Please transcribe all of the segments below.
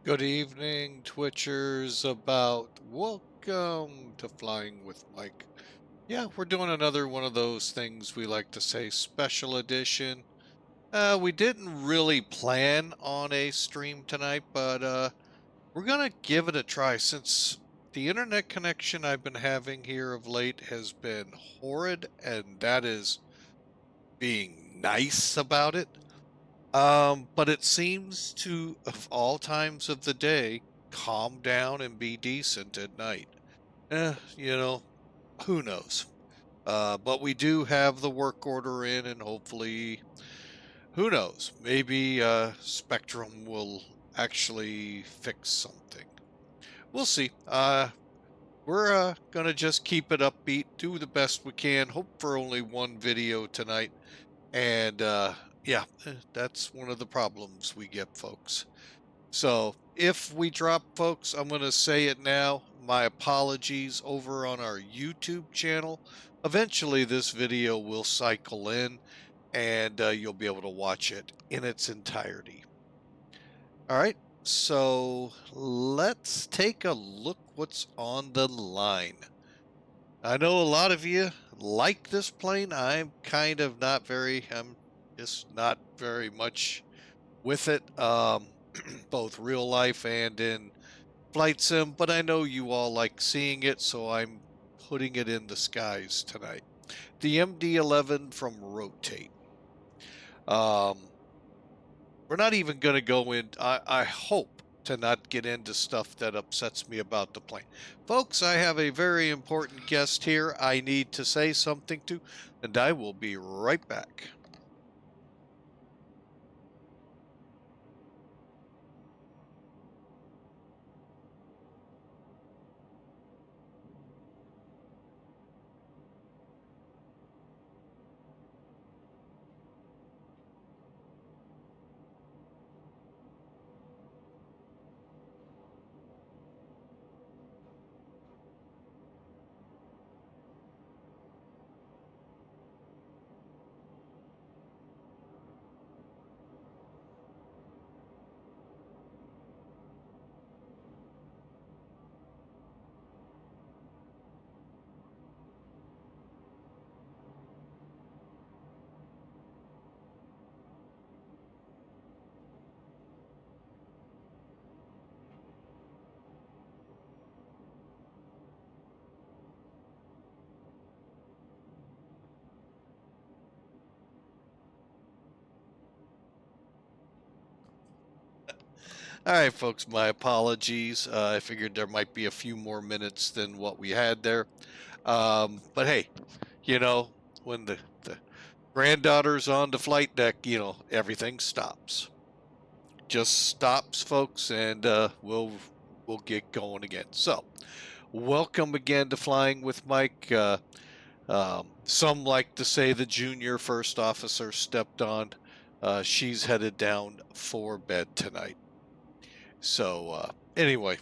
Good evening, Twitchers. Welcome to Flying with Mike. Yeah, we're doing another one of those things we like to say special edition. We didn't really plan on a stream tonight, but we're gonna give it a try since the internet connection I've been having here of late has been horrid, and that is being nice about it. But it seems to, of all times of the day, calm down and be decent at night. Eh, you know, who knows? But we do have the work order in, and hopefully, who knows? Maybe Spectrum will actually fix something. We'll see. We're gonna just keep it upbeat, do the best we can, hope for only one video tonight. And yeah, that's one of the problems we get, folks. So if we drop, folks, I'm going to say it now. My apologies over on our YouTube channel. Eventually, this video will cycle in and you'll be able to watch it in its entirety. All right. So let's take a look what's on the line. I know a lot of you like this plane. I'm just not very much with it, both real life and in flight sim, but I know you all like seeing it, so I'm putting it in the skies tonight. The MD-11 from Rotate. We're not even going to go in, I hope to not get into stuff that upsets me about the plane. Folks, I have a very important guest here I need to say something to, and I will be right back. All right, folks, my apologies. I figured there might be a few more minutes than what we had there. But hey, when the granddaughter's on the flight deck, everything stops. Just stops, folks, and we'll get going again. So, welcome again to Flying with Mike. Some like to say the junior first officer stepped on. She's headed down for bed tonight. So, anyway,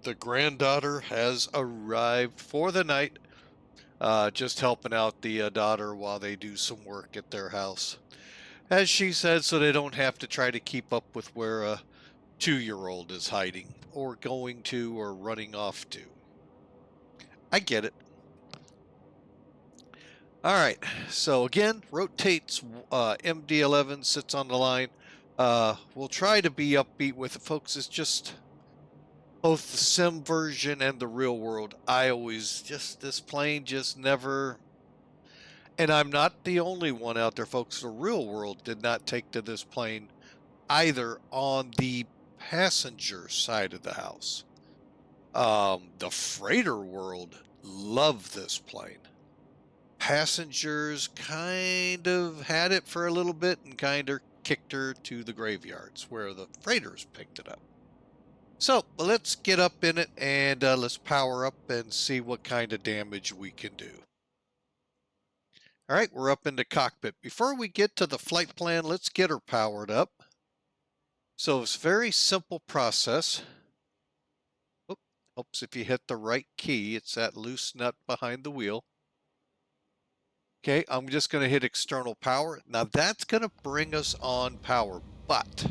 the granddaughter has arrived for the night, just helping out the daughter while they do some work at their house. As she said, so they don't have to try to keep up with where a 2-year-old is hiding or going to or running off to. I get it. All right, so again, rotates MD-11, sits on the line. We'll try to be upbeat with it, folks. It's just both the sim version and the real world. This plane just never, and I'm not the only one out there, folks. The real world did not take to this plane either on the passenger side of the house. The freighter world loved this plane. Passengers kind of had it for a little bit and kind of kicked her to the graveyards where the freighters picked it up. So let's get up in it and let's power up and see what kind of damage we can do. All right, we're up in the cockpit. Before we get to the flight plan, let's get her powered up. So it's a very simple process. Oops, helps if you hit the right key. It's that loose nut behind the wheel. Okay, I'm just going to hit external power. Now that's going to bring us on power, but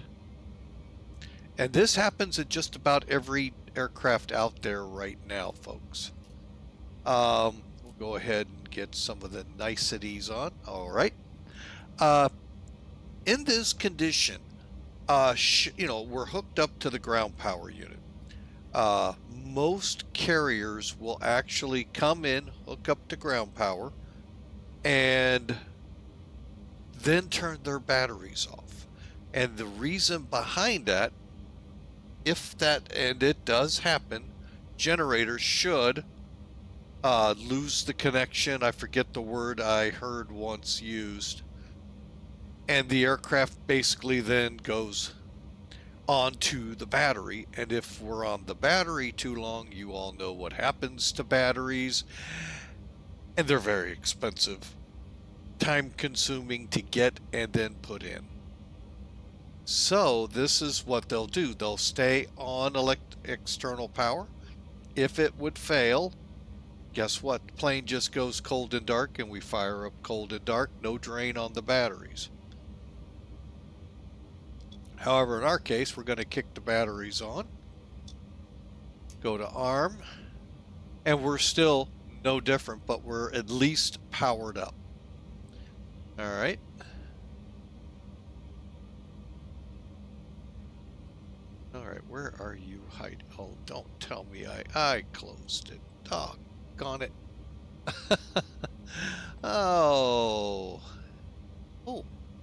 And this happens at just about every aircraft out there right now, folks. We'll go ahead and get some of the niceties on. All right. In this condition, we're hooked up to the ground power unit. Most carriers will actually come in, hook up to ground power, and then turn their batteries off. And the reason behind that, and it does happen, generators should lose the connection. I forget the word I heard once used. And the aircraft basically then goes onto the battery. And if we're on the battery too long, you all know what happens to batteries. And they're very expensive, time consuming to get and then put in. So this is what they'll do. They'll stay on external power. If it would fail, guess what? The plane just goes cold and dark, and we fire up cold and dark, no drain on the batteries. However, in our case, we're going to kick the batteries on, go to arm, and we're still no different, but we're at least powered up. All right. All right, where are you hiding? Oh, don't tell me I closed it. Doggone it. Oh,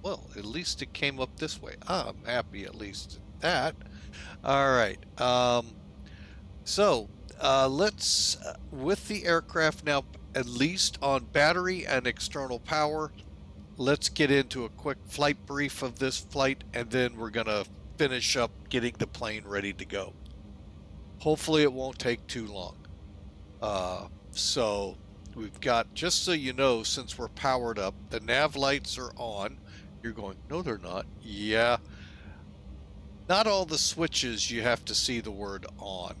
well, at least it came up this way. I'm happy at least at that. All right. Let's, with the aircraft now at least on battery and external power, let's get into a quick flight brief of this flight, and then we're going to finish up getting the plane ready to go. Hopefully it won't take too long. So we've got, just so you know, since we're powered up, the nav lights are on. You're going, no, they're not. Yeah. Not all the switches you have to see the word on.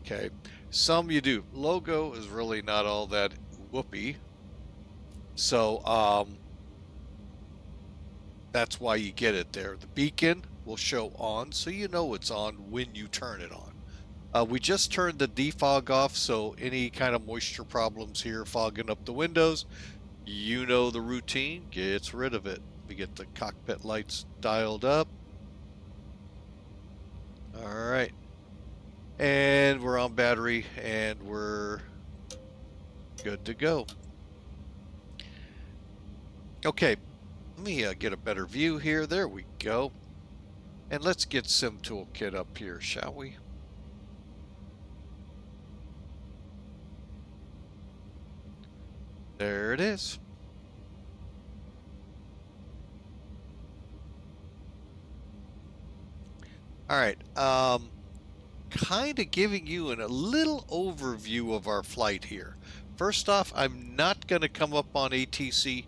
Okay. Some you do. Logo is really not all that whoopee. So, that's why you get it there. The beacon will show on, so you know it's on when you turn it on. We just turned the defog off, so any kind of moisture problems here fogging up the windows, you know the routine, gets rid of it. We get the cockpit lights dialed up. All right. And we're on battery, and we're good to go. Okay, let me get a better view here. There we go. And let's get Sim Toolkit up here, shall we? There it is. All right, kind of giving you a little overview of our flight here. First off, I'm not going to come up on ATC.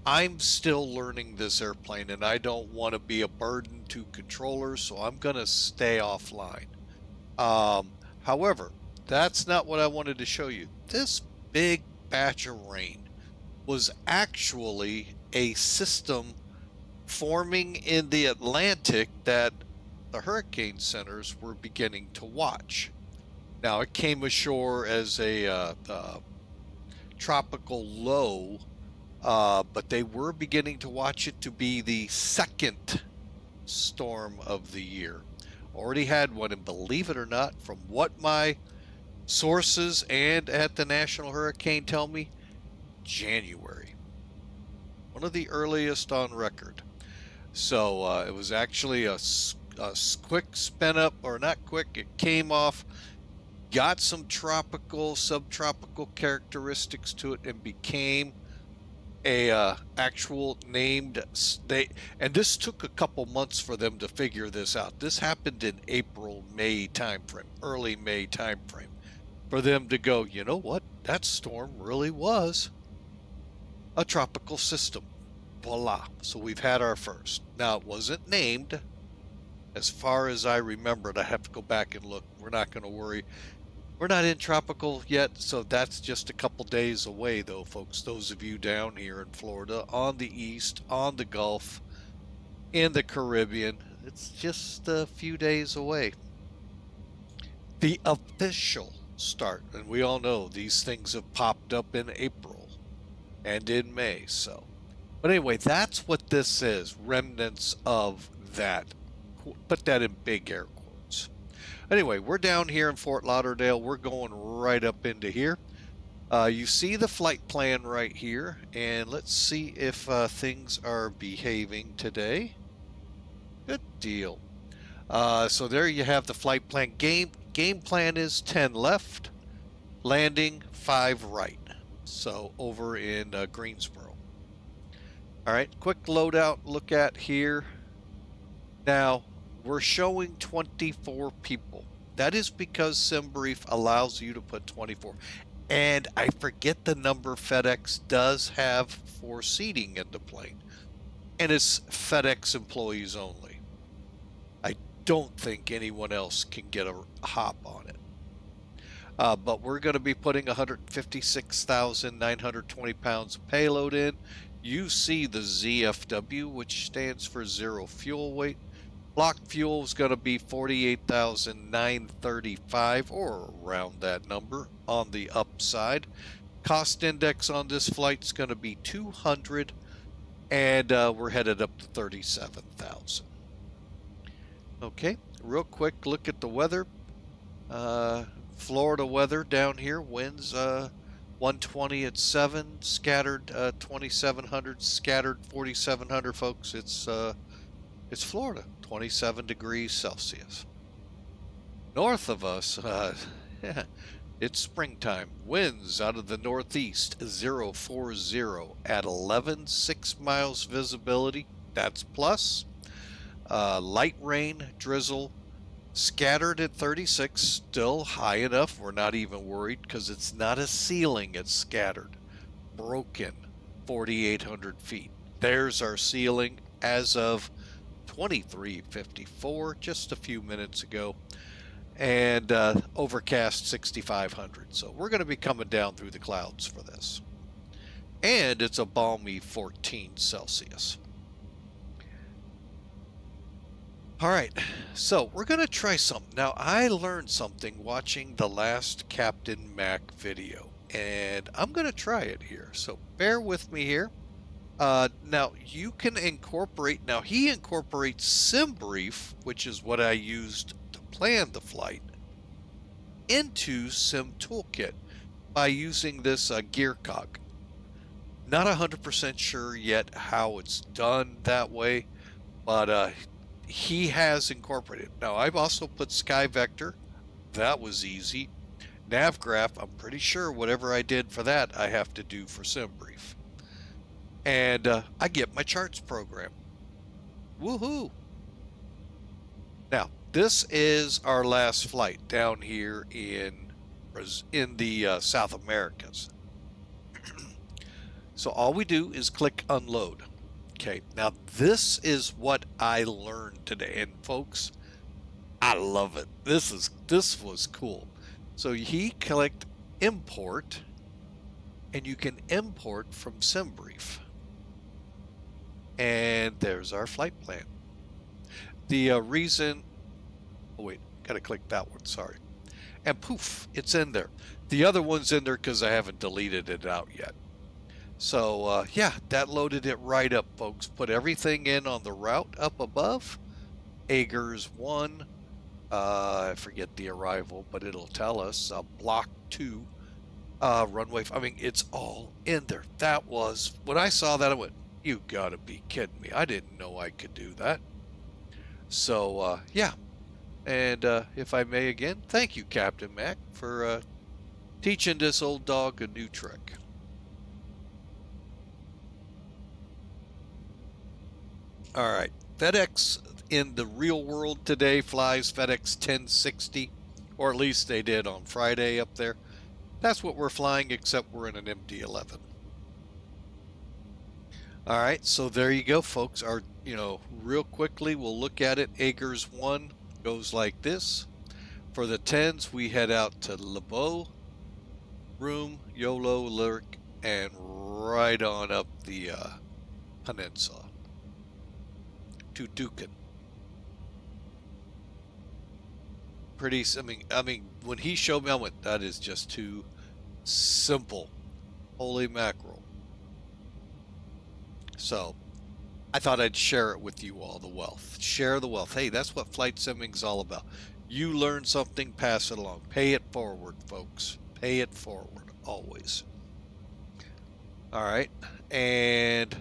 I'm still learning this airplane, and I don't want to be a burden to controllers, so I'm going to stay offline. However, that's not what I wanted to show you. This big batch of rain was actually a system forming in the Atlantic that the hurricane centers were beginning to watch. Now, it came ashore as a tropical low, but they were beginning to watch it to be the second storm of the year. Already had one, and believe it or not, from what my sources and at the National Hurricane tell me, January. One of the earliest on record. So it was actually a quick spin up, or not quick, it came off, got some tropical, subtropical characteristics to it, and became a actual named, and this took a couple months for them to figure this out. This happened in April, May timeframe, early May timeframe, for them to go, you know what, that storm really was a tropical system. Voila. So we've had our first. Now, it wasn't named. As far as I remember it, I have to go back and look. We're not going to worry. We're not in tropical yet, so that's just a couple days away, though, folks. Those of you down here in Florida, on the east, on the Gulf, in the Caribbean, It's just a few days away. The official start, and we all know these things have popped up in April and in May, so. But anyway, that's what this is, remnants of that. Put that in big air quotes. Anyway, we're down here in Fort Lauderdale. We're going right up into here. You see the flight plan right here, and let's see if things are behaving today. Good deal. So there you have the flight plan. Game plan is 10 left, landing 5 right. So over in Greensboro. All right, quick loadout look at here. Now, we're showing 24 people. That is because SimBrief allows you to put 24. And I forget the number FedEx does have for seating in the plane. And it's FedEx employees only. I don't think anyone else can get a hop on it. But we're going to be putting 156,920 pounds of payload in. You see the ZFW, which stands for zero fuel weight. Block fuel is going to be 48,935, or around that number on the upside. Cost index on this flight is going to be 200, and we're headed up to 37,000. Okay, real quick look at the weather. Florida weather down here, winds 120 at 7, scattered 2,700, scattered 4,700, folks. It's Florida, 27 degrees Celsius. North of us, it's springtime. Winds out of the northeast, 040 at 11, 6 miles visibility. That's plus. Light rain, drizzle, scattered at 36, still high enough. We're not even worried because it's not a ceiling, it's scattered. Broken, 4,800 feet. There's our ceiling as of 23:54, just a few minutes ago. And overcast 6,500. So we're going to be coming down through the clouds for this. And it's a balmy 14 Celsius. All right, so we're going to try something. Now, I learned something watching the last Captain Mac video, and I'm going to try it here. So bear with me here. Now, you can incorporate, now he incorporates SimBrief, which is what I used to plan the flight, into SimToolkit by using this GearCog. Not 100% sure yet how it's done that way, but he has incorporated. Now, I've also put SkyVector. That was easy. Navigraph, I'm pretty sure whatever I did for that, I have to do for SimBrief. And I get my charts program. Woohoo! Now, this is our last flight down here in the South Americas. So all we do is click unload. Okay, now this is what I learned today, and folks, I love it. This was cool. So he clicked import, and you can import from SimBrief. And there's our flight plan. The reason, oh wait, gotta click that one, sorry. And poof, it's in there. The other one's in there because I haven't deleted it out yet. So yeah, that loaded it right up, folks. Put everything in on the route up above. ACARS 1, I forget the arrival, but it'll tell us. Block 2, runway, I mean, it's all in there. That was, when I saw that, I went, you gotta be kidding me. I didn't know I could do that. So, yeah. And if I may again, thank you, Captain Mac, for teaching this old dog a new trick. All right. FedEx in the real world today flies FedEx 1060, or at least they did on Friday up there. That's what we're flying, except we're in an MD-11. All right, so there you go, folks. Our, real quickly, we'll look at it. ACARS 1 goes like this. For the 10s, we head out to Lebeau, Room, YOLO, Lyric, and right on up the peninsula to DUCEN. pretty, I mean, when he showed me, I went, that is just too simple. Holy mackerel. So I thought I'd share it with you all, the wealth. Share the wealth. Hey, that's what flight simming's all about. You learn something, pass it along. Pay it forward, folks. Pay it forward, always. All right, and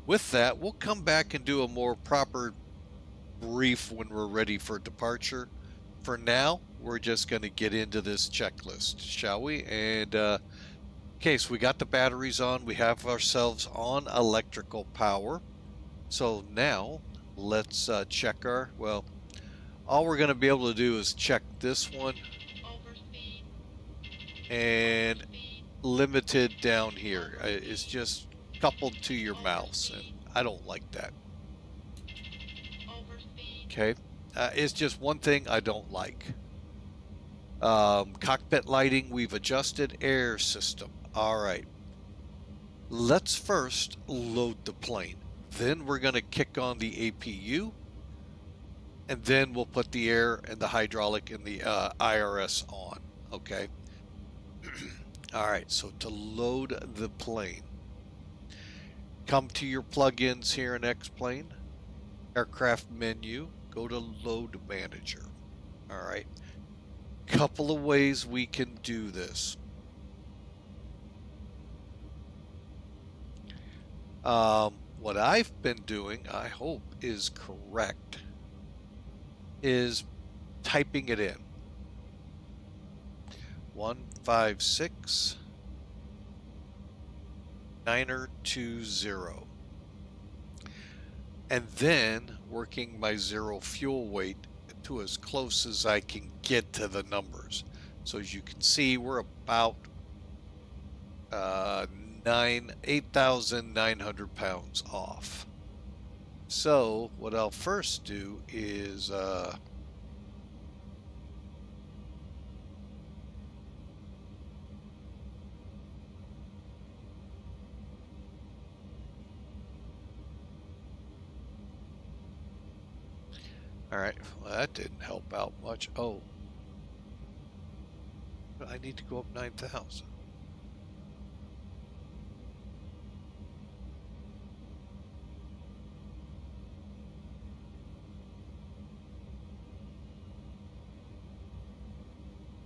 with that, we'll come back and do a more proper brief when we're ready for departure. For now, we're just going to get into this checklist, shall we? And okay, so we got the batteries on. We have ourselves on electrical power. So now let's check our, well, all we're going to be able to do is check this one and limited down here. It's just coupled to your mouse, and I don't like that. Okay, it's just one thing I don't like. Cockpit lighting, we've adjusted. Air system. All right. Let's first load the plane. Then we're going to kick on the APU, and then we'll put the air and the hydraulic and the IRS on. Okay. All right. So to load the plane, come to your plugins here in X-Plane, aircraft menu, go to load manager. All right. Couple of ways we can do this. What I've been doing, I hope is correct, is typing it in. 156 920, and then working my zero fuel weight to as close as I can get to the numbers. So as you can see, we're about 8,900 pounds off. So what I'll first do is all right, well, that didn't help out much. Oh, I need to go up 9,000.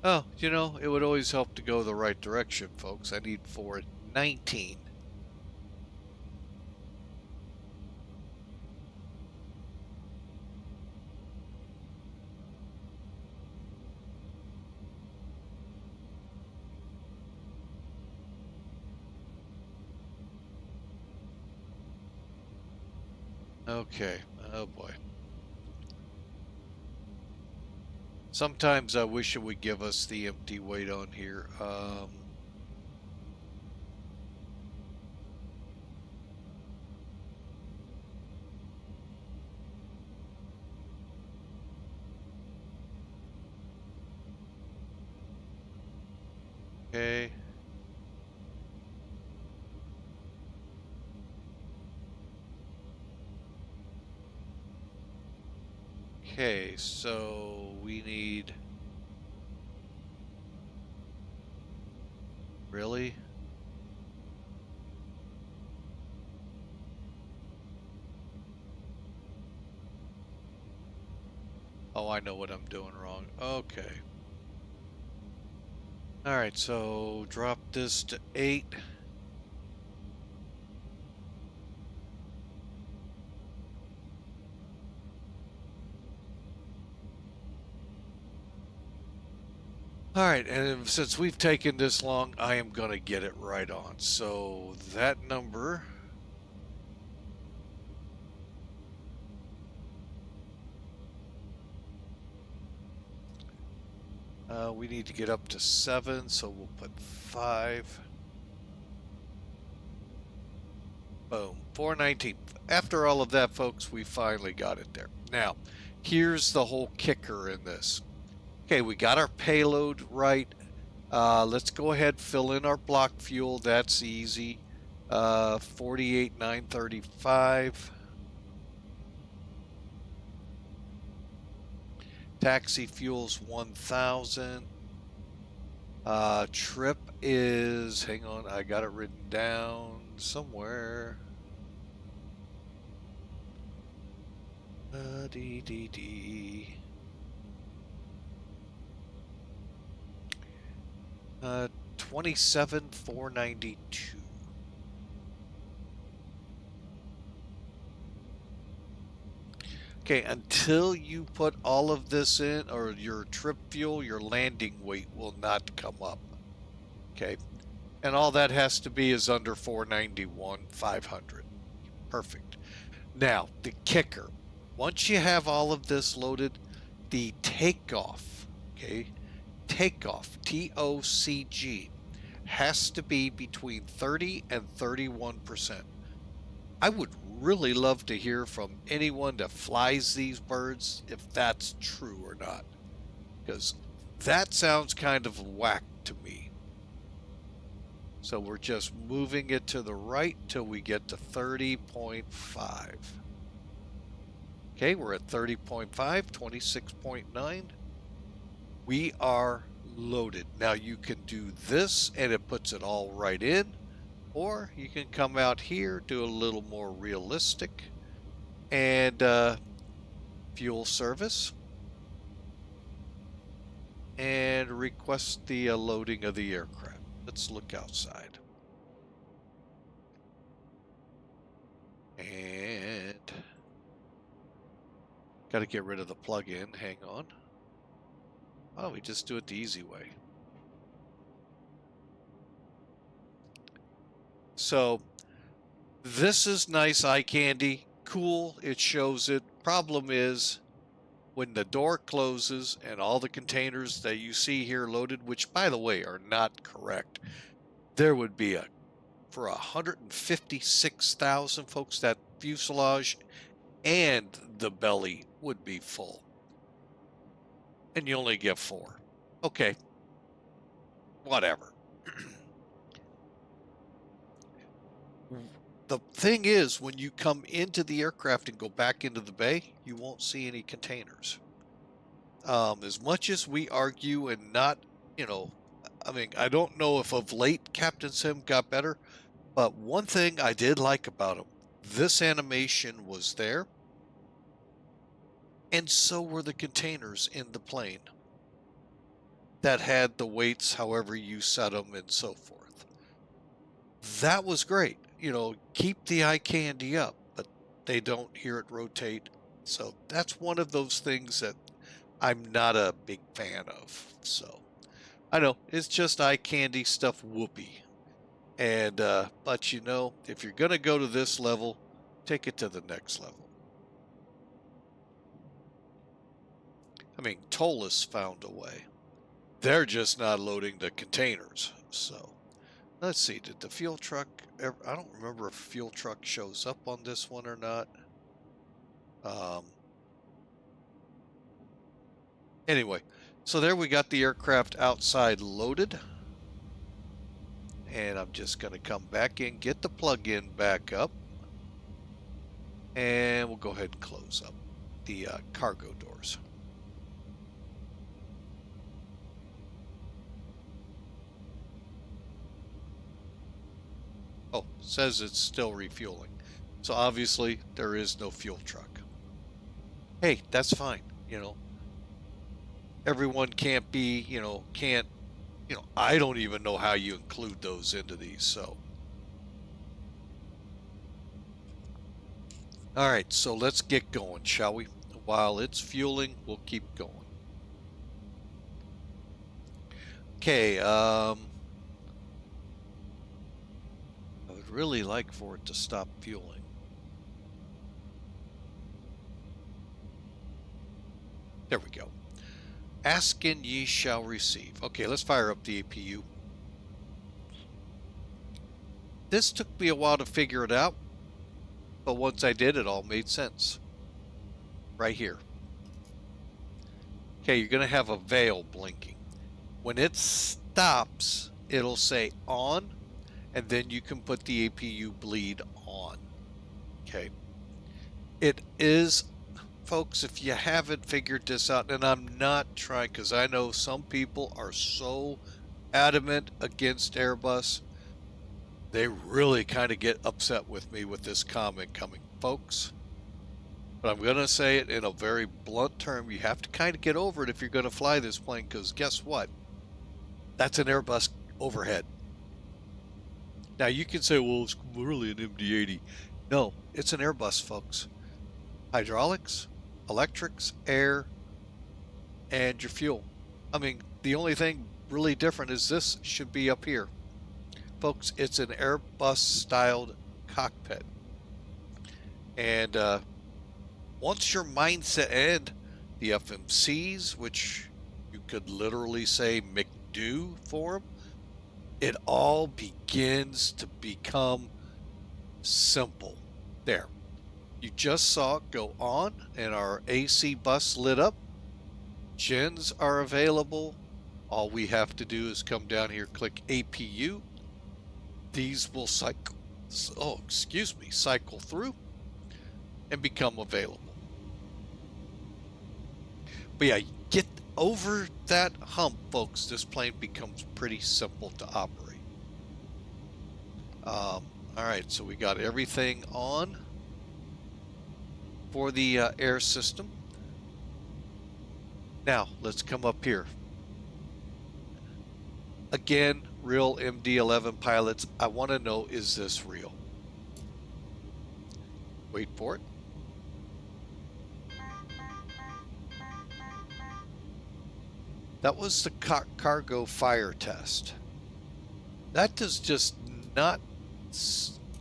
Oh, you know, it would always help to go the right direction, folks. I need 419. Okay, oh boy. Sometimes I wish it would give us the empty weight on here. Okay. Okay, so we need... Really? Oh, I know what I'm doing wrong. Okay. Alright, so drop this to 8. Alright, and since we've taken this long, I am going to get it right on. So that number... we need to get up to 7, so we'll put 5. Boom, 419. After all of that, folks, we finally got it there. Now, here's the whole kicker in this. Okay, we got our payload right. Let's go ahead, fill in our block fuel. That's easy. 48,935. Taxi fuel's 1,000. Trip is, hang on, I got it written down somewhere. D. 27,492. Okay, until you put all of this in, or your trip fuel, your landing weight will not come up. Okay, and all that has to be is under 491,500. Perfect. Now, the kicker. Once you have all of this loaded, the takeoff, okay, takeoff, TOCG, has to be between 30 and 31%. I would really love to hear from anyone that flies these birds if that's true or not, because that sounds kind of whack to me. So we're just moving it to the right till we get to 30.5. Okay, we're at 30.5, 26.9. We are loaded. Now you can do this and it puts it all right in, or you can come out here, do a little more realistic, and fuel service, and request the loading of the aircraft. Let's look outside. And got to get rid of the plug-in. Hang on. Oh, we just do it the easy way. So this is nice eye candy. Cool. It shows it. Problem is, when the door closes and all the containers that you see here loaded, which by the way are not correct, there would be for 156,000 folks, that fuselage and the belly would be full. And you only get 4. Okay. Whatever. The thing is, when you come into the aircraft and go back into the bay, you won't see any containers. As much as we argue and not, I mean, I don't know if of late Captain Sim got better, but one thing I did like about him, this animation was there, and so were the containers in the plane that had the weights however you set them and so forth. That was great. Keep the eye candy up, but they don't hear it rotate. So that's one of those things that I'm not a big fan of. So I know it's just eye candy stuff, whoopee. And but if you're gonna go to this level, take it to the next level. I mean, Tolis found a way. They're just not loading the containers. So let's see, did the fuel truck ever, I don't remember if fuel truck shows up on this one or not. Anyway, so there we got the aircraft outside loaded. And I'm just going to come back in, get the plug-in back up. And we'll go ahead and close up the cargo doors. Oh, says it's still refueling. So obviously there is no fuel truck. Hey, that's fine. Everyone can't be, I don't even know how you include those into these. So, all right, so let's get going, shall we? While it's fueling, we'll keep going. Okay, I would really like for it to stop fueling. There we go. Ask and ye shall receive. Okay, let's fire up the APU. This took me a while to figure it out, but once I did, it all made sense. Right here. Okay, you're going to have a veil blinking. When it stops, it'll say on, and then you can put the APU bleed on. Okay. It is, folks, if you haven't figured this out, and I'm not trying, because I know some people are so adamant against Airbus, they really kind of get upset with me with this comment coming, folks. But I'm going to say it in a very blunt term. You have to kind of get over it if you're going to fly this plane, because guess what? That's an Airbus overhead. Now you can say, well, it's really an MD-80. No, it's an Airbus, folks. Hydraulics, electrics, air, and your fuel. I mean, the only thing really different is this should be up here. Folks, it's an Airbus-styled cockpit. And once your mindset and the FMCs, which you could literally say McDo for them, it all begins to become simple. There. You just saw it go on, and our AC bus lit up. Gens are available. All we have to do is come down here, click APU. These will cycle through and become available. But yeah, get over that hump, folks. This plane becomes pretty simple to operate. All right, so we got everything on for the air system. Now let's come up here. Again, real MD-11 pilots, I want to know, is this real? Wait for it. That was the cargo fire test. That does just not,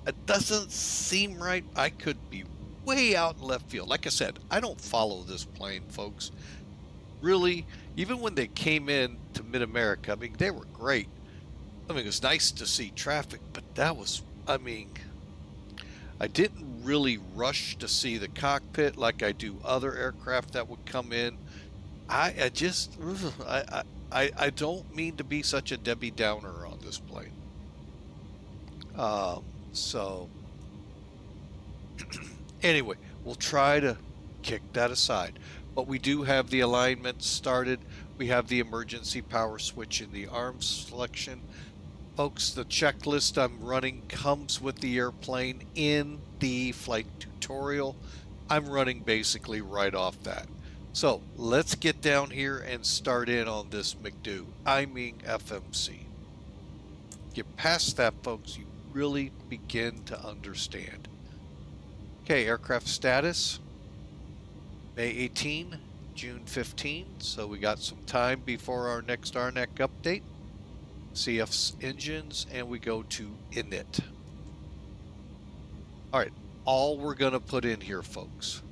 it doesn't seem right. I could be way out in left field. Like I said, I don't follow this plane, folks. Really, even when they came in to Mid-America, I mean, they were great. I mean, it was nice to see traffic, but that was, I mean, I didn't really rush to see the cockpit like I do other aircraft that would come in. I don't mean to be such a Debbie Downer on this plane. So anyway, we'll try to kick that aside. But we do have the alignment started. We have the emergency power switch in the arm selection. Folks, the checklist I'm running comes with the airplane in the flight tutorial. I'm running basically right off that. So let's get down here and start in on this McDo. I mean FMC. Get past that, folks, you really begin to understand. Okay, aircraft status. May 18, June 15, so we got some time before our next RNAC update. CF's engines, and we go to init. All right, all we're going to put in here, folks.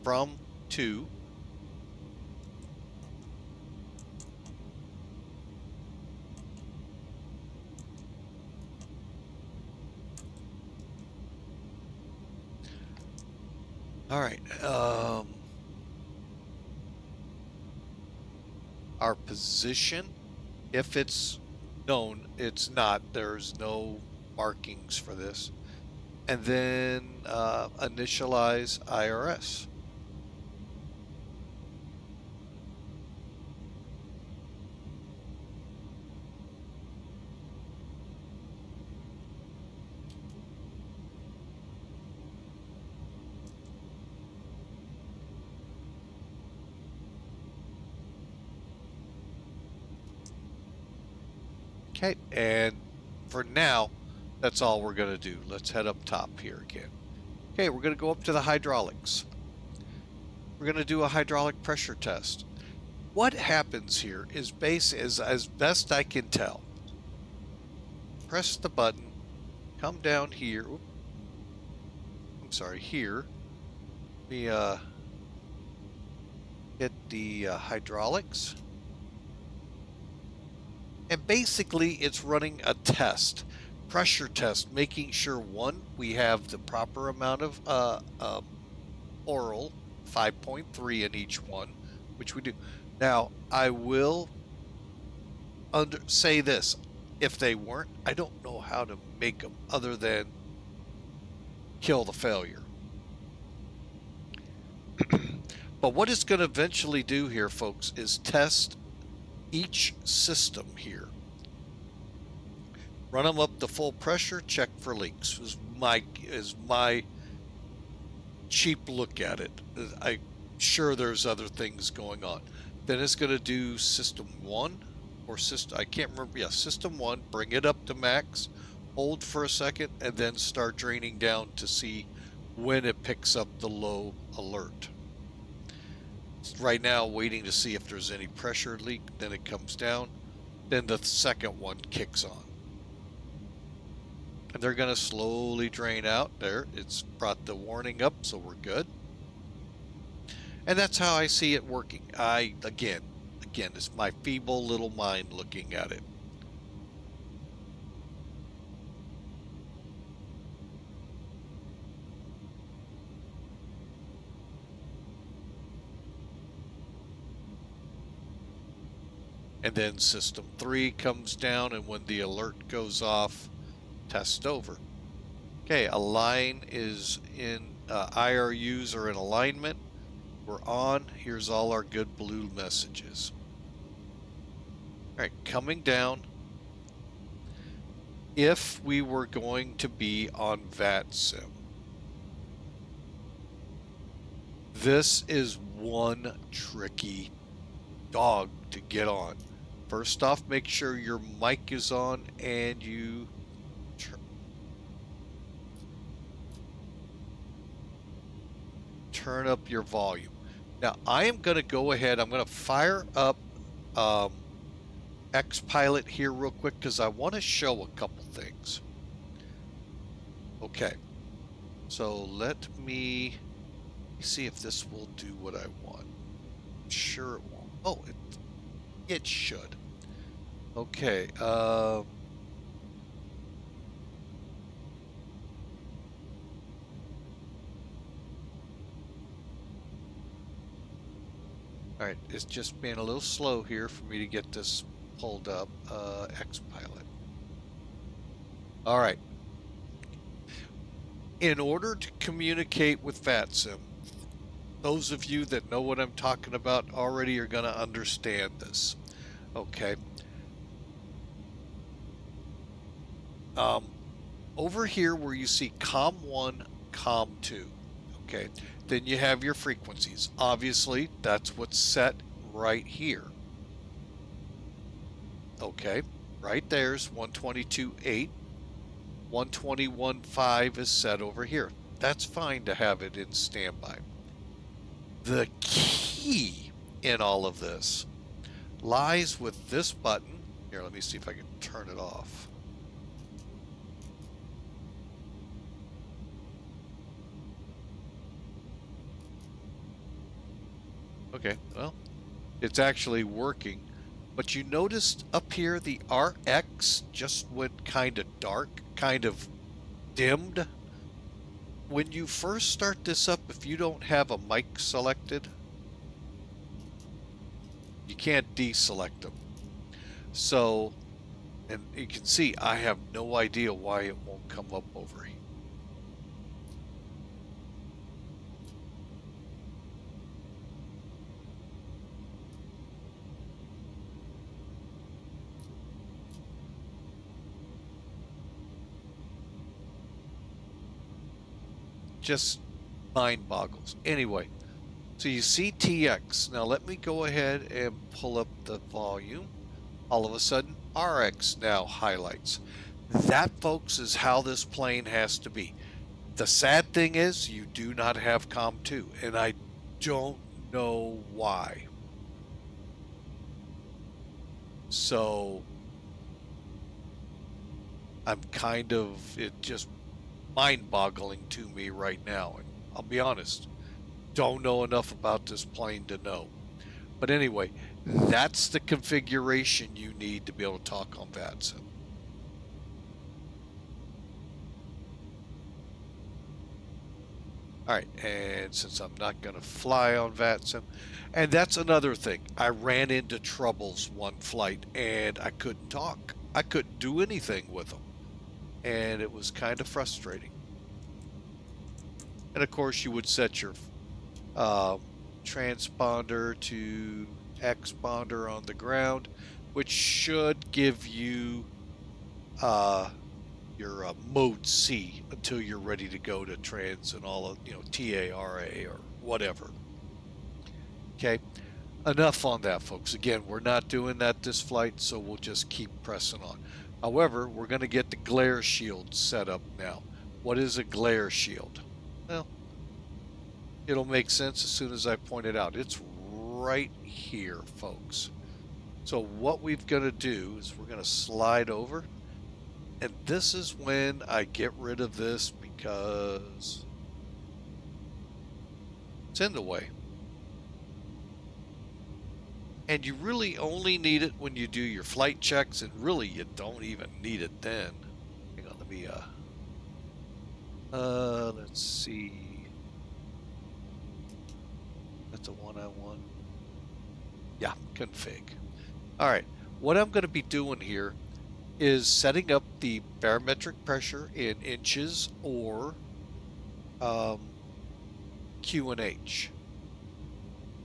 From to all right, our position, if it's known, it's not, there's no markings for this. And then initialize IRS. Okay, and for now, that's all we're going to do. Let's head up top here again. Okay, we're going to go up to the hydraulics. We're going to do a hydraulic pressure test. What happens here is as best I can tell. Press the button, come down here. I'm sorry, here. Let me hit the hydraulics. And basically, it's running a test, pressure test, making sure, one, we have the proper amount of oral, 5.3 in each one, which we do. Now, I will say this. if they weren't, I don't know how to make them other than kill the failure. But what it's going to eventually do here, folks, is test each system here. Run them up to full pressure, check for leaks is my cheap look at it. I'm sure there's other things going on. Then it's going to do system 1 or system, I can't remember, yeah, system 1, bring it up to max, hold for a second, and then start draining down to see when it picks up the low alert. Right now, waiting to see if there's any pressure leak, then it comes down, then the second one kicks on. And they're going to slowly drain out. There, it's brought the warning up, so we're good. And that's how I see it working. Again, it's my feeble little mind looking at it. And then system 3 comes down, and when the alert goes off, test over. Okay, a line is in, IRUs are in alignment. We're on. Here's all our good blue messages. All right, coming down. If we were going to be on VATSIM, this is one tricky dog to get on. First off, make sure your mic is on and you turn up your volume. Now, I am going to go ahead, I'm going to fire up XPilot here real quick because I want to show a couple things. Okay, so let me see if this will do what I want. I'm sure it won't. Oh, it should. Okay, all right, it's just being a little slow here for me to get this pulled up. XPilot. All right. In order to communicate with VATSIM, those of you that know what I'm talking about already are going to understand this. Okay. Over here where you see COM1, COM2, okay, then you have your frequencies. Obviously, that's what's set right here. Okay, right there's 122.8. 121.5 is set over here. That's fine to have it in standby. The key in all of this lies with this button. Here, let me see if I can turn it off. Okay, well, it's actually working. But you noticed up here the RX just went kind of dark, kind of dimmed. When you first start this up, if you don't have a mic selected, you can't deselect them. So, and you can see I have no idea why it won't come up over here. Just mind boggles. Anyway, so you see TX. Now let me go ahead and pull up the volume. All of a sudden, RX now highlights. That, folks, is how this plane has to be. The sad thing is you do not have COM2, and I don't know why. So I'm kind of, it just mind-boggling to me right now, and I'll be honest, don't know enough about this plane to know. But anyway, that's the configuration you need to be able to talk on VATSIM. All right, and since I'm not going to fly on VATSIM, and that's another thing, I ran into troubles one flight and I couldn't talk. I couldn't do anything with them, and it was kind of frustrating. And of course, you would set your transponder to Xponder on the ground, which should give you your mode C until you're ready to go to trans and all of, TARA or whatever. Okay, enough on that, folks. Again, we're not doing that this flight, so we'll just keep pressing on. However, we're going to get the glare shield set up now. What is a glare shield? Well, it'll make sense as soon as I point it out. It's right here, folks. So what we've got to do is we're going to slide over, and this is when I get rid of this because it's in the way. And you really only need it when you do your flight checks, and really you don't even need it then. Hang on, let me let's see. That's the one I want. Yeah, config. All right, what I'm going to be doing here is setting up the barometric pressure in inches or QNH.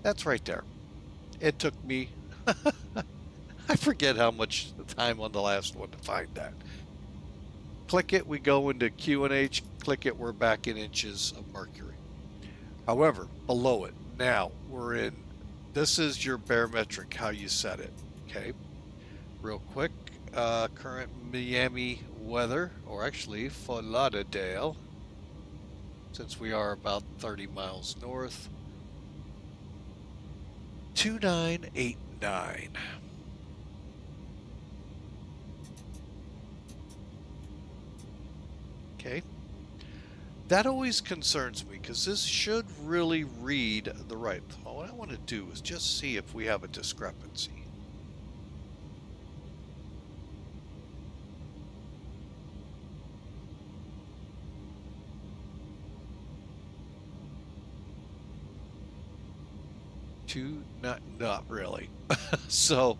That's right there. It took me, I forget how much time on the last one to find that. Click it, we go into QNH, click it, we're back in inches of mercury. However, below it, now we're in, this is your barometric, how you set it, okay? Real quick, current Miami weather, or actually for Lauderdale, since we are about 30 miles north, 2989. Okay. That always concerns me because this should really read the right. Well, what I want to do is just see if we have a discrepancy. Not really. So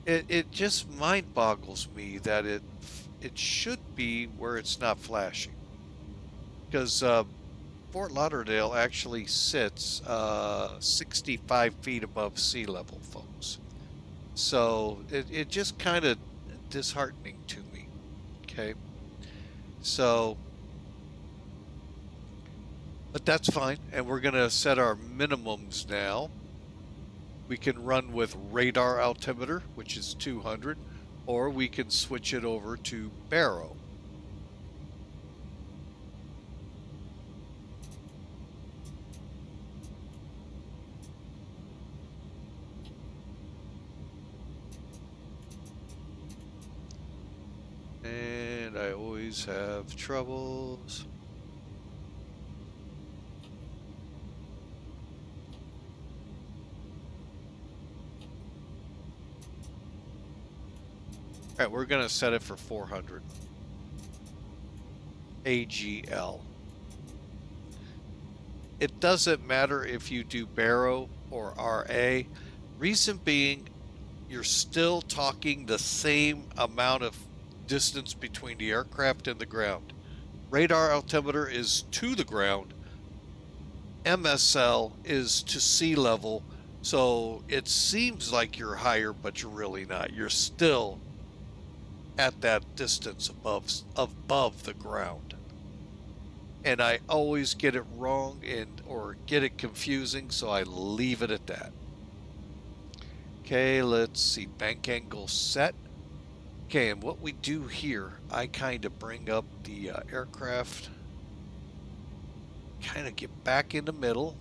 it just mind boggles me that it should be where it's not flashing, because Fort Lauderdale actually sits 65 feet above sea level, folks. So it just kind of disheartening to me. Okay, so but that's fine, and we're gonna set our minimums now. We can run with radar altimeter, which is 200, or we can switch it over to baro. And I always have troubles. All right, we're going to set it for 400. AGL. It doesn't matter if you do baro or RA. Reason being, you're still talking the same amount of distance between the aircraft and the ground. Radar altimeter is to the ground. MSL is to sea level. So it seems like you're higher, but you're really not. You're still at that distance above the ground. And I always get it wrong or get it confusing, so I leave it at that. Okay, let's see, bank angle set. Okay, and what we do here, I kind of bring up the aircraft, kind of get back in the middle.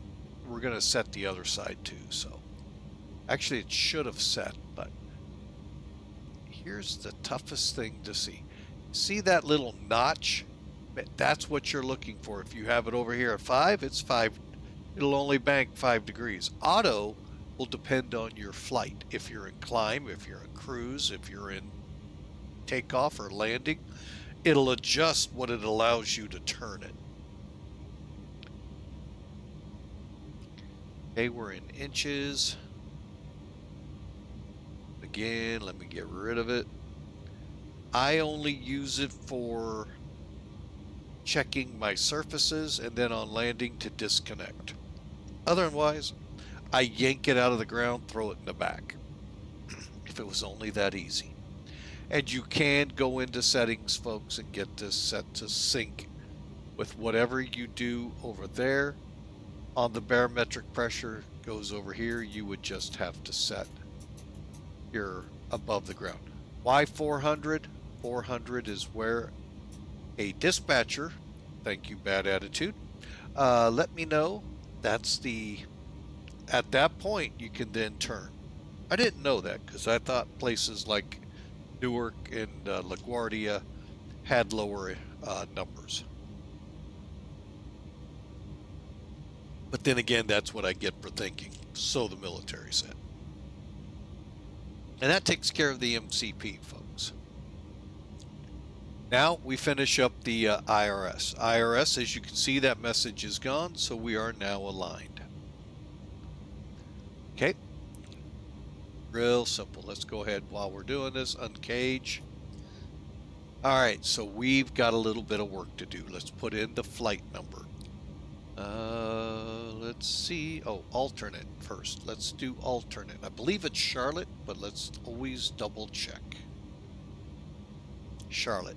We're going to set the other side too, so actually it should have set, but here's the toughest thing to see. See that little notch? That's what you're looking for. If you have it over here at 5, it's 5. It'll only bank 5 degrees. Auto will depend on your flight. If you're in climb, if you're in cruise, if you're in takeoff or landing, it'll adjust what it allows you to turn it. Okay, we're in inches. Again, let me get rid of it. I only use it for checking my surfaces and then on landing to disconnect. Otherwise, I yank it out of the ground, throw it in the back. If it was only that easy. And you can go into settings, folks, and get this set to sync with whatever you do over there. On the barometric pressure goes over here. You would just have to set your above the ground. Why 400? 400 is where a dispatcher, thank you, bad attitude, let me know. That's the, at that point, you can then turn. I didn't know that because I thought places like Newark and LaGuardia had lower numbers. But then again, that's what I get for thinking. So the military said. And that takes care of the MCP, folks. Now we finish up the IRS. IRS, as you can see, that message is gone, so we are now aligned. Okay. Real simple. Let's go ahead while we're doing this, uncage. All right, so we've got a little bit of work to do. Let's put in the flight number. Let's see. Oh, alternate first. Let's do alternate. I believe it's Charlotte, but let's always double check. Charlotte.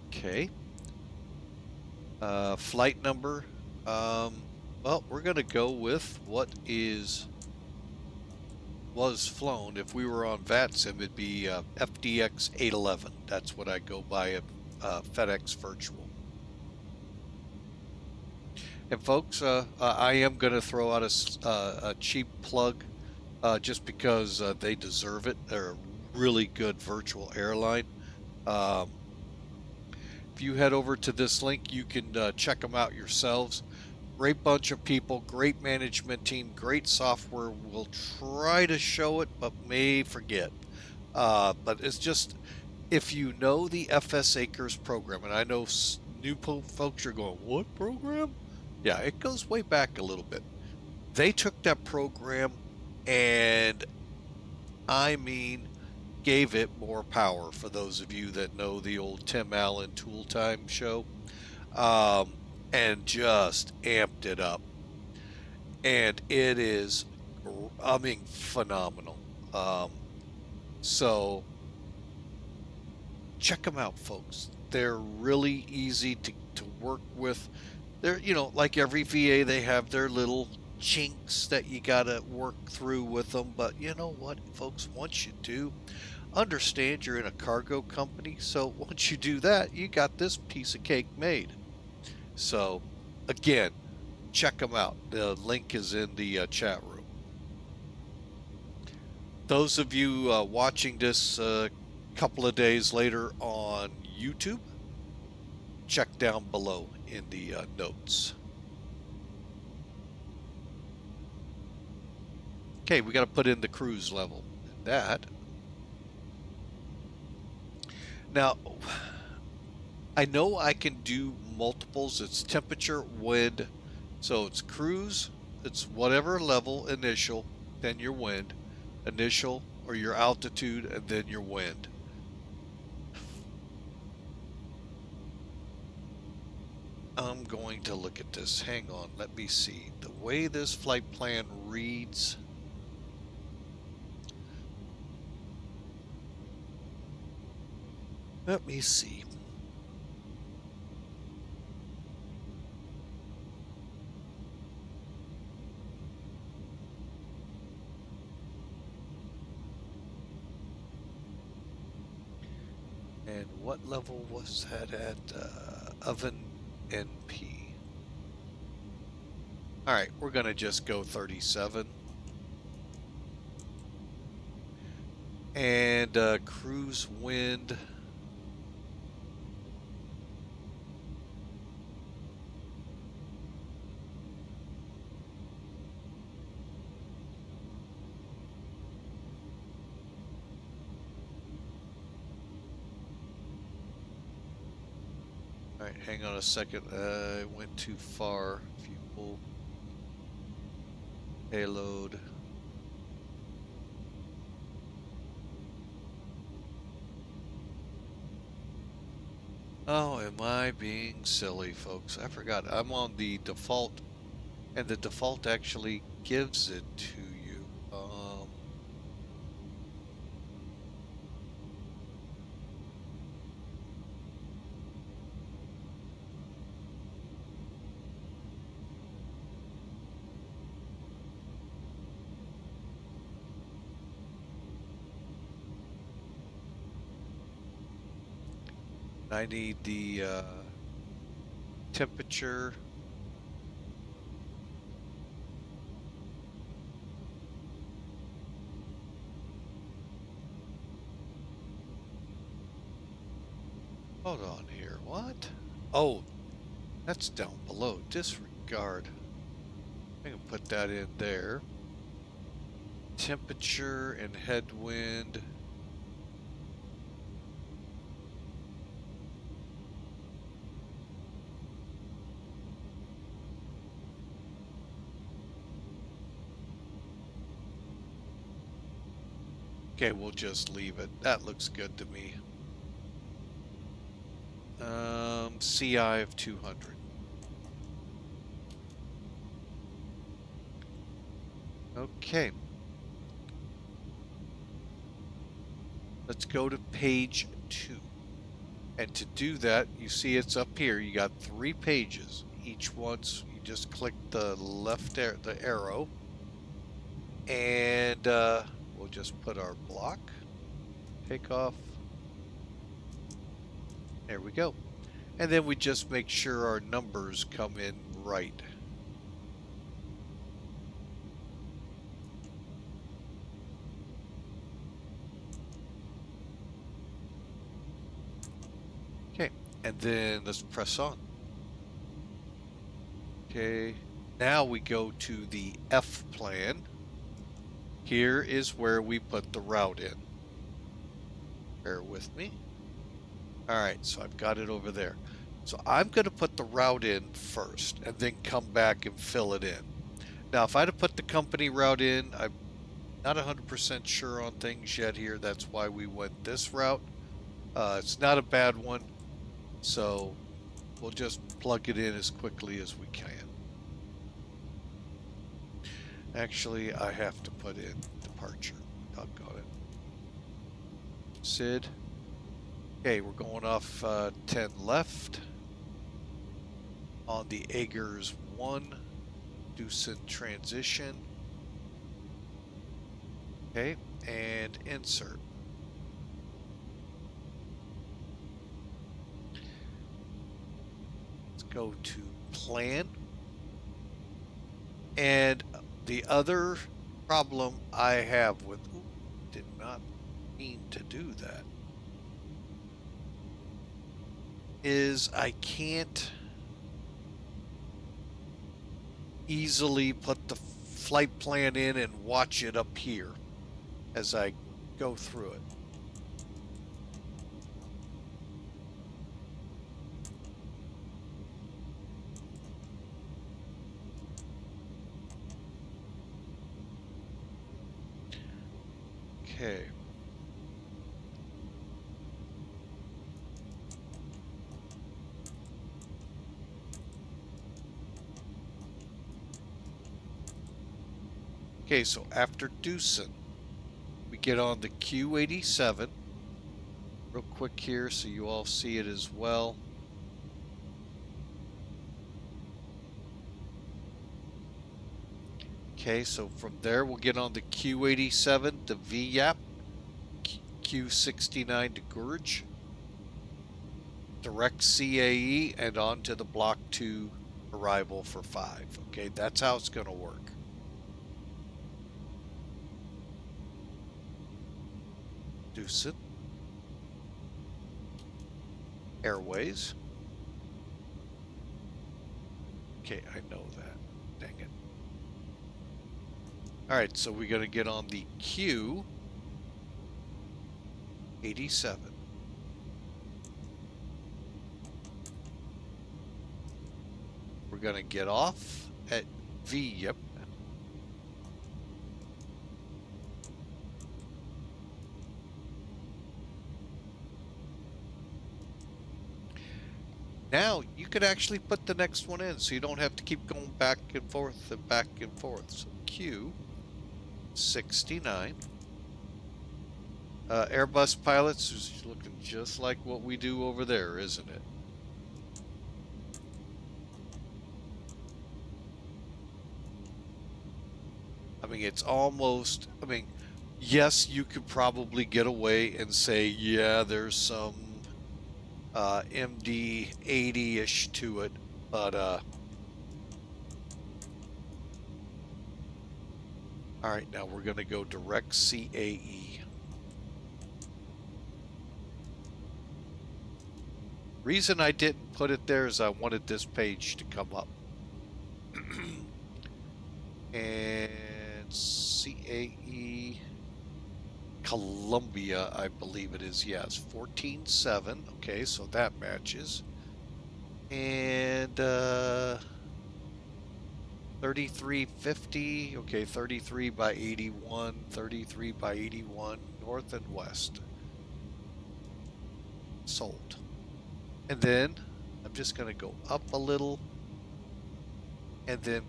Okay. Flight number. Well, we're going to go with what was flown. If we were on VATSIM, it'd be FDX 811. That's what I go by at FedEx Virtual. And folks, I am going to throw out a cheap plug just because they deserve it. They're a really good virtual airline. If you head over to this link, you can check them out yourselves. Great bunch of people, great management team, great software. We'll try to show it, but may forget. But it's just, if you know the FS ACARS program, and I know new folks are going, what program? Yeah, it goes way back a little bit. They took that program and, I mean, gave it more power, for those of you that know the old Tim Allen Tool Time show. And just amped it up. And it is, I mean, phenomenal. So check them out, folks. They're really easy to work with. They're, you know, like every VA, they have their little chinks that you got to work through with them. But you know what, folks, once you do, understand you're in a cargo company. So once you do that, you got this piece of cake made. So, again, check them out. The link is in the chat room. Those of you watching this a couple of days later on YouTube, check down below in the notes. Okay, we got to put in the cruise level. That. Now, I know I can do multiples. It's temperature, wind, so it's cruise, it's whatever level initial, then your wind, initial, or your altitude, and then your wind. I'm going to look at this. Hang on, let me see. The way this flight plan reads, let me see. And what level was that at? OVENP. All right, we're going to just go 37. And cruise wind. All right, hang on a second. I went too far. Fuel, payload. Oh, am I being silly, folks? I forgot. I'm on the default, and the default actually gives it to you. 'I need the temperature. Hold on here. What? Oh, that's down below. Disregard. I can put that in there. Temperature and headwind. Okay, we'll just leave it. That looks good to me. CI of 200. Okay. Let's go to page 2. And to do that, you see it's up here. You got 3 pages. Each one's, you just click the left the arrow. And we'll just put our block. Takeoff. There we go. And then we just make sure our numbers come in right. Okay, and then let's press on. Okay, now we go to the F plan. Here is where we put the route in. Bear with me. All right, so I've got it over there. So I'm going to put the route in first and then come back and fill it in. Now, if I'd have put the company route in, I'm not 100% sure on things yet here. That's why we went this route. It's not a bad one, so we'll just plug it in as quickly as we can. Actually, I have to put in departure. Doggone it. SID. Okay, we're going off 10 left on the ACARS 1 DUCEN transition. Okay, and insert. Let's go to plan. And the other problem I have with, did not mean to do that, is I can't easily put the flight plan in and watch it up here as I go through it. Okay. Okay, so after DUCEN, we get on the Q87. Real quick here so you all see it as well. Okay, so from there we'll get on the Q87 to VIYAP, Q69 to GURGE, direct CAE, and on to the Block 2 arrival for 5. Okay, that's how it's going to work. DUCEN, Airways. Okay, I know that. Dang it. All right, so we're going to get on the Q87. We're going to get off at VIYAP. Now you could actually put the next one in, so you don't have to keep going back and forth and back and forth. So Q69. Airbus pilots is looking just like what we do over there, isn't it? I mean, it's almost, I mean, yes, you could probably get away and say, yeah, there's some MD-80-ish to it, but all right, now we're going to go direct CAE. Reason I didn't put it there is I wanted this page to come up. And CAE Columbia, I believe it is, yes, 14.7. Okay, so that matches. And 3350, okay, 33 by 81, 33 by 81, north and west. Sold. And then I'm just going to go up a little and then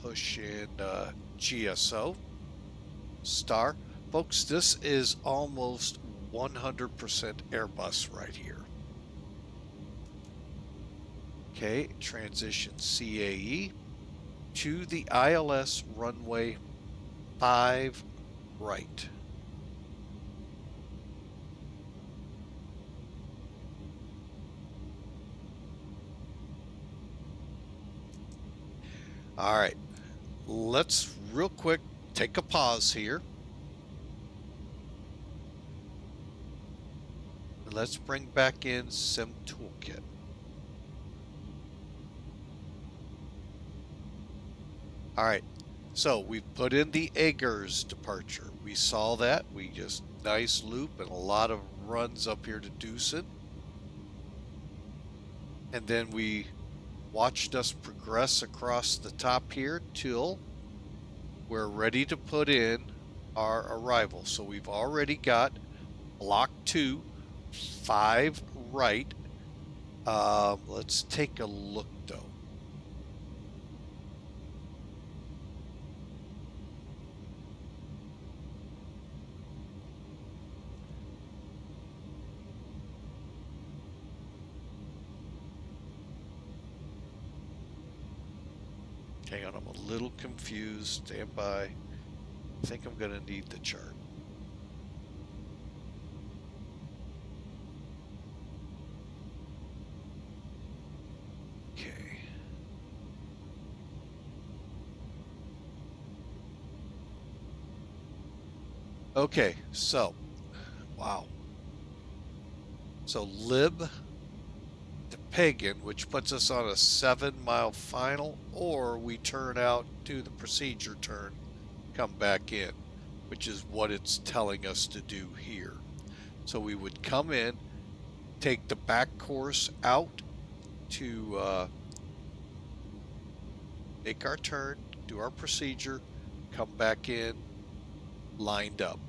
push in GSO star. Folks, this is almost 100% Airbus right here. Okay, transition CAE to the ILS runway 5 right. All right, let's real quick take a pause here. And let's bring back in Sim Toolkit. All right, so we've put in the ACARS departure. We saw that. We just nice loop and a lot of runs up here to DUCEN. And then we watched us progress across the top here till we're ready to put in our arrival. So we've already got block 2, 5 right. Let's take a look though. Hang on, I'm a little confused. Stand by. I think I'm going to need the chart. Okay. Okay, so, wow. So lib to pagan, which puts us on a 7-mile final, or we turn out, do the procedure turn, come back in, which is what it's telling us to do here. So we would come in, take the back course out to make our turn, do our procedure, come back in, lined up.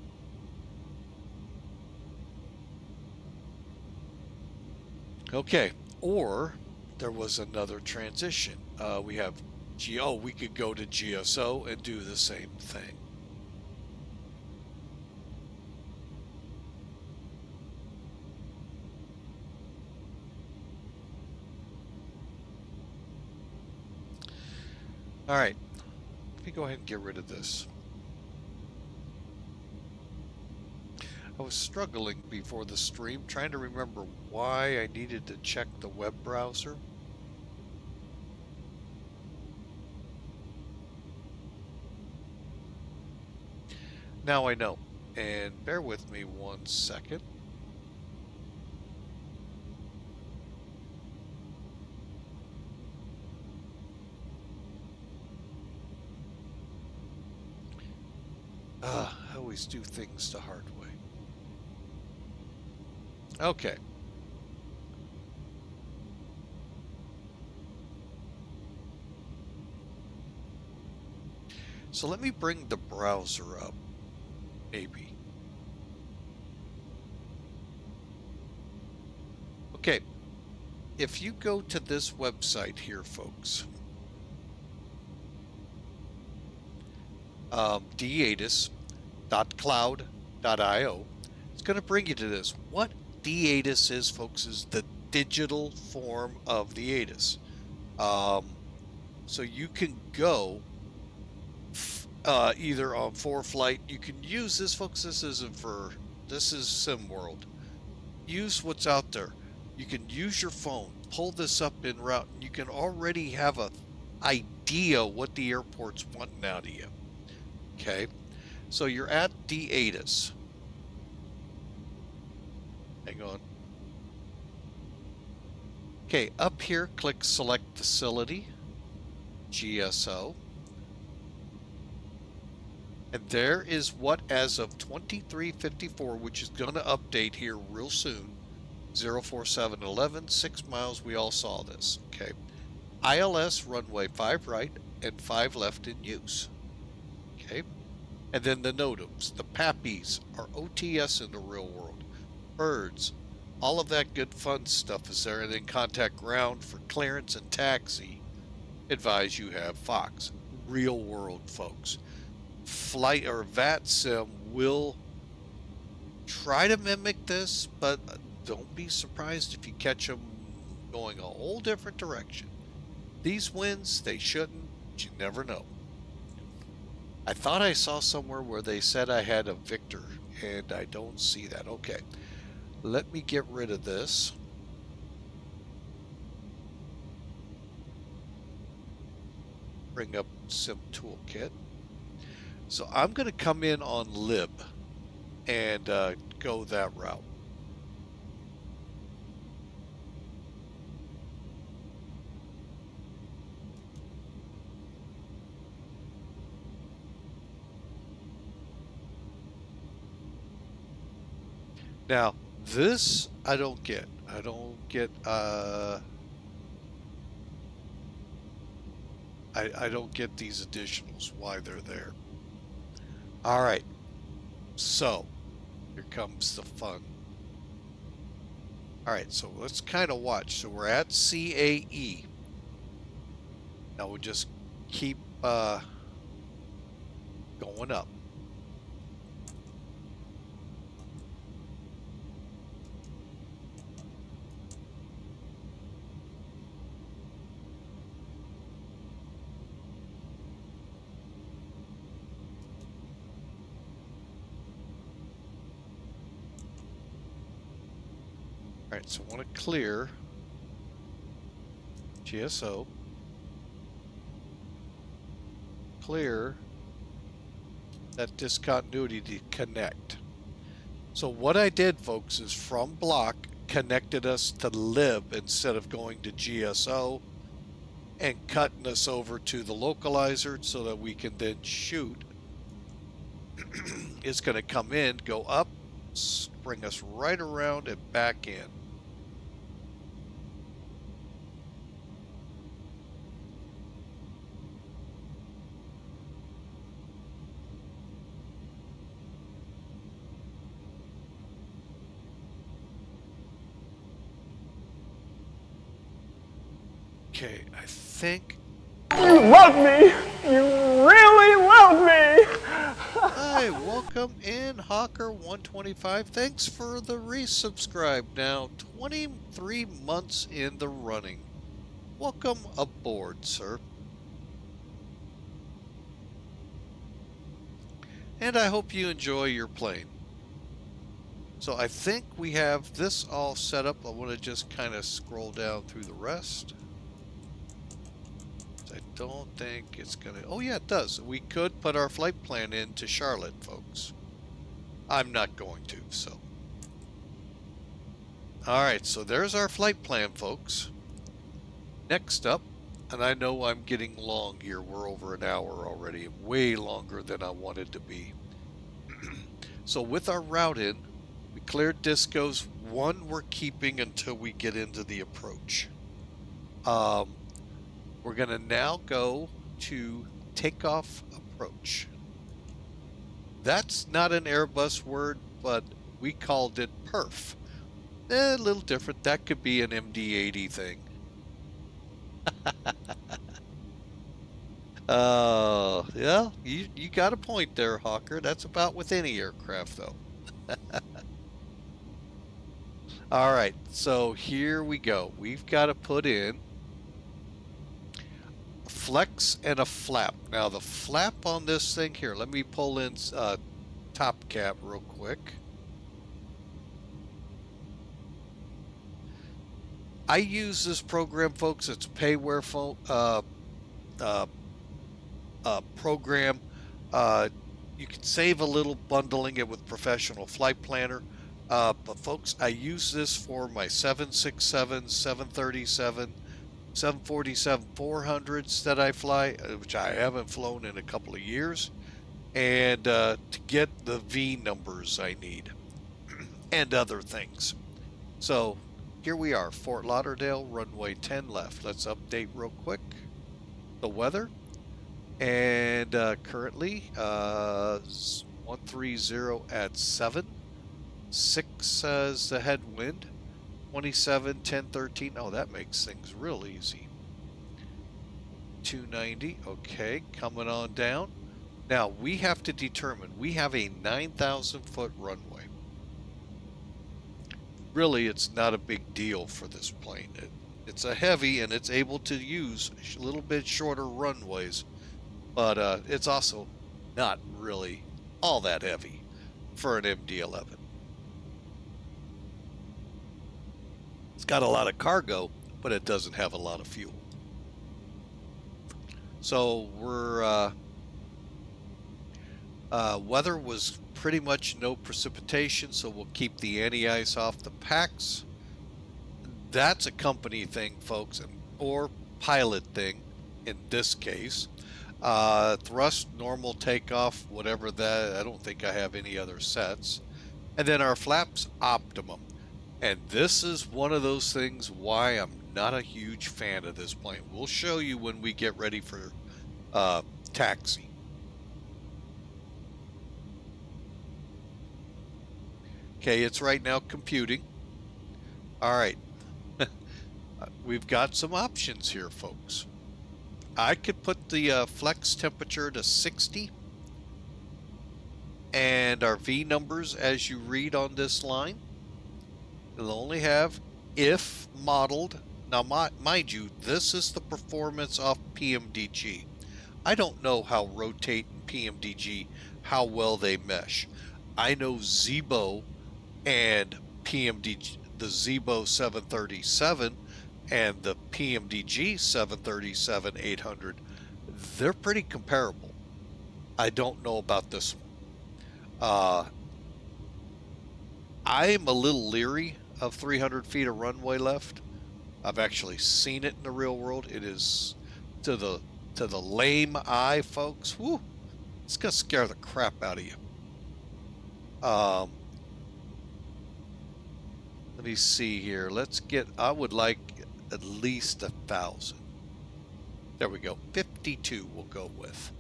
Okay, or there was another transition. We have we could go to GSO and do the same thing. All right, let me go ahead and get rid of this. I was struggling before the stream, trying to remember why I needed to check the web browser. Now I know, and bear with me 1 second. I always do things the hard way. Okay. So let me bring the browser up, maybe. Okay. if you go to this website here, folks, DATIS.cloud.io, it's going to bring you to this. What DATIS is, folks, is the digital form of the ATIS. So you can go either on ForeFlight. You can use this, folks. This is SimWorld. Use what's out there. You can use your phone, pull this up en route, and you can already have an idea what the airport's wanting out of you. Okay, so you're at DATIS. Hang on. Okay, up here, click Select Facility, GSO. And there is what, as of 2354, which is going to update here real soon, 04711, 6 miles, we all saw this, okay? ILS runway 5 right and 5 left in use, okay? And then the NOTAMs, the PAPIs, are OTS in the real world. Birds, all of that good fun stuff is there. And then contact ground for clearance and taxi. Advise you have Fox. Real world, folks. Flight or VATSIM will try to mimic this, but don't be surprised if you catch them going a whole different direction. These winds, they shouldn't, but you never know. I thought I saw somewhere where they said I had a Victor, and I don't see that. Okay, let me get rid of this. Bring up Sim Toolkit. So I'm going to come in on lib and go that route. Now, this I don't get. I don't get I don't get these additionals, why they're there. All right, so here comes the fun. All right, so let's kind of watch. So we're at CAE. Now we'll just keep going up. All right, so I want to clear GSO, clear that discontinuity to connect. So what I did, folks, is from block connected us to lib instead of going to GSO and cutting us over to the localizer so that we can then shoot. It's going to come in, go up, bring us right around and back in. Okay, I think... You love me! You really love me! Hi, welcome in, Hawker125. Thanks for the resubscribe. Now, 23 months in the running. Welcome aboard, sir. And I hope you enjoy your plane. So I think we have this all set up. I want to just kind of scroll down through the rest. I don't think it's gonna... Oh yeah, it does. We could put our flight plan into Charlotte, folks. I'm not going to, so. Alright, so there's our flight plan, folks. Next up, and I know I'm getting long here. We're over an hour already. Way longer than I wanted to be. So with our route in, we cleared discos. One we're keeping until we get into the approach. We're going to now go to takeoff approach. That's not an Airbus word, but we called it perf. A little different. That could be an MD-80 thing. Yeah, you got a point there, Hawker. That's about with any aircraft, though. All right, so here we go. We've got to put in a flex and a flap. Now, the flap on this thing here, let me pull in top cap real quick. I use this program, folks. It's a payware program. You can save a little bundling it with Professional Flight Planner. But folks, I use this for my 767, 737, 747-400s that I fly, which I haven't flown in a couple of years, and to get the V numbers I need and other things. So here we are, Fort Lauderdale, runway 10 left. Let's update real quick the weather. And currently 130 at 7. 6 is the headwind. 27, 10, 13. Oh, that makes things real easy. 290. Okay, coming on down. Now we have to determine. We have a 9,000-foot runway. Really, it's not a big deal for this plane. It's a heavy, and it's able to use a little bit shorter runways. But it's also not really all that heavy for an MD-11. It's got a lot of cargo, but it doesn't have a lot of fuel. So we're weather was pretty much no precipitation, so we'll keep the anti-ice off the packs. That's a company thing, folks, or pilot thing in this case. Thrust, normal, takeoff, whatever that. I don't think I have any other sets. And then our flaps, optimum. And this is one of those things why I'm not a huge fan of this plane. We'll show you when we get ready for taxi. Okay, it's right now computing. All right. We've got some options here, folks. I could put the flex temperature to 60, and our V numbers, as you read on this line, it'll only have if modeled. Now, mind you, this is the performance off PMDG. I don't know how rotate and PMDG, how well they mesh. I know Zibo and PMDG, the Zibo 737 and the PMDG 737-800, they're pretty comparable. I don't know about this one. I'm a little leery of 300 feet of runway left. I've actually seen it in the real world. It is to the lame eye, folks. Whoo, it's gonna scare the crap out of you. Let me see here. Let's get. I would like at least 1,000. There we go. 52 we'll go with.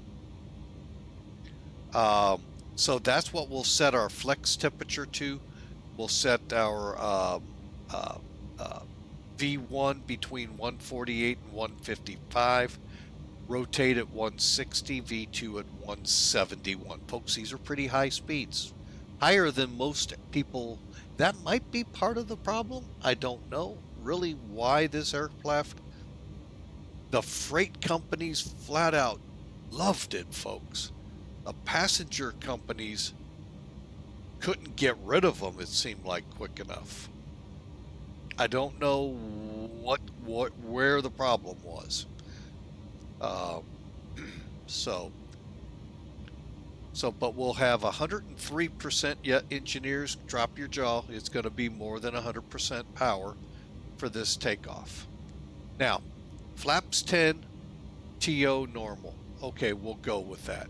So that's what we'll set our flex temperature to. We'll set our V1 between 148 and 155. Rotate at 160, V2 at 171. Folks, these are pretty high speeds. Higher than most people. That might be part of the problem. I don't know really why this aircraft. The freight companies flat out loved it, folks. The passenger companies couldn't get rid of them, it seemed like, quick enough. I don't know where the problem was. But we'll have 103% yet engineers. Drop your jaw. It's going to be more than 100% power for this takeoff. Now, flaps 10, TO normal. Okay, we'll go with that.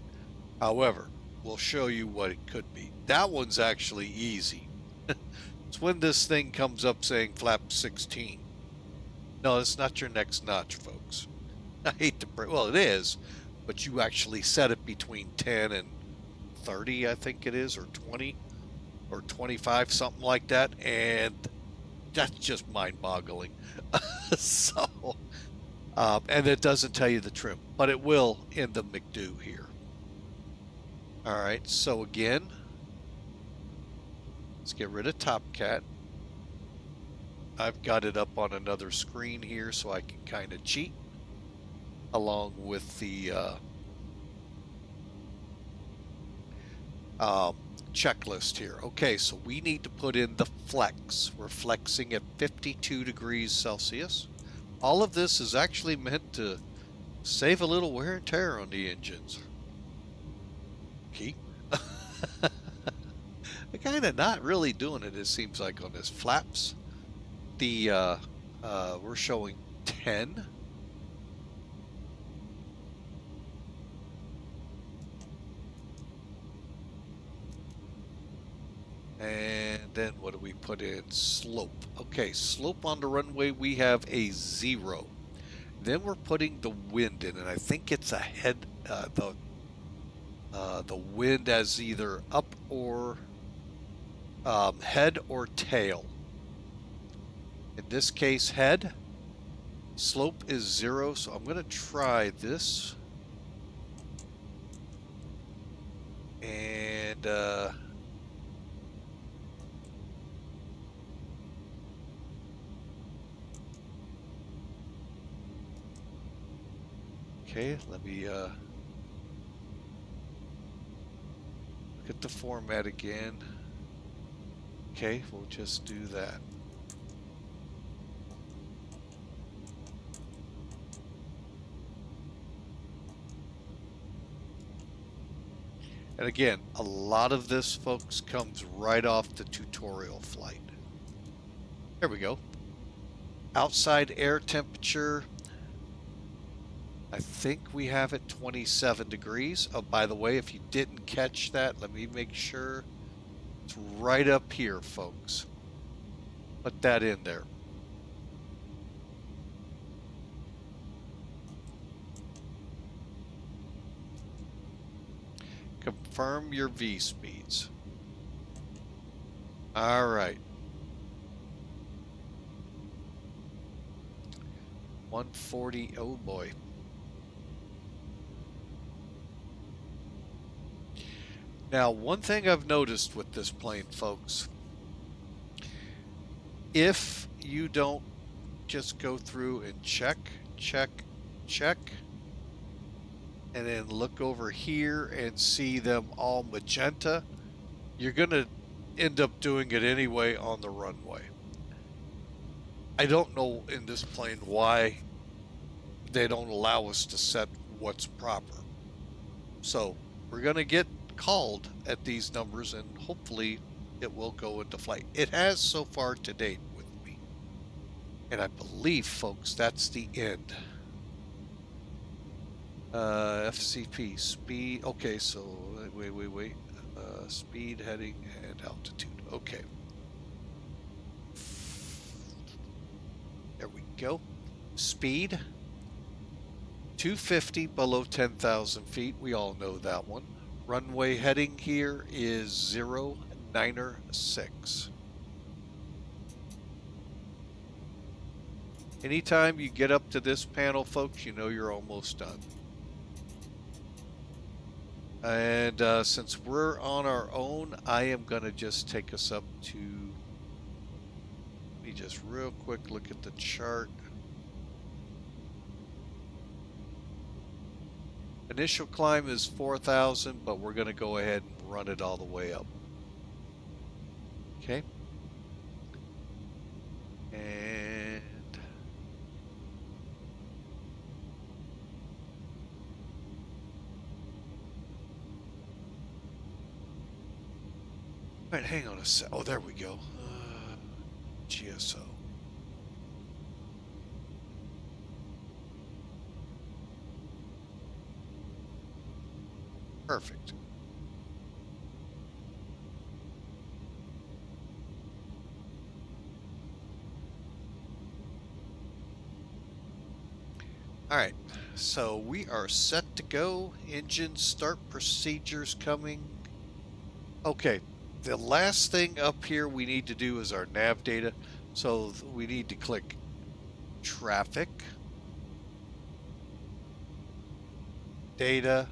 However, we'll show you what it could be. That one's actually easy. It's when this thing comes up saying flap 16. No, it's not your next notch, folks. I hate to break. Well, it is, but you actually set it between 10 and 30, I think it is, or 20 or 25, something like that. And that's just mind-boggling. So, and it doesn't tell you the trim, but it will in the McDo here. All right, so again, let's get rid of Top Cat. I've got it up on another screen here so I can kind of cheat along with the checklist here. Okay, so we need to put in the flex. We're flexing at 52 degrees Celsius. All of this is actually meant to save a little wear and tear on the engines. Keep. They're kind of not really doing it, it seems like, on this flaps. The we're showing 10. And then what do we put in? Slope. Okay, slope on the runway, we have a 0. Then we're putting the wind in, and I think it's a head, the wind as either up or head or tail. In this case, head. Slope is 0, so I'm going to try this. And okay, let me look at the format again. Okay, we'll just do that. And again, a lot of this, folks, comes right off the tutorial flight. There we go. Outside air temperature, I think we have it 27 degrees. Oh, by the way, if you didn't catch that, let me make sure. It's right up here, folks. Put that in there. Confirm your V speeds. All right. 140, oh boy. Now, one thing I've noticed with this plane, folks, if you don't just go through and check, and then look over here and see them all magenta, you're going to end up doing it anyway on the runway. I don't know in this plane why they don't allow us to set what's proper. So we're going to get called at these numbers, and hopefully it will go into flight. It has so far to date with me. And I believe, folks, that's the end. FCP, speed, okay, so wait. Speed, heading, and altitude. Okay. There we go. Speed, 250 below 10,000 feet. We all know that one. Runway heading here is 096. Anytime you get up to this panel, folks, you know you're almost done. And since we're on our own, I am going to just take us up to, let me just real quick look at the chart. Initial climb is 4,000, but we're going to go ahead and run it all the way up. Okay. And all right, hang on a sec. Oh, there we go. GSO. Perfect. All right, so we are set to go. Engine start procedures coming. Okay, the last thing up here we need to do is our nav data. So we need to click traffic, data,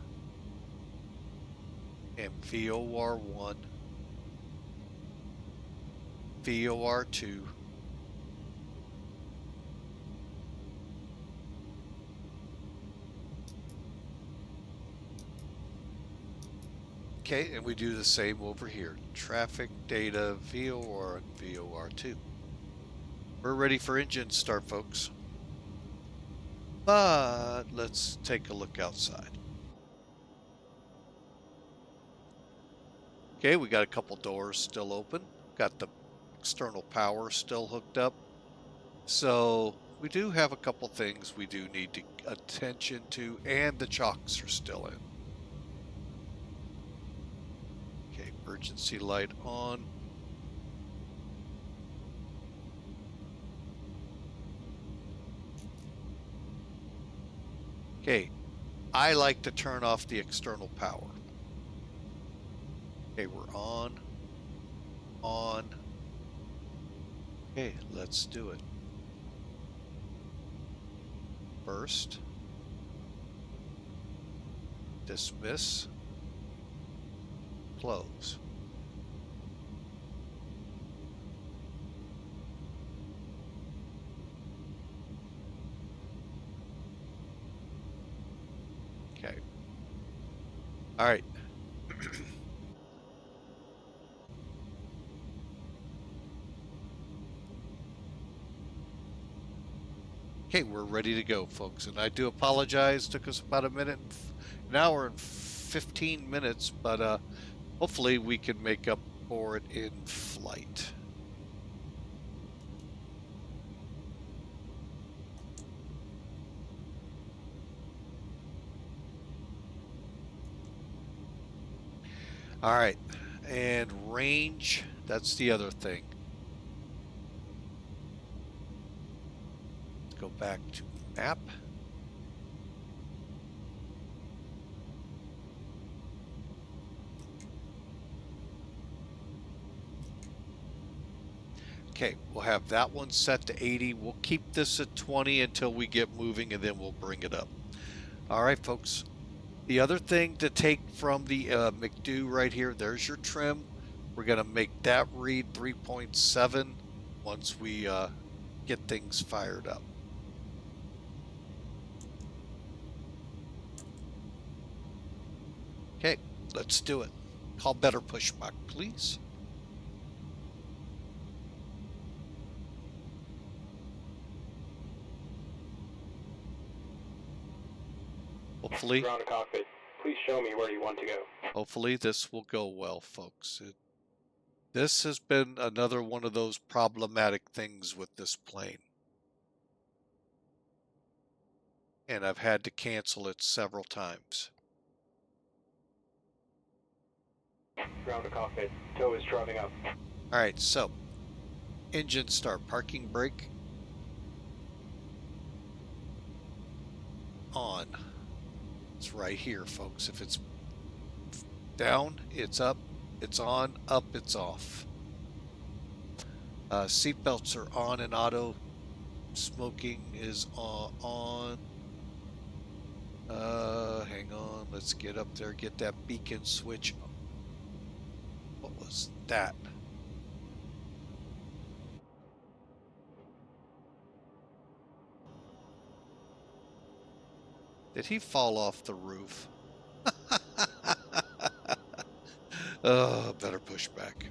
and VOR1, VOR2, okay, and we do the same over here. Traffic, data, VOR, and VOR2. We're ready for engine start, folks. But let's take a look outside. Okay, we got a couple doors still open. Got the external power still hooked up. So we do have a couple things we do need to attention to, and the chocks are still in. Okay, emergency light on. Okay, I like to turn off the external power. Okay, we're on. Okay, let's do it. First, dismiss, close. Okay. All right. Okay, we're ready to go, folks. And I do apologize. Took us about an hour and 15 minutes, but hopefully we can make up for it in flight. All right, and range, that's the other thing. Let's go back to map. Okay, we'll have that one set to 80. We'll keep this at 20 until we get moving, and then we'll bring it up. All right, folks. The other thing to take from the McDo right here, there's your trim. We're going to make that read 3.7 once we get things fired up. Okay, let's do it. Call better pushback, please. Hopefully, Ground to cockpit. Please show me where you want to go. Hopefully this will go well, folks. This has been another one of those problematic things with this plane. And I've had to cancel it several times. Ground to cockpit. Tow is driving up. All right, so engine start, parking brake on. It's right here, folks. If it's down, it's up. It's on, up, it's off. Seatbelts are on and auto. Smoking is on. Hang on. Let's get up there. Get that beacon switch. What was that? Did he fall off the roof? Better push back.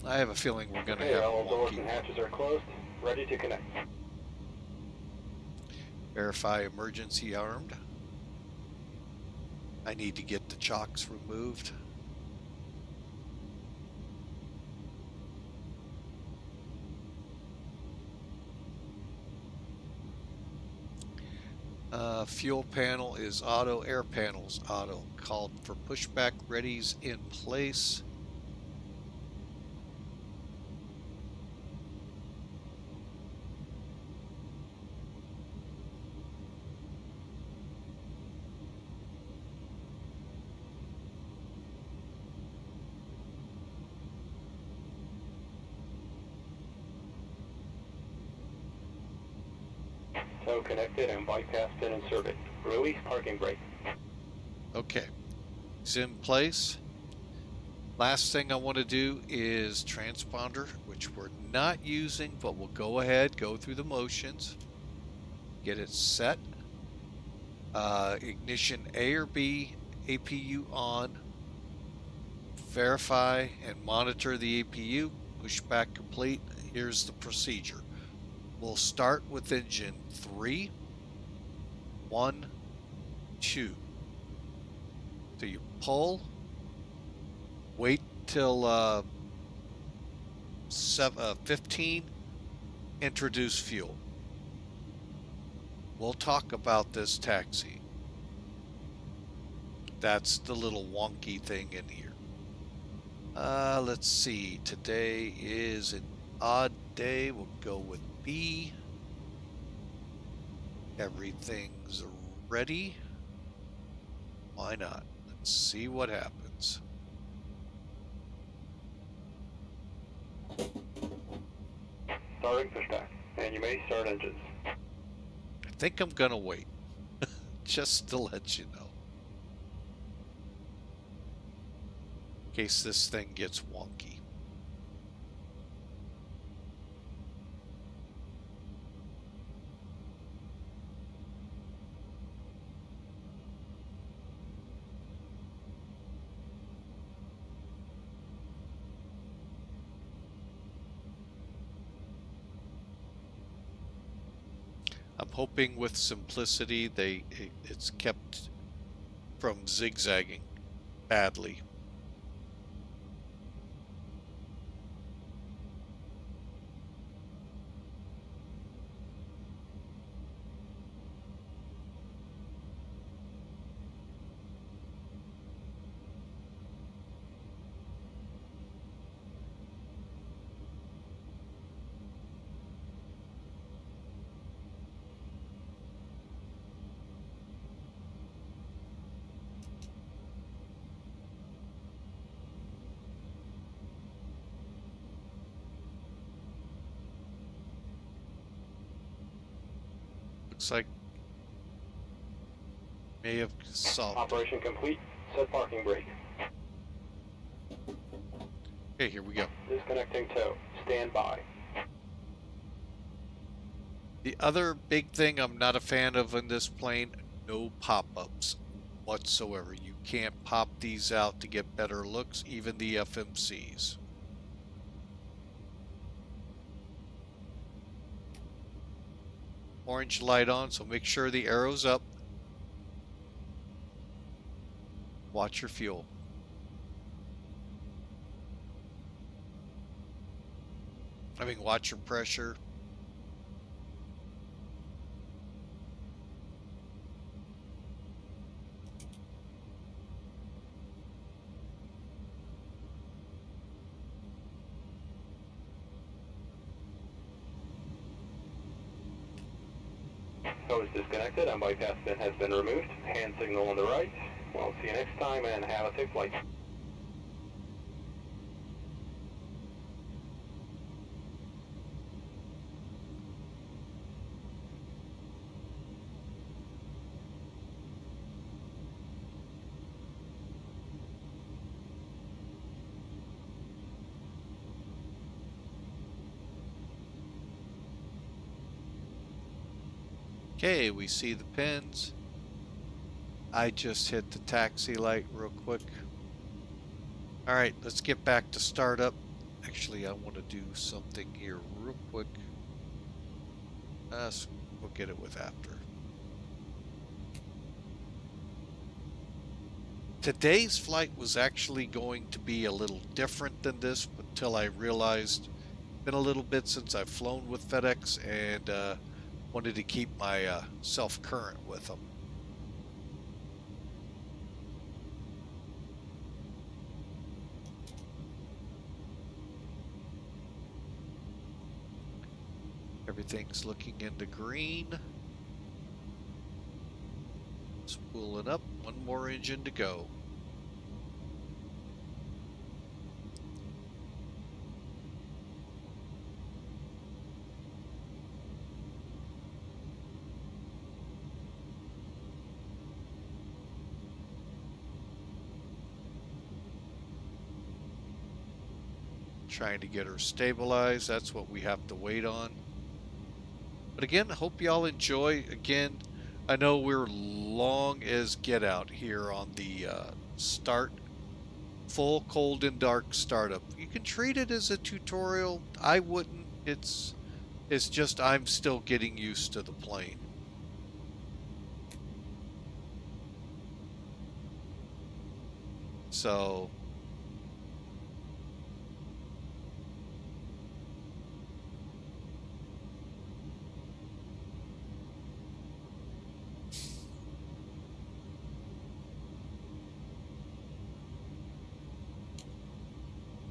I have a feeling we're going to have all a doors wonky and one. hatches are closed. Ready to connect. Verify emergency armed. I need to get the chocks removed. Fuel panel is auto, air panels auto. Called for pushback readies in place. Tow connected and bypass pin inserted. Release parking brake. Okay, it's in place. Last thing I want to do is transponder, which we're not using, but we'll go ahead, go through the motions, get it set. Ignition A or B, APU on, verify and monitor the APU, pushback complete. Here's the procedure. We'll start with engine 3, 1, 2. So you pull, wait till 15, introduce fuel. We'll talk about this taxi. That's the little wonky thing in here. Let's see. Today is an odd day. We'll go with B. Everything's ready. Why not? Let's see what happens. Starting pushback, and you may start engines. I think I'm gonna wait, just to let you know, in case this thing gets wonky. I'm hoping with simplicity it's kept from zigzagging badly. Looks like may have solved. Operation complete. Set parking brake. Okay, here we go. Disconnecting tow. Stand by. The other big thing I'm not a fan of in this plane, no pop-ups whatsoever. You can't pop these out to get better looks, even the FMCs. Orange light on, so make sure the arrow's up. Watch your fuel. Watch your pressure. Tow is disconnected and bypass pin has been removed. Hand signal on the right. Well, see you next time and have a safe flight. Okay, we see the pins. I just hit the taxi light real quick. All right, let's get back to startup. Actually, I want to do something here real quick. So we'll get it with after. Today's flight was actually going to be a little different than this, until I realized it's been a little bit since I've flown with FedEx, and wanted to keep my self current with them. Everything's looking into green. Spooling up, one more engine to go. Trying to get her stabilized. That's what we have to wait on. But again, I hope y'all enjoy. Again, I know we're long as get out here on the start. Full cold and dark startup. You can treat it as a tutorial. I wouldn't. It's just I'm still getting used to the plane. So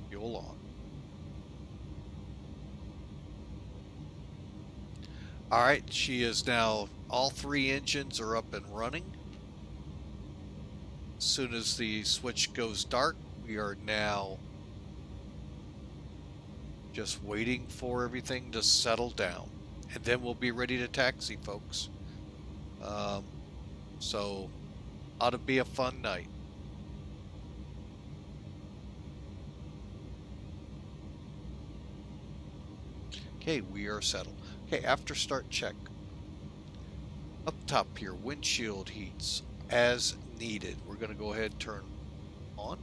fuel on. All right, she is now, all 3 engines are up and running. As soon as the switch goes dark, we are now just waiting for everything to settle down. And then we'll be ready to taxi, folks. So, ought to be a fun night. Okay, we are settled. Okay, after start check. Up top here, windshield heats as needed. We're going to go ahead and turn on.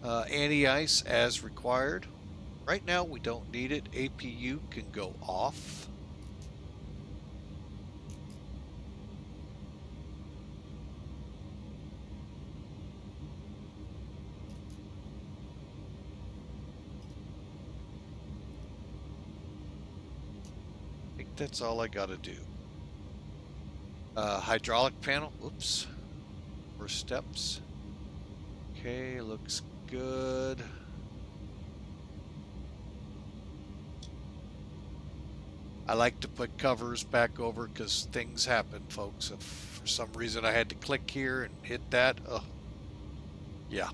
Anti-ice as required. Right now we don't need it. APU can go off. I think that's all I got to do. Hydraulic panel. Oops. First steps. Okay, looks good. I like to put covers back over because things happen, folks. If for some reason I had to click here and hit that, yeah.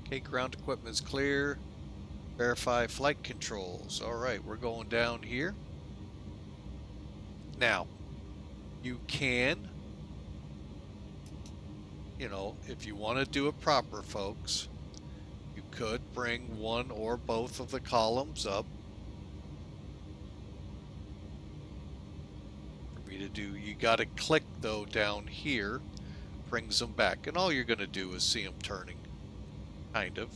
Okay, ground equipment's clear. Verify flight controls. All right, we're going down here. Now, you can, you know, if you want to do it proper, folks, you could bring one or both of the columns up for me to do. You got to click, though, down here, brings them back, and all you're going to do is see them turning, kind of.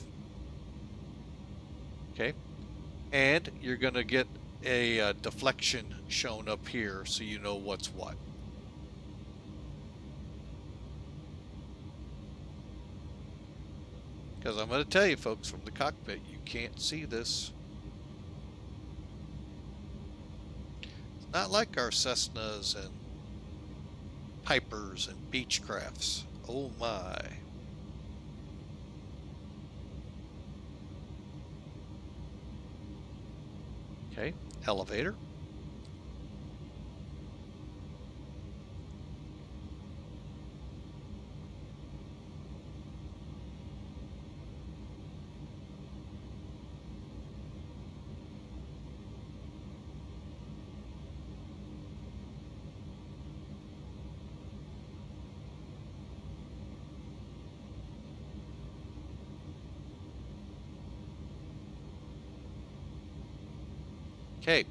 Okay, and you're going to get a deflection shown up here so you know what's what. Because I'm going to tell you, folks, from the cockpit, you can't see this. It's not like our Cessnas and Pipers and Beechcrafts. Oh my. Okay, elevator. Okay,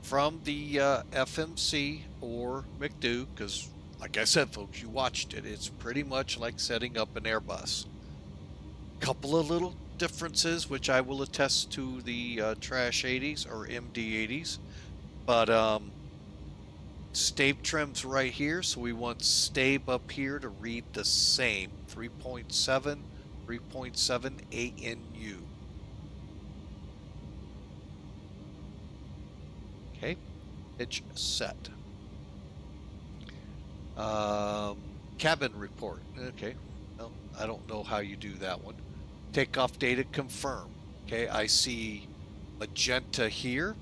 from the FMC or McDo, because like I said, folks, you watched it. It's pretty much like setting up an Airbus. Couple of little differences, which I will attest to the Trash 80s or MD-80s. But stabe trim's right here, so we want stabe up here to read the same. 3.7, 3.7 ANU. Okay, pitch set. Cabin report. Okay, well, I don't know how you do that one. Takeoff data confirm. Okay, I see magenta here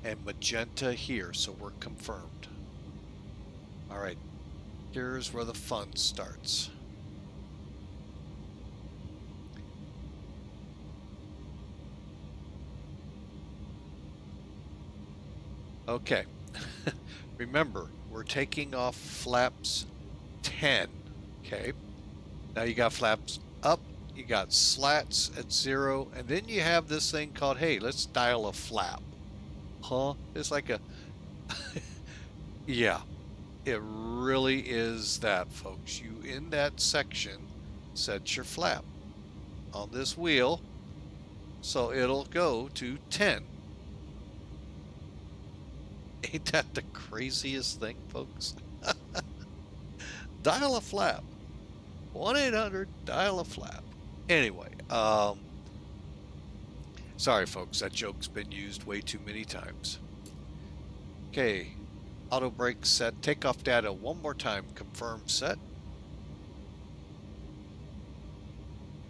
and magenta here, so we're confirmed. All right, here's where the fun starts. Okay, Remember, we're taking off flaps 10, okay? Now you got flaps up, you got slats at 0, and then you have this thing called, hey, let's dial a flap. Huh? It's like a, yeah, it really is that, folks. You, in that section, set your flap on this wheel, so it'll go to 10. Ain't that the craziest thing, folks? Dial a flap. 1-800 dial a flap. Anyway, sorry folks, that joke's been used way too many times. Okay, auto brake set. Takeoff data one more time. Confirm set.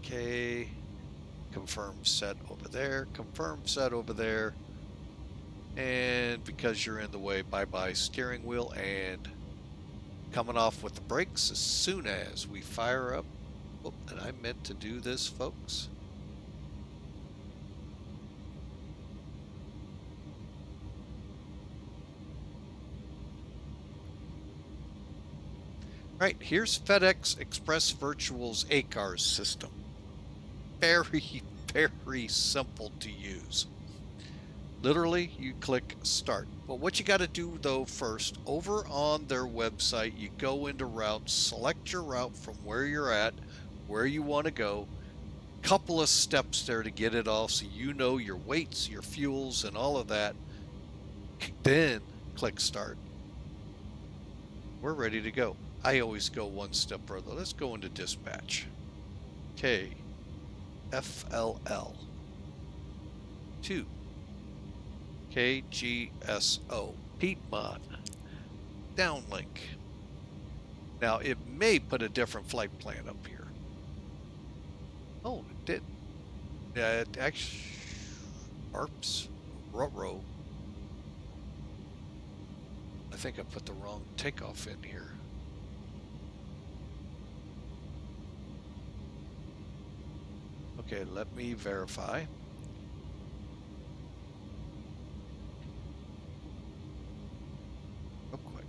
Okay, confirm set over there. Confirm set over there. And because you're in the way, bye-bye steering wheel, and coming off with the brakes as soon as we fire up. Oh, and I meant to do this, folks. Right, here's FedEx Express Virtual's ACARS system. Very, very simple to use. Literally, you click start. But what you got to do though first, over on their website, you go into routes, select your route from where you're at, where you want to go. Couple of steps there to get it all so you know your weights, your fuels, and all of that. Then click start. We're ready to go. I always go one step further. Let's go into dispatch. KFLL 2 KGSO Piedmont downlink. Now it may put a different flight plan up here. Oh, it did. It actually ARPS row. I think I put the wrong takeoff in here. Okay, let me verify. Real quick.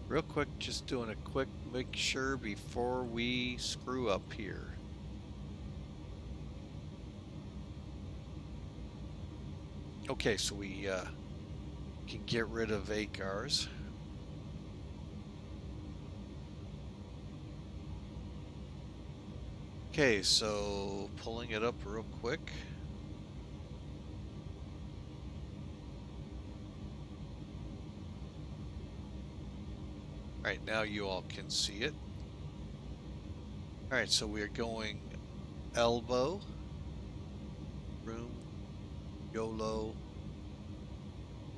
Real quick, just doing a quick make sure before we screw up here. Okay, so we can get rid of ACARS. Okay, so pulling it up real quick. All right, now you all can see it. All right, so we are going elbow, room, YOLO,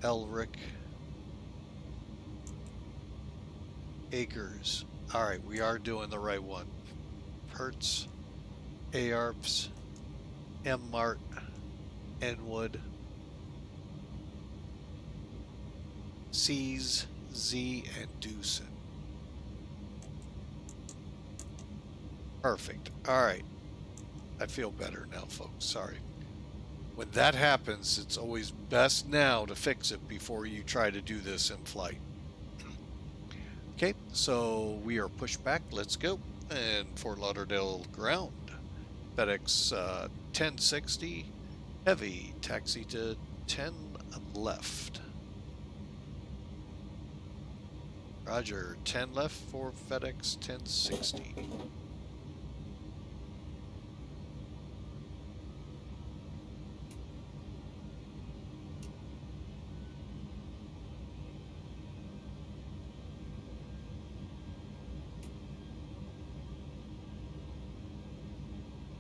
Elric, ACARS. All right, we are doing the right one. Hertz, ARPS, MMART, Enwood, C's, Z, and DUCEN. Perfect. All right. I feel better now, folks. Sorry. When that happens, it's always best now to fix it before you try to do this in flight. Okay, so we are pushed back. Let's go. And Fort Lauderdale ground. FedEx 1060 heavy. Taxi to 10 left. Roger. 10 left for FedEx 1060.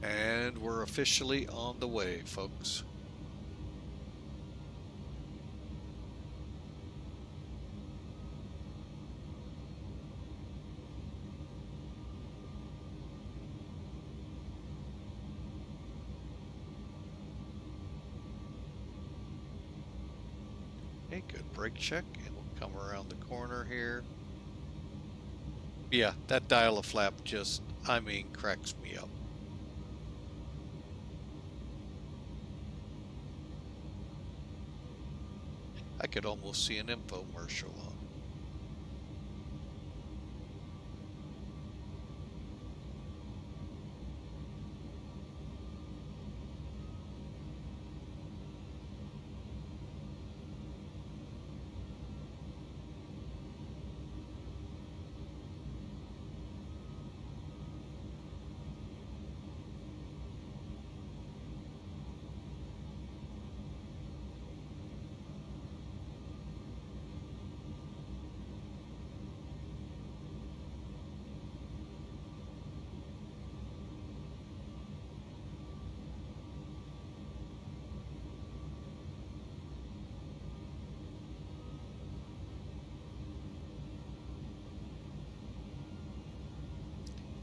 And we're officially on the way, folks. Okay, good brake check, and we'll come around the corner here. Yeah, that dial-a-flap just, I mean, cracks me up. I could almost see an infomercial on.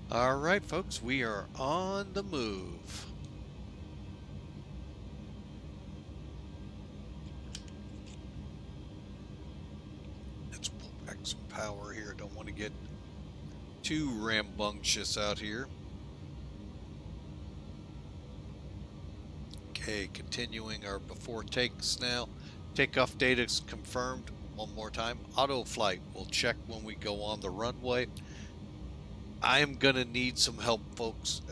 All right, folks, we are on the move. Let's pull back some power here. Don't want to get too rambunctious out here. Okay, continuing our before takes now. Takeoff data is confirmed one more time. Auto flight, we'll check when we go on the runway. I am going to need some help, folks.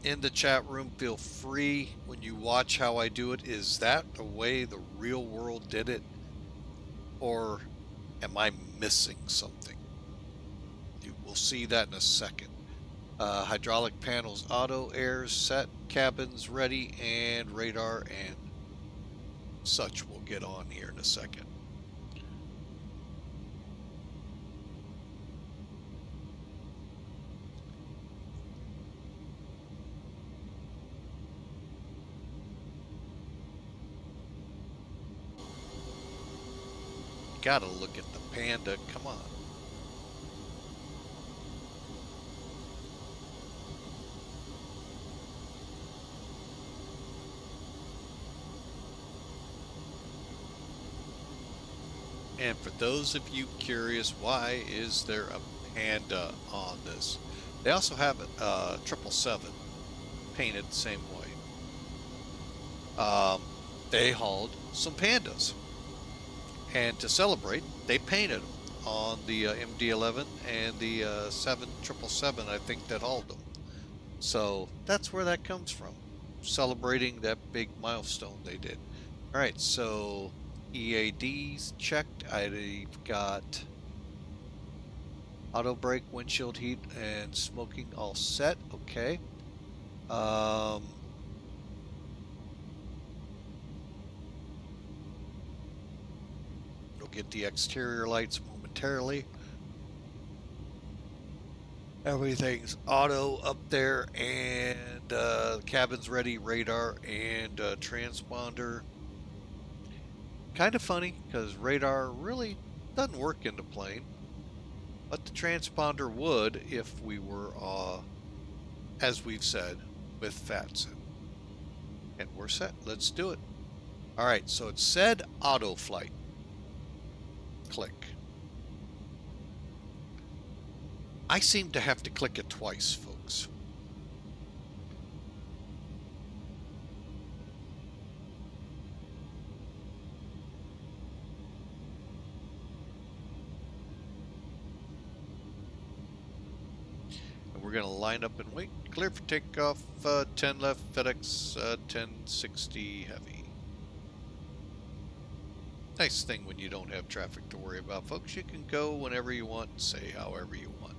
In the chat room, feel free when you watch how I do it. Is that the way the real world did it? Or am I missing something? You will see that in a second. Hydraulic panels, auto, airs set, cabins ready, and radar and such will get on here in a second. Gotta look at the Panda, come on. And for those of you curious, why is there a Panda on this? They also have a 777 painted the same way. They hauled some Pandas, and to celebrate, they painted them on the MD-11 and the 777, I think, that hauled them. So that's where that comes from, celebrating that big milestone they did. All right, so EADs checked. I've got auto brake, windshield heat, and smoking all set. Okay. We'll get the exterior lights momentarily. Everything's auto up there, and cabin's ready, radar and transponder. Kind of funny because radar really doesn't work in the plane, but the transponder would if we were, as we've said, with VATSIM. And we're set. Let's do it. All right, so it said auto flight. Click. I seem to have to click it twice, folks. We're going to line up and wait. Clear for takeoff, 10 left, FedEx 1060 heavy. Nice thing when you don't have traffic to worry about, folks. You can go whenever you want and say however you want.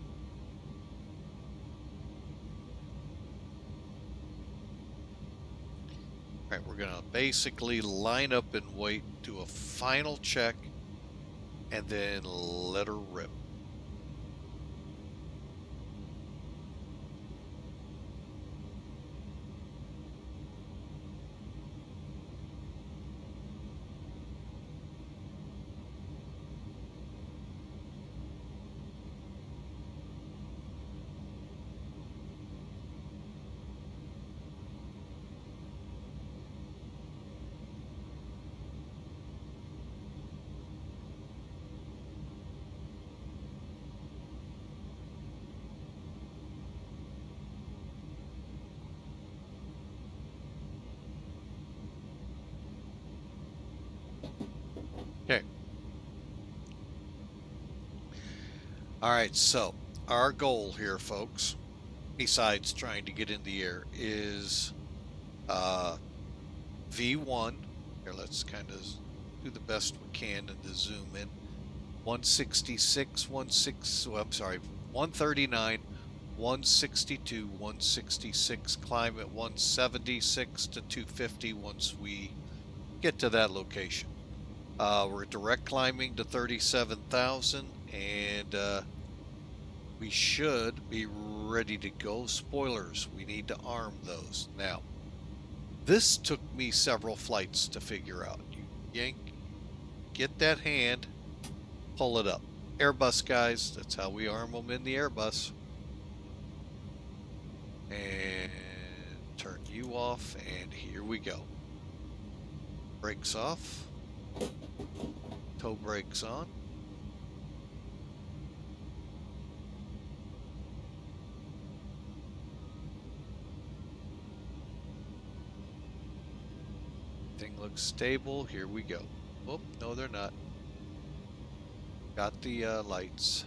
All right, we're going to basically line up and wait, do a final check, and then let her rip. All right, so our goal here, folks, besides trying to get in the air, is V1. Here, let's kind of do the best we can and to zoom in. 166, 16, well, I'm sorry, 139, 162, 166, climb at 176 to 250 once we get to that location. We're direct climbing to 37,000, and we should be ready to go. Spoilers, we need to arm those. Now, this took me several flights to figure out. You yank, get that hand, pull it up. Airbus, guys, that's how we arm them in the Airbus. And turn you off, and here we go. Brakes off. Toe brakes on. Thing looks stable. Here we go. Oh, no, they're not. Got the lights.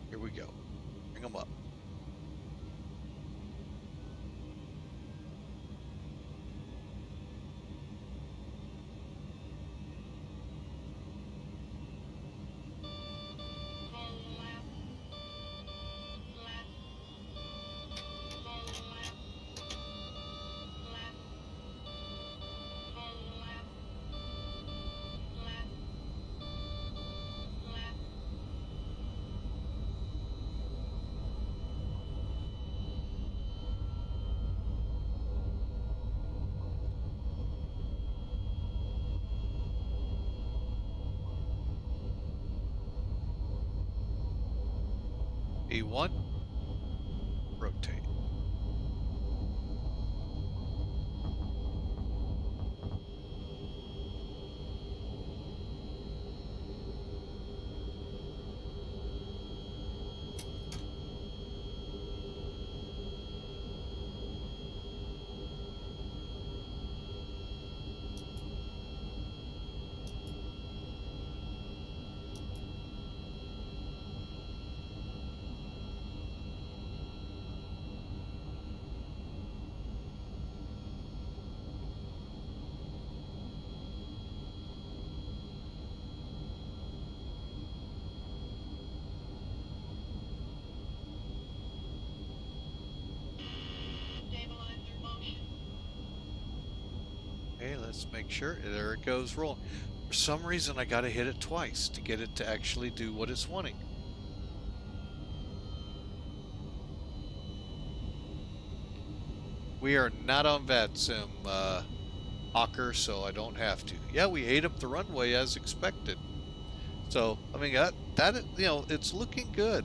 Here we go. Bring them up. E1, rotate. Okay, let's make sure. There it goes rolling. For some reason, I got to hit it twice to get it to actually do what it's wanting. We are not on VATSIM, ACARS, so I don't have to. Yeah, we ate up the runway as expected. So, I mean, that you know, it's looking good.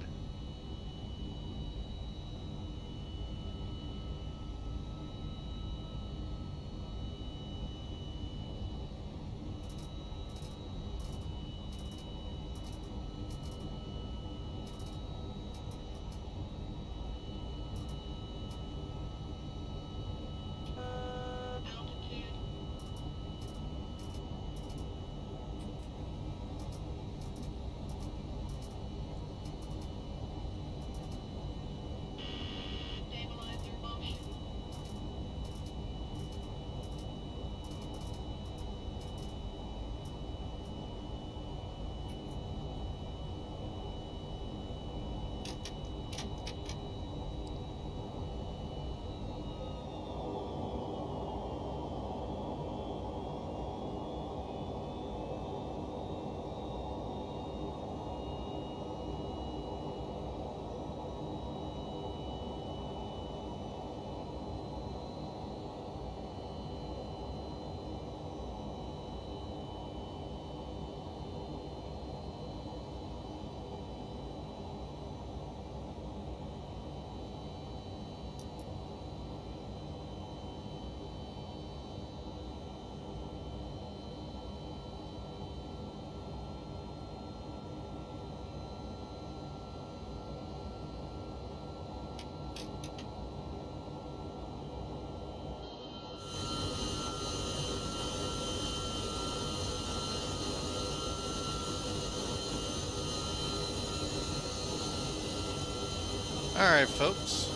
Alright, folks.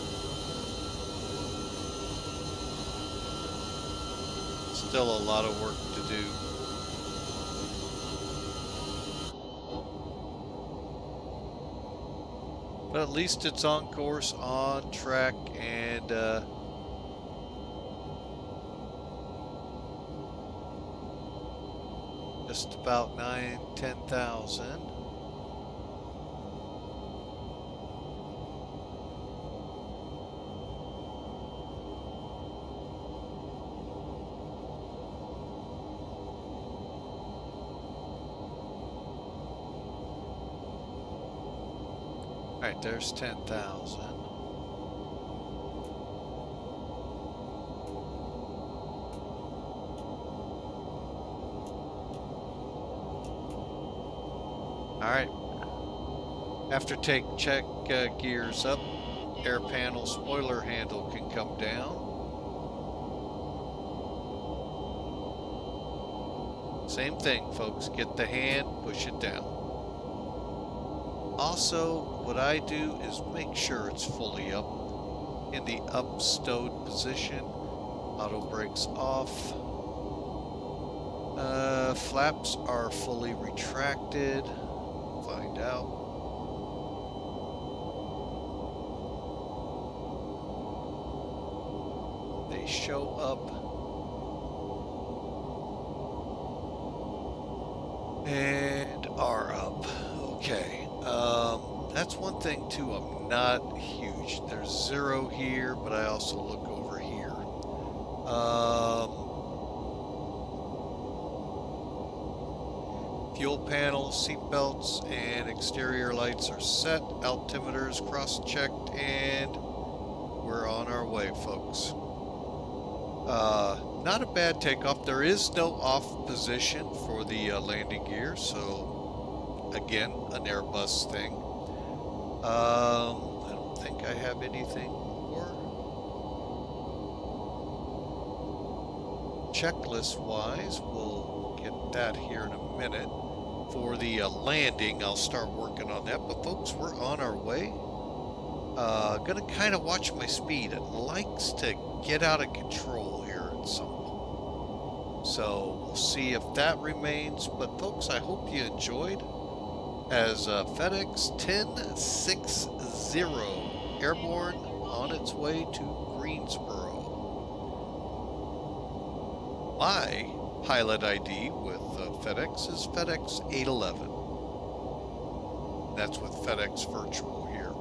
Still a lot of work to do. But at least it's on course, on track, and just about 10,000. Alright, there's 10,000. Alright. After check gears up, air panel spoiler handle can come down. Same thing, folks. Get the hand, push it down. Also, what I do is make sure it's fully up in the up stowed position. Auto brakes off. Flaps are fully retracted. Find out. They show up. And are up. Okay. That's one thing too, I'm not huge. There's 0 here, but I also look over here. Fuel panel, seat belts, and exterior lights are set. Altimeters cross-checked, and we're on our way, folks. Not a bad takeoff. There is no off position for the landing gear, so again, an Airbus thing. I don't think I have anything more. Checklist wise, we'll get that here in a minute. For the landing, I'll start working on that. But folks, we're on our way. Gonna kind of watch my speed. It likes to get out of control here at some point. So we'll see if that remains. But folks, I hope you enjoyed. As FedEx 1060 airborne on its way to Greensboro. My pilot ID with FedEx is FedEx 811. That's with FedEx Virtual here.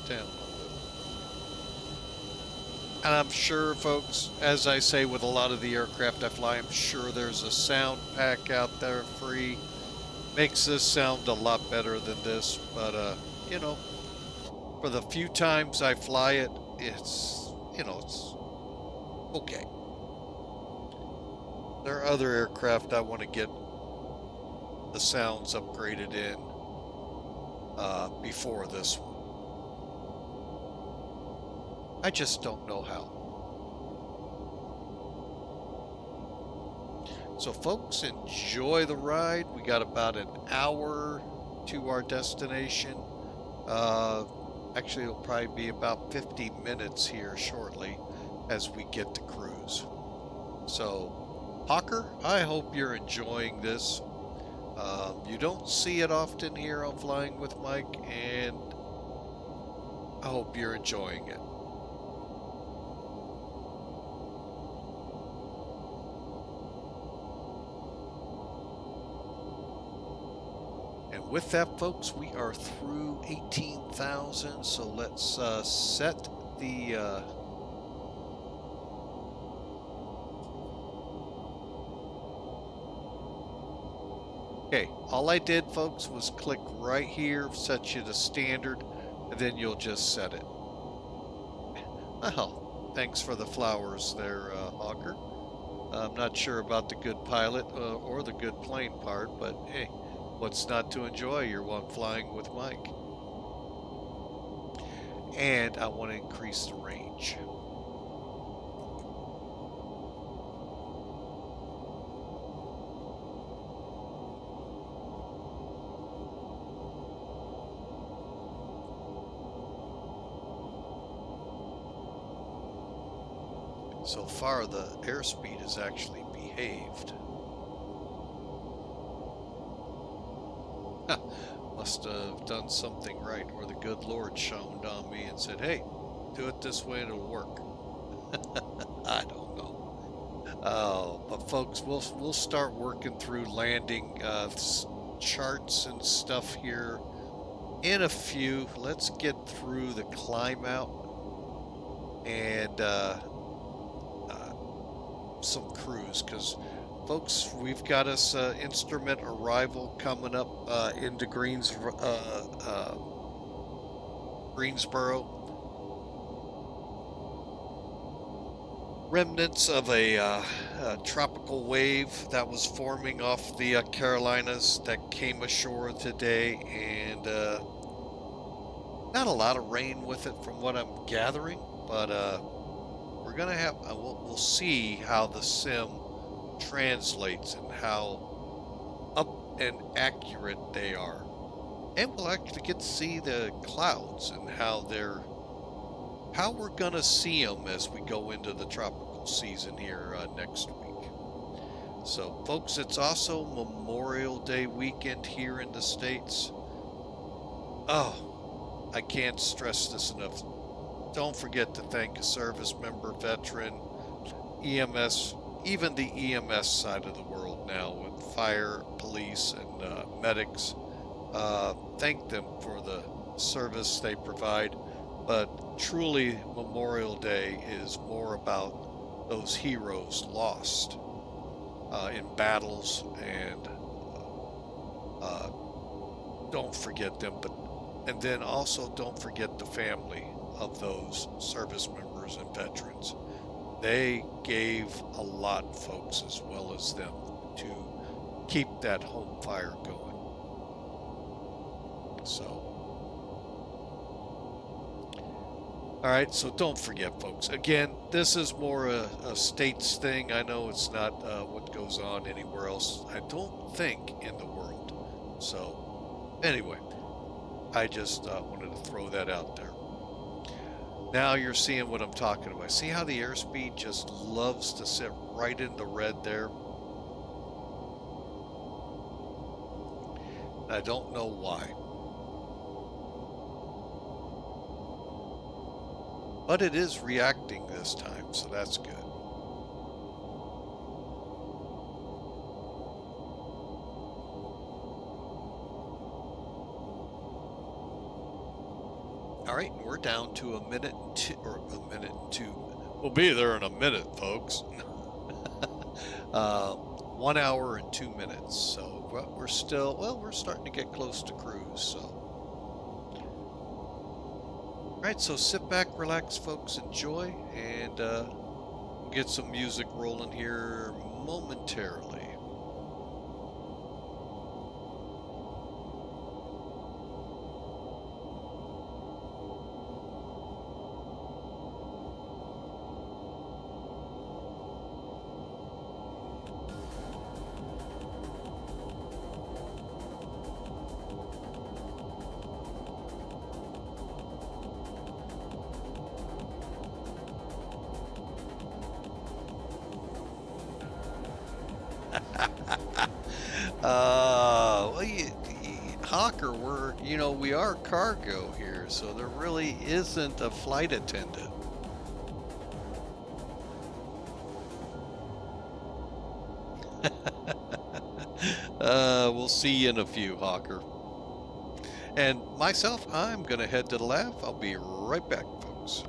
Down a little. And I'm sure, folks, as I say with a lot of the aircraft I fly, I'm sure there's a sound pack out there free. Makes this sound a lot better than this, but you know, for the few times I fly it, it's, you know, it's okay. There are other aircraft I want to get the sounds upgraded in before this one. I just don't know how. So folks, enjoy the ride. We got about an hour to our destination. Actually, it'll probably be about 50 minutes here shortly as we get to cruise. So, Hawker, I hope you're enjoying this. You don't see it often here on Flying with Mike, and I hope you're enjoying it. With that, folks, we are through 18,000, so let's set the okay, all I did, folks, was click right here, set you to standard. and then you'll just set it. Well, thanks for the flowers there, Hawker. I'm not sure about the good pilot or the good plane part, but hey, what's not to enjoy? You're one flying with Mike. And I want to increase the range. So far, the airspeed has actually behaved. Must have done something right, or the good Lord shone on me and said, hey, do it this way and it'll work. I don't know. Oh, but folks, we'll start working through landing charts and stuff here in a few. Let's get through the climb out and some cruise, because folks, we've got us instrument arrival coming up into Greensboro. Remnants of a tropical wave that was forming off the Carolinas that came ashore today, and not a lot of rain with it from what I'm gathering, but we're gonna have we'll see how the sim translates and how up and accurate they are, and we'll actually get to see the clouds and how we're gonna see them as we go into the tropical season here next week. So folks, it's also Memorial Day weekend here in the States. Oh, I can't stress this enough. Don't forget to thank a service member, veteran, EMS, even the EMS side of the world now with fire, police, and medics. Thank them for the service they provide. But truly, Memorial Day is more about those heroes lost in battles, and don't forget them. And then also don't forget the family of those service members and veterans. They gave a lot, folks, as well as them, to keep that home fire going. So, all right, so don't forget, folks. Again, this is more a states thing. I know it's not what goes on anywhere else, I don't think, in the world. So, anyway, I just wanted to throw that out there. Now you're seeing what I'm talking about. See how the airspeed just loves to sit right in the red there? I don't know why. But it is reacting this time, so that's good. All right, we're down to a minute and two. We'll be there in a minute, folks. 1 hour and 2 minutes. So we're still, well, we're starting to get close to cruise. So, all right, so sit back, relax, folks, enjoy, and we'll get some music rolling here momentarily. Well, Hawker, we are cargo here, so there really isn't a flight attendant. We'll see you in a few, Hawker. And myself, I'm gonna head to the lab. I'll be right back, folks.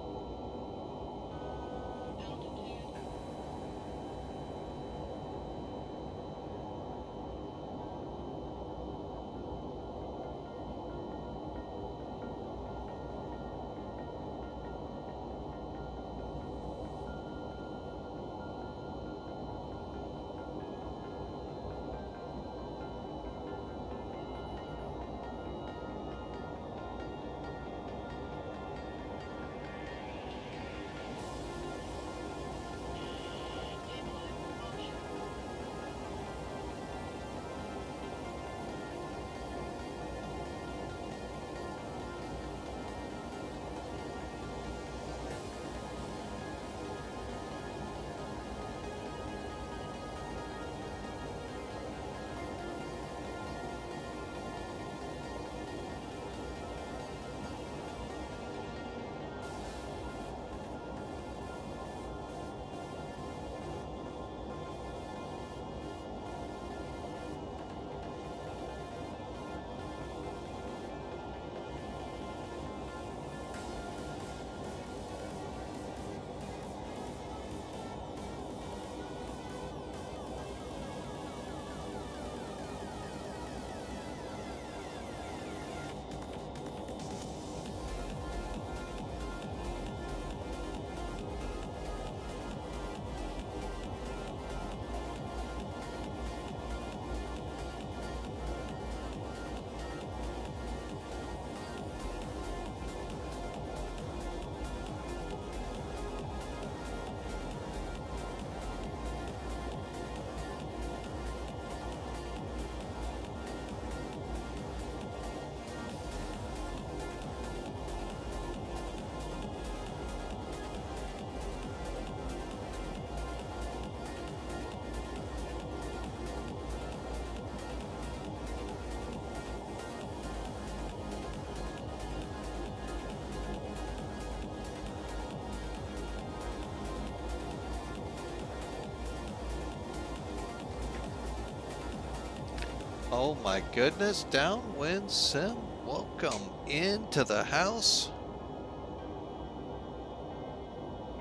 Oh my goodness, Downwind Sim, welcome into the house.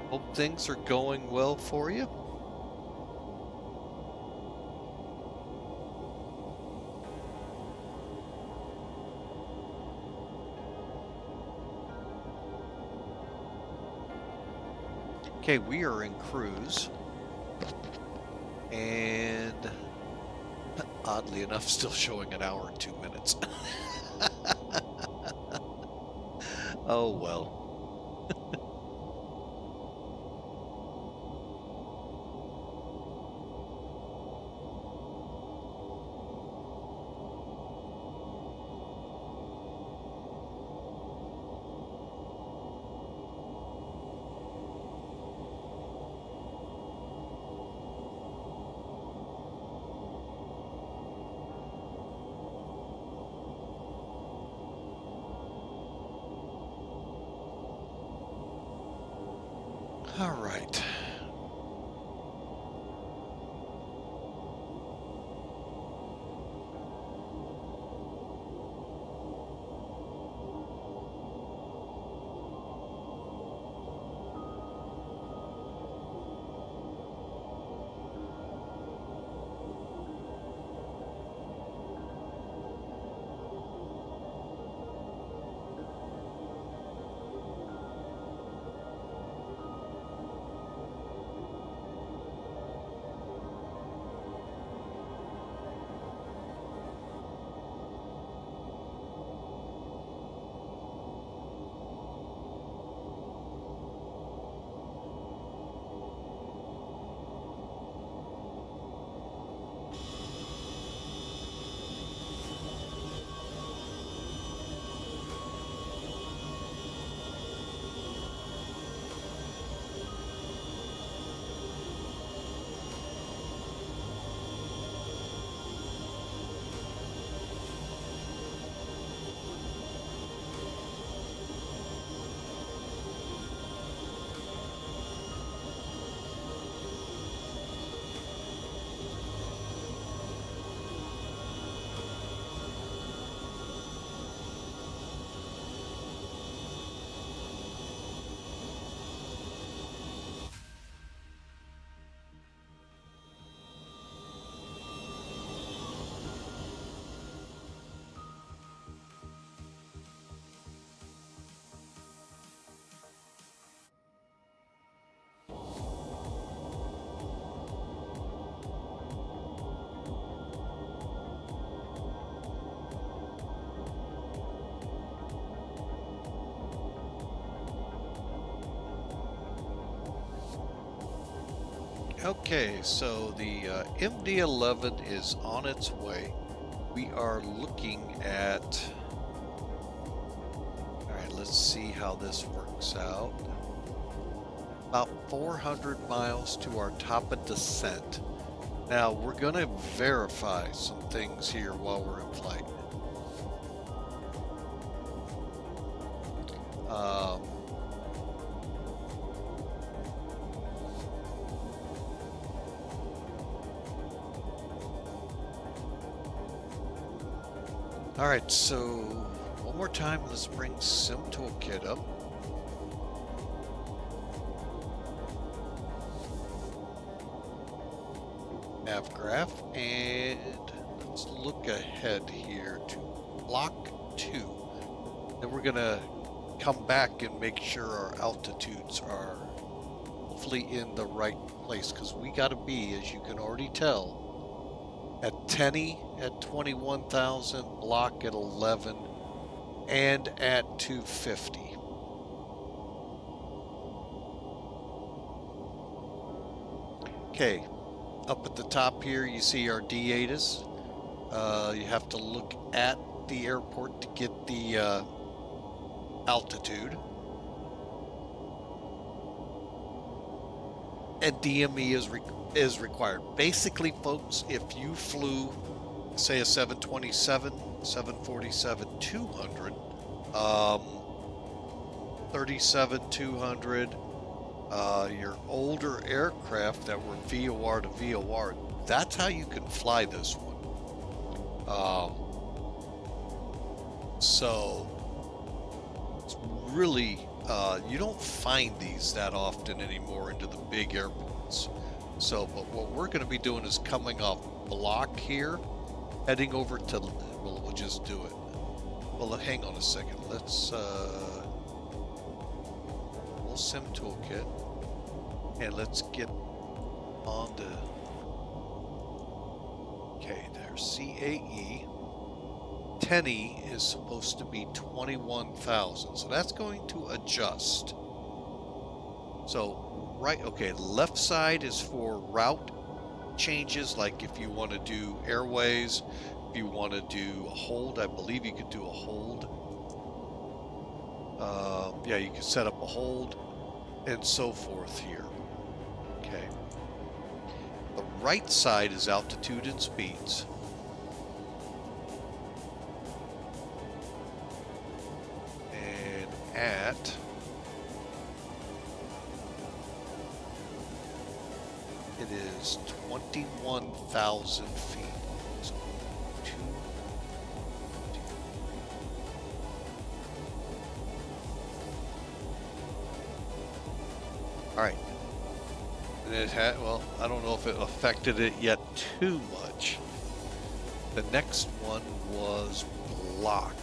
Hope things are going well for you. Okay, we are in cruise. And oddly enough, still showing an hour and 2 minutes. Oh well. All right. Okay, so the MD-11 is on its way. We are looking at... Alright, let's see how this works out. About 400 miles to our top of descent. Now, we're going to verify some things here while we're in flight. All right, so one more time, let's bring Sim Toolkit up. Navigraph, and let's look ahead here to block 2. Then we're gonna come back and make sure our altitudes are hopefully in the right place, because we gotta be, as you can already tell, at Tenny at 21,000, block at 11, and at 250. Okay, up at the top here you see our D-ATIS. You have to look at the airport to get the altitude. And DME is required. Basically, folks, if you flew, say, a 727, 747 200, 37 200, your older aircraft that were VOR to VOR, that's how you can fly this one. So it's really, you don't find these that often anymore into the big airports. So, but what we're going to be doing is coming off block here, heading over to, well, we'll just do it. Well, hang on a second. Let's, we'll sim toolkit, and let's get on to, okay, there's CAE. 10E is supposed to be 21,000, so that's going to adjust. So, right, okay, left side is for route changes, like if you want to do airways, if you want to do a hold, I believe you could do a hold. Yeah, you can set up a hold and so forth here. Okay. The right side is altitude and speeds. And at it is 21,000 feet. So 2, 2. All right. And it had, well, I don't know if it affected it yet too much. The next one was block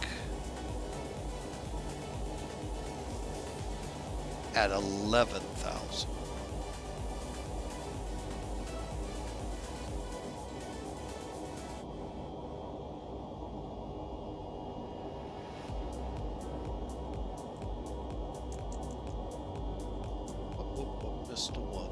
at 11,000. Missed a one.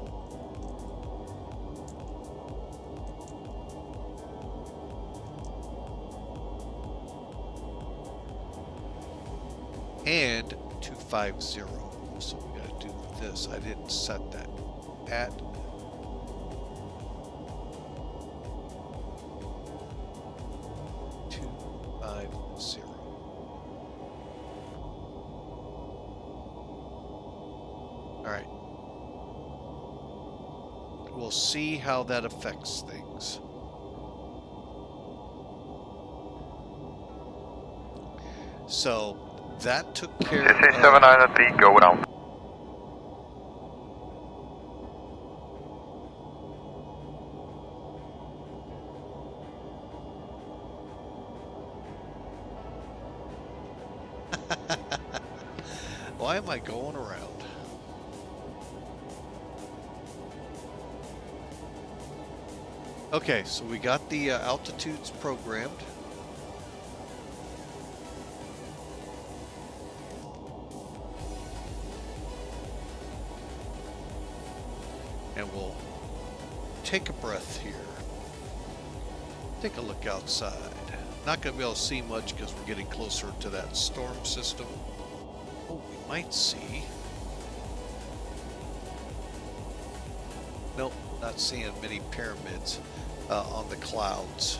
And 250. So we gotta do this. I didn't set that. At 250. All right. We'll see how that affects things. So that took care of... 79 at the go down. Why am I going around? Okay, so we got the altitudes programmed. And we'll take a breath here. Take a look outside. Not going to be able to see much because we're getting closer to that storm system. Oh, we might see. Nope, not seeing many pyramids on the clouds.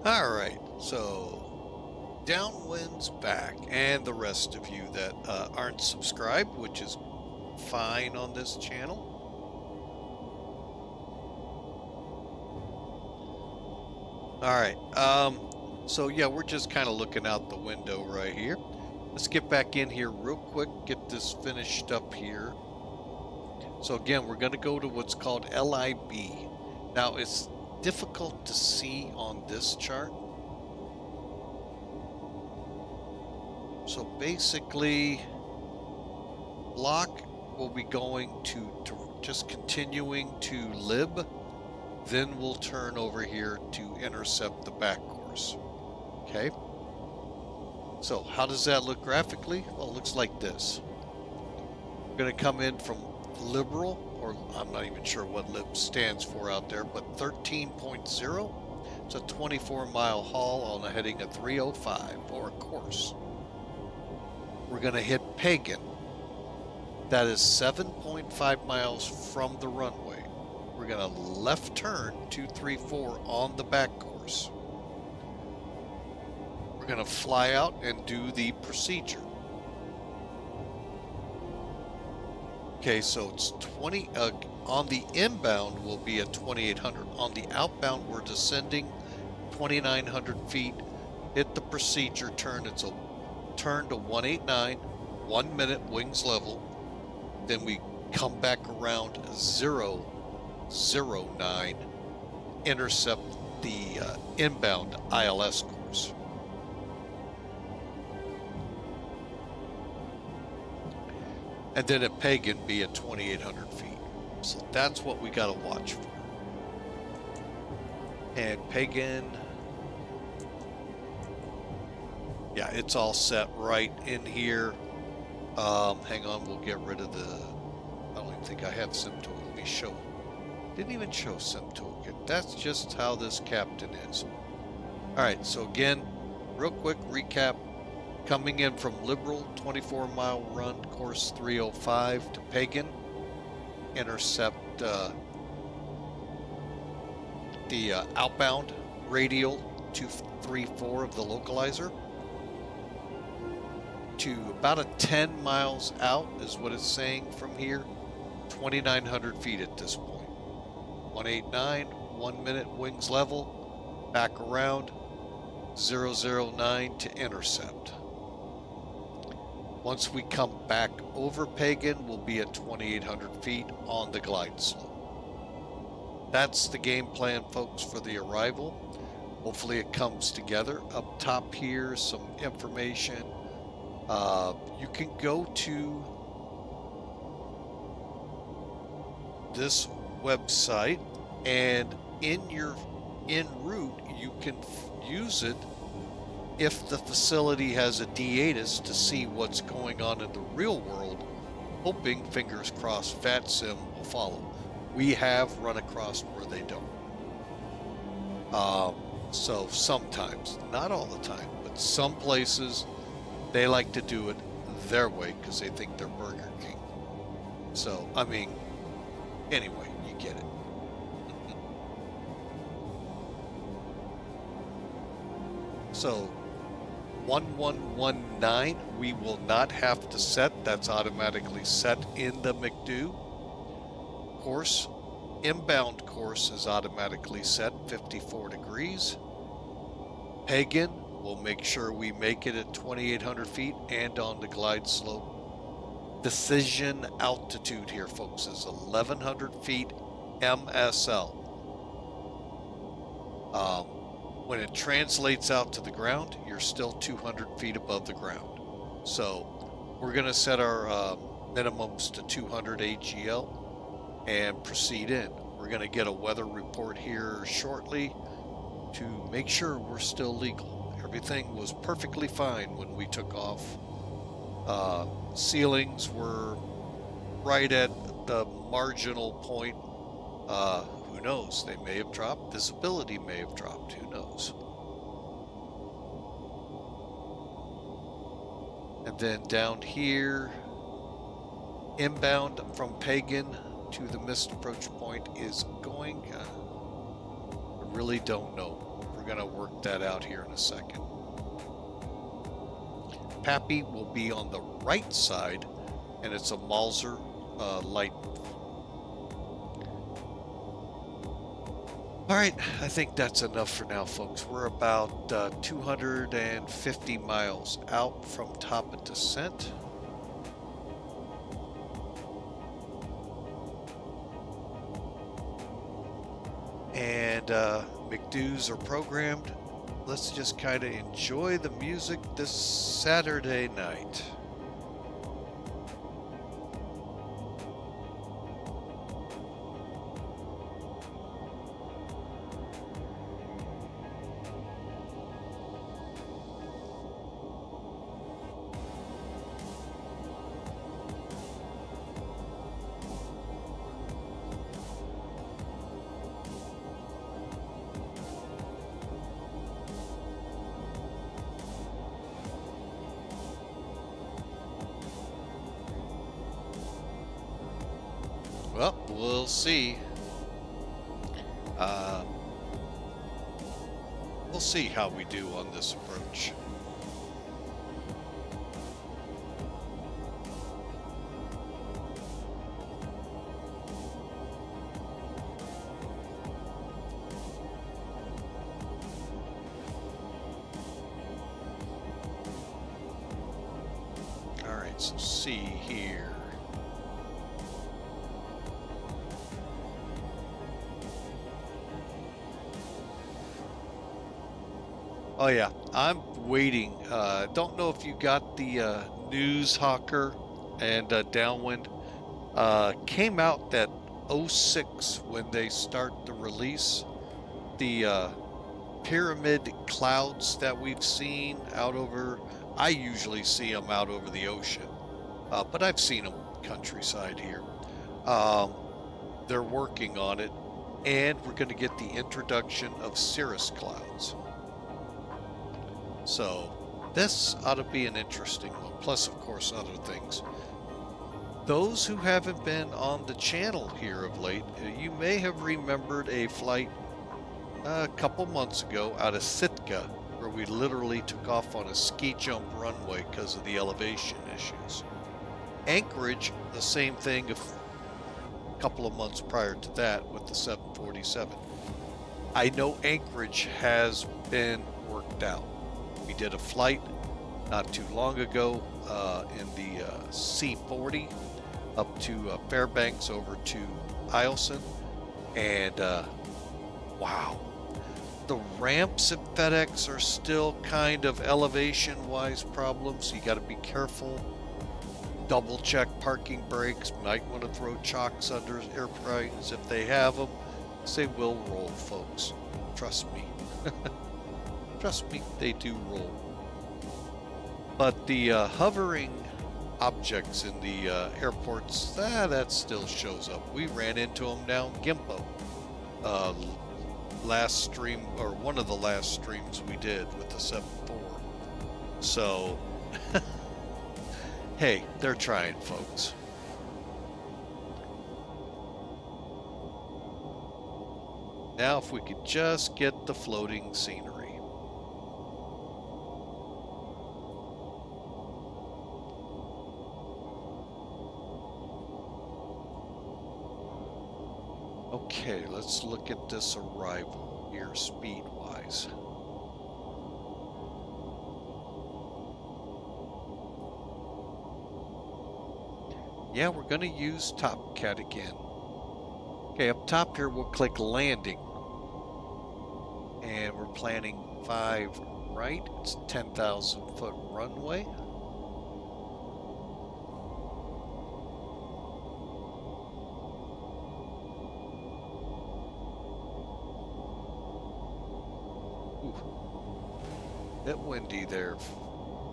All right, so downwind's back, and the rest of you that aren't subscribed, which is fine on this channel. All right, so yeah, we're just kind of looking out the window right here. Let's get back in here real quick, get this finished up here. So again, we're going to go to what's called LIB. Now, it's difficult to see on this chart. So basically, block will be going to just continuing to lib. Then we'll turn over here to intercept the back course. Okay. So how does that look graphically? Well, it looks like this. We're going to come in from liberal, or I'm not even sure what lib stands for out there, but 13.0. It's a 24-mile haul on a heading of 305 or a course. We're going to hit Pagan. That is 7.5 miles from the runway. We're going to left turn 234 on the back course. We're going to fly out and do the procedure. Okay, so it's 20, on the inbound will be at 2,800. On the outbound, we're descending 2,900 feet. Hit the procedure turn. It's a turn to 189, 1 minute wings level. Then we come back around 009, intercept the inbound ILS course. And then at Pagan be at 2,800 feet. So that's what we got to watch for. And Pagan, yeah, it's all set right in here. Hang on, we'll get rid of the, I don't even think I have SimTool. Let me show. Didn't even show SimTool yet. That's just how this captain is. All right, so again, real quick recap. Coming in from Liberal, 24-mile run, course 305 to Pagan. Intercept the outbound radial 234 of the localizer. To about a 10 miles out is what it's saying from here. 2,900 feet at this point. 189, 1 minute wings level. Back around 009 to intercept. Once we come back over Pagan, we'll be at 2,800 feet on the glide slope. That's the game plan, folks, for the arrival. Hopefully it comes together. Up top here, some information. You can go to this website, and en route you can use it if the facility has a DUCEN to see what's going on in the real world, hoping, fingers crossed, VATSIM will follow. We have run across where they don't. So sometimes, not all the time, but some places they like to do it their way because they think they're Burger King. So, I mean, anyway, you get it. So 1119 we will not have to set. That's automatically set in the McDo course. Inbound course is automatically set 54 degrees. Pagan, we'll make sure we make it at 2,800 feet and on the glide slope. Decision altitude here, folks, is 1,100 feet MSL. When it translates out to the ground, you're still 200 feet above the ground. So we're going to set our minimums to 200 AGL and proceed in. We're going to get a weather report here shortly to make sure we're still legal. Everything was perfectly fine when we took off. Ceilings were right at the marginal point. Who knows? They may have dropped. Visibility may have dropped. Who knows? And then down here, inbound from Pagan to the missed approach point is going. I really don't know. We're going to work that out here in a second. Pappy will be on the right side, and it's a Mauser light. All right, I think that's enough for now, folks. We're about 250 miles out from top of descent. And McDo's are programmed. Let's just kind of enjoy the music this Saturday night. Well, we'll see. We'll see how we do on this approach. All right, so see here. Oh yeah, I'm waiting. Don't know if you got the news, Hawker and Downwind. Came out that 06 when they start the release. The pyramid clouds that we've seen out over, I usually see them out over the ocean, but I've seen them countryside here. They're working on it, and we're going to get the introduction of cirrus clouds. So this ought to be an interesting one, plus of course other things. Those who haven't been on the channel here of late, you may have remembered a flight a couple months ago out of Sitka, where we literally took off on a ski jump runway because of the elevation issues. Anchorage, the same thing a couple of months prior to that with the 747. I know Anchorage has been worked out. We did a flight not too long ago in the C-40 up to Fairbanks over to Eielson, and wow, the ramps at FedEx are still kind of elevation-wise problems. You got to be careful. Double check parking brakes. Might want to throw chocks under airplanes if they have them. They will roll, folks. Trust me. Trust me, they do roll. But the hovering objects in the airports, that still shows up. We ran into them down Gimpo. Last stream, or one of the last streams we did with the 7.4. So, hey, they're trying, folks. Now, if we could just get the floating scenery. Okay, let's look at this arrival here speed-wise. Yeah, we're going to use Top Cat again. Okay, up top here we'll click landing. And we're planning 5 right. It's 10,000 foot runway. Bit windy there.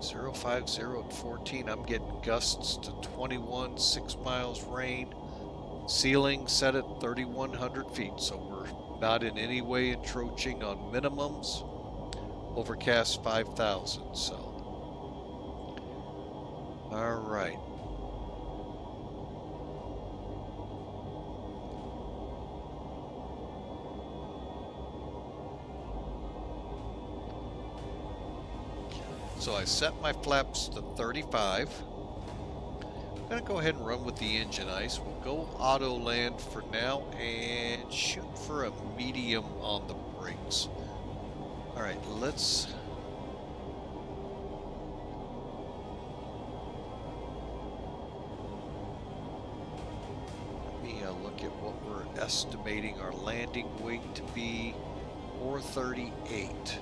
050 at 14. I'm getting gusts to 21, 6 miles rain. Ceiling set at 3,100 feet, so we're not in any way encroaching on minimums. Overcast 5,000, so. All right. So I set my flaps to 35. I'm going to go ahead and run with the engine ice. We'll go auto land for now and shoot for a medium on the brakes. All right, let's... Let me look at what we're estimating our landing weight to be. 438.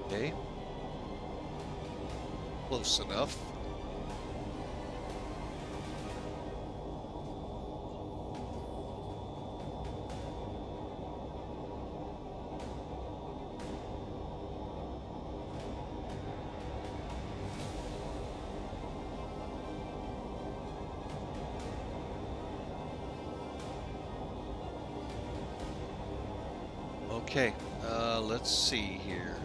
Okay. Close enough. Okay, let's see here.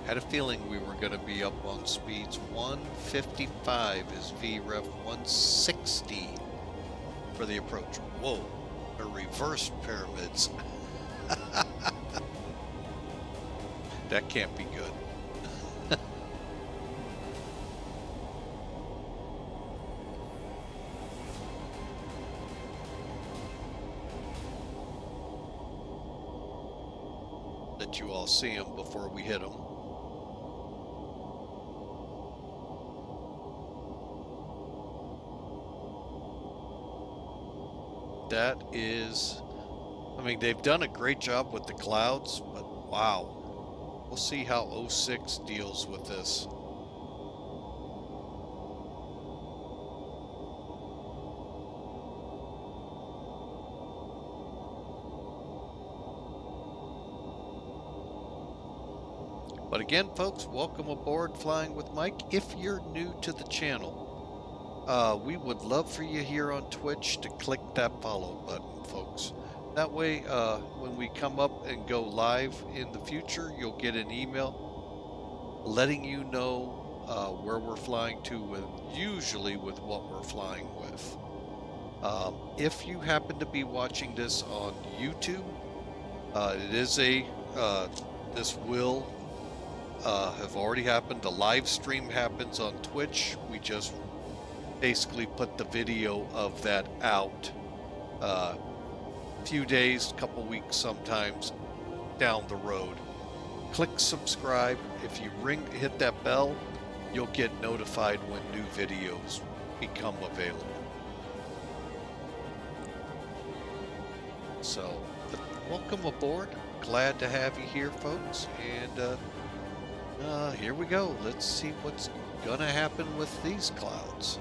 Had a feeling we were going to be up on speeds. 155 is VREF 160 for the approach. Whoa, a reverse pyramids. That can't be good. Let you all see them before we hit them. That is, I mean, they've done a great job with the clouds, but wow. We'll see how 06 deals with this. But again, folks, welcome aboard Flying with Mike. If you're new to the channel, we would love for you here on Twitch to click that follow button, folks. That way, when we come up and go live in the future, you'll get an email letting you know where we're flying to, and usually with what we're flying with. If you happen to be watching this on YouTube, it is a this will have already happened. The live stream happens on Twitch. We just basically put the video of that out few days, couple weeks sometimes down the road. Click subscribe. If you hit that bell, you'll get notified when new videos become available. So welcome aboard. Glad to have you here, folks, and here we go. Let's see what's gonna happen with these clouds.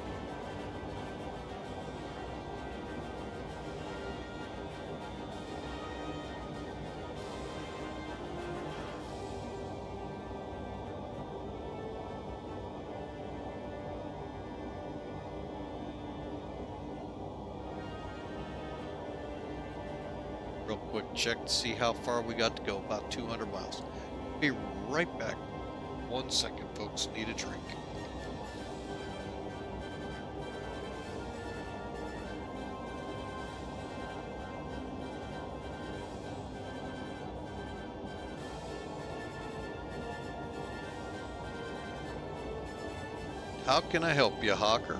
Real quick check to see how far we got to go. About 200 miles. Be right back. 1 second, folks. Need a drink. How can I help you, Hawker?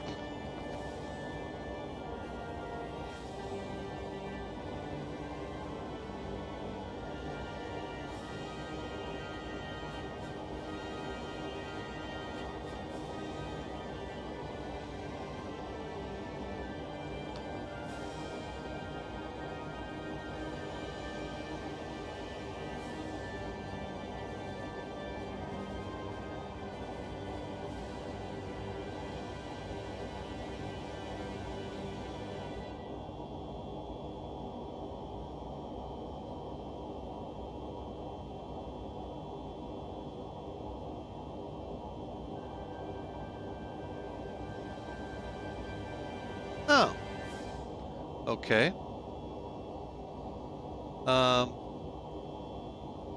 Oh. Okay.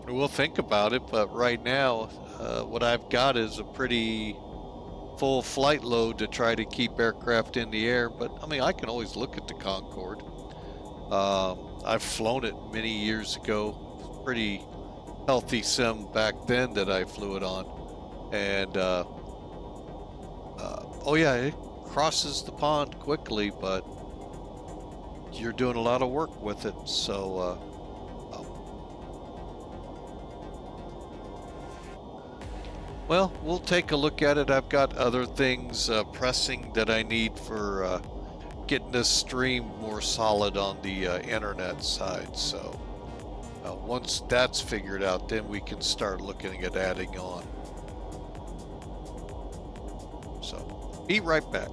We'll think about it, but right now, what I've got is a pretty full flight load to try to keep aircraft in the air. But I mean, I can always look at the Concorde. I've flown it many years ago. Pretty healthy sim back then that I flew it on, and oh yeah, it crosses the pond quickly, but you're doing a lot of work with it. So well, we'll take a look at it. I've got other things pressing that I need for getting this stream more solid on the internet side. So once that's figured out, then we can start looking at adding on. So be right back.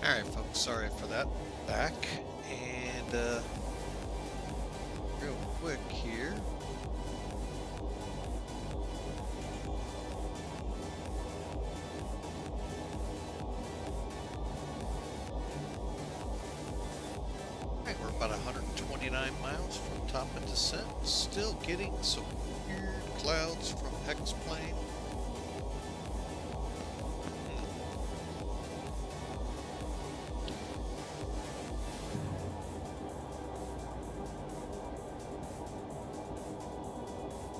Alright folks, sorry for that. Back, and real quick here. Alright, we're about 129 miles from top of descent. Still getting some weird clouds from X-plane.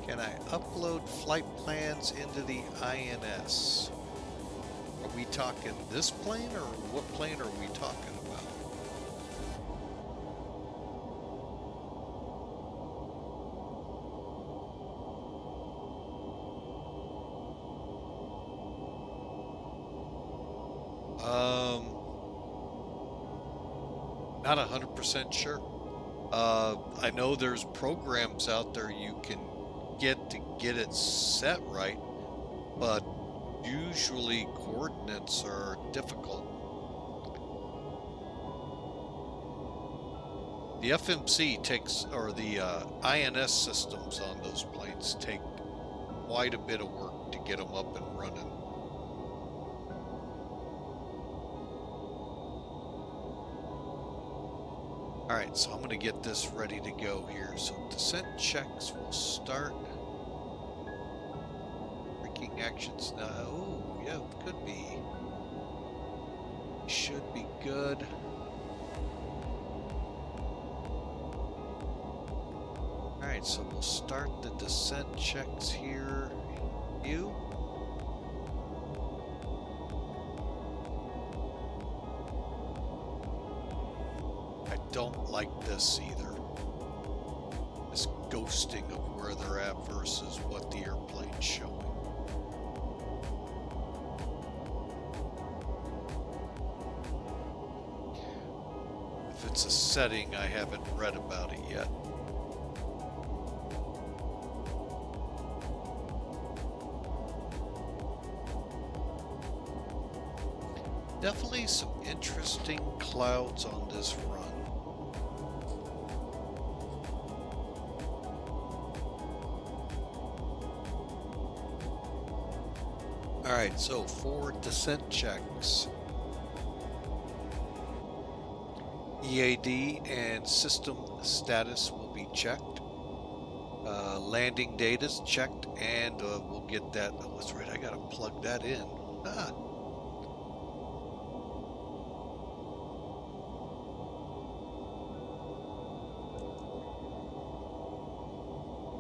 Can I upload flight plans into the INS? Are we talking this plane, or what plane are we talking about? Not 100% sure. I know there's programs out there you can get to get it set right, but usually coordinates are difficult. The FMC takes, or the INS systems on those planes take quite a bit of work to get them up and running. Alright, so I'm going to get this ready to go here. So descent checks will start. Braking actions now. Oh, yeah, could be. Should be good. Alright, so we'll start the descent checks here. You. I don't like this either. This ghosting of where they're at versus what the airplane's showing. If it's a setting, I haven't read about it yet. Definitely some interesting clouds on this run. Alright, so for descent checks, EAD and system status will be checked. Landing data's checked, and we'll get that. Oh, that's right, I gotta plug that in. Ah.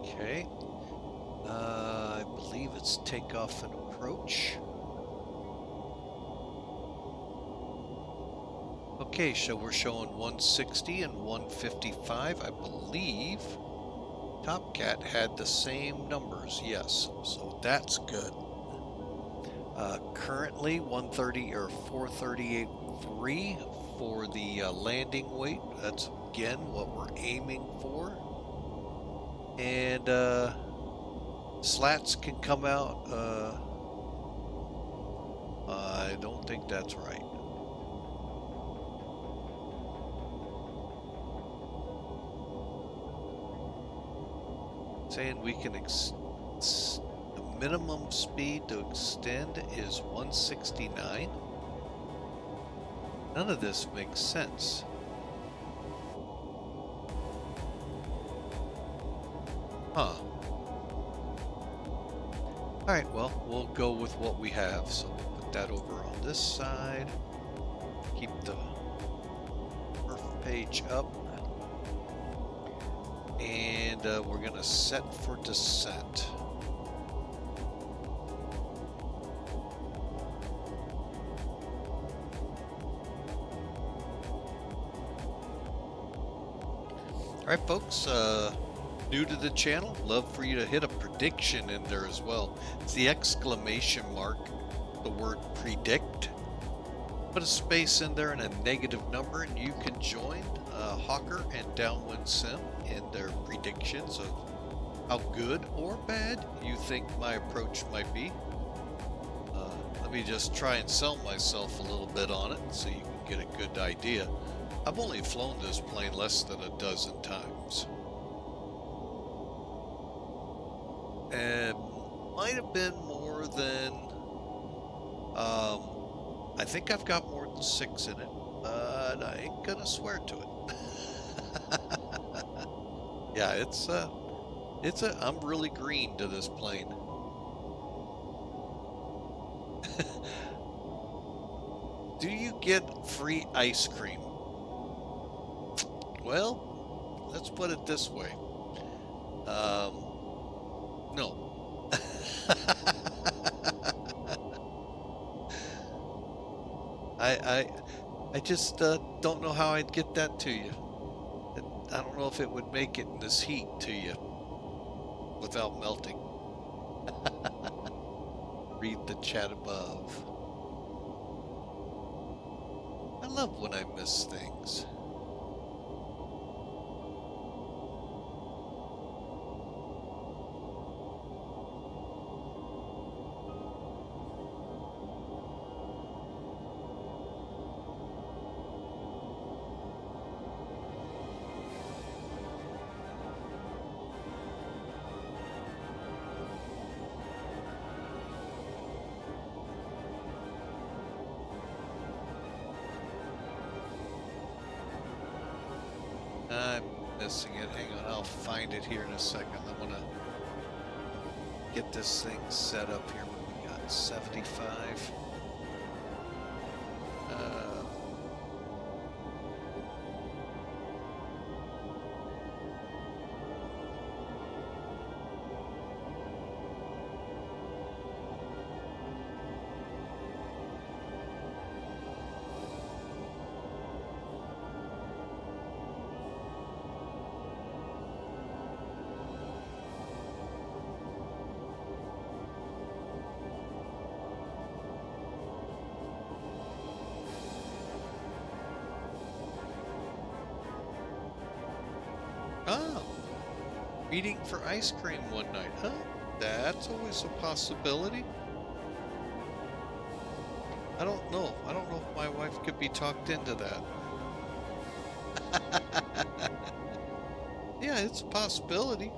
Okay. I believe it's takeoff and approach. Okay, so we're showing 160 and 155. I believe Top Cat had the same numbers, yes, so that's good. Currently 130 or 438.3 for the landing weight. That's again what we're aiming for. And slats can come out. I don't think that's right. Saying we can the minimum speed to extend is 169. None of this makes sense. Huh. Alright, well, we'll go with what we have. So we'll put that over on this side. Keep the perf page up. And we're going to set for descent. Alright folks, new to the channel, love for you to hit a prediction in there as well. It's the exclamation mark, the word predict. Put a space in there and a negative number, and you can join Hawker and Downwind Sim in their predictions of how good or bad you think my approach might be. Let me just try and sell myself a little bit on it so you can get a good idea. I've only flown this plane less than a dozen times. And might have been more than, I think I've got more than 6 in it, but I ain't gonna swear to it. Yeah, I'm really green to this plane. Do you get free ice cream? Well, let's put it this way. No. I just don't know how I'd get that to you. I don't know if it would make it in this heat to you without melting. Read the chat above. I love when I miss things. I'm missing it. Hang on, I'll find it here in a second. I want to get this thing set up here. We got 75. Oh, meeting for ice cream one night. Huh? That's always a possibility. I don't know. I don't know if my wife could be talked into that. Yeah, it's a possibility.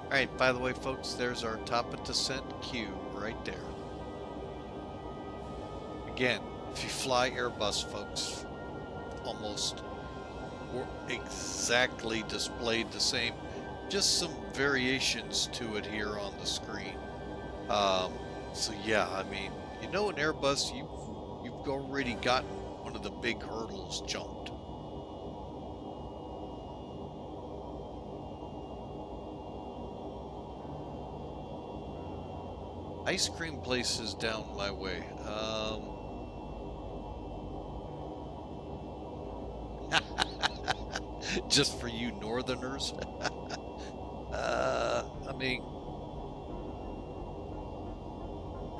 Alright, by the way, folks, there's our top of descent queue right there. Again, if you fly Airbus, folks, almost exactly displayed the same. Just some variations to it here on the screen. So yeah, I mean, you know, in Airbus, you've already gotten one of the big hurdles jumped. Ice cream places down my way. Just for you northerners. I mean,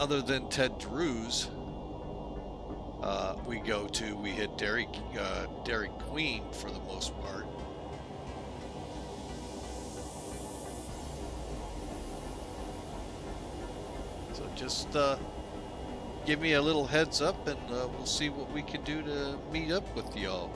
other than Ted Drew's, we hit Dairy Queen for the most part. So just give me a little heads up, and we'll see what we can do to meet up with y'all.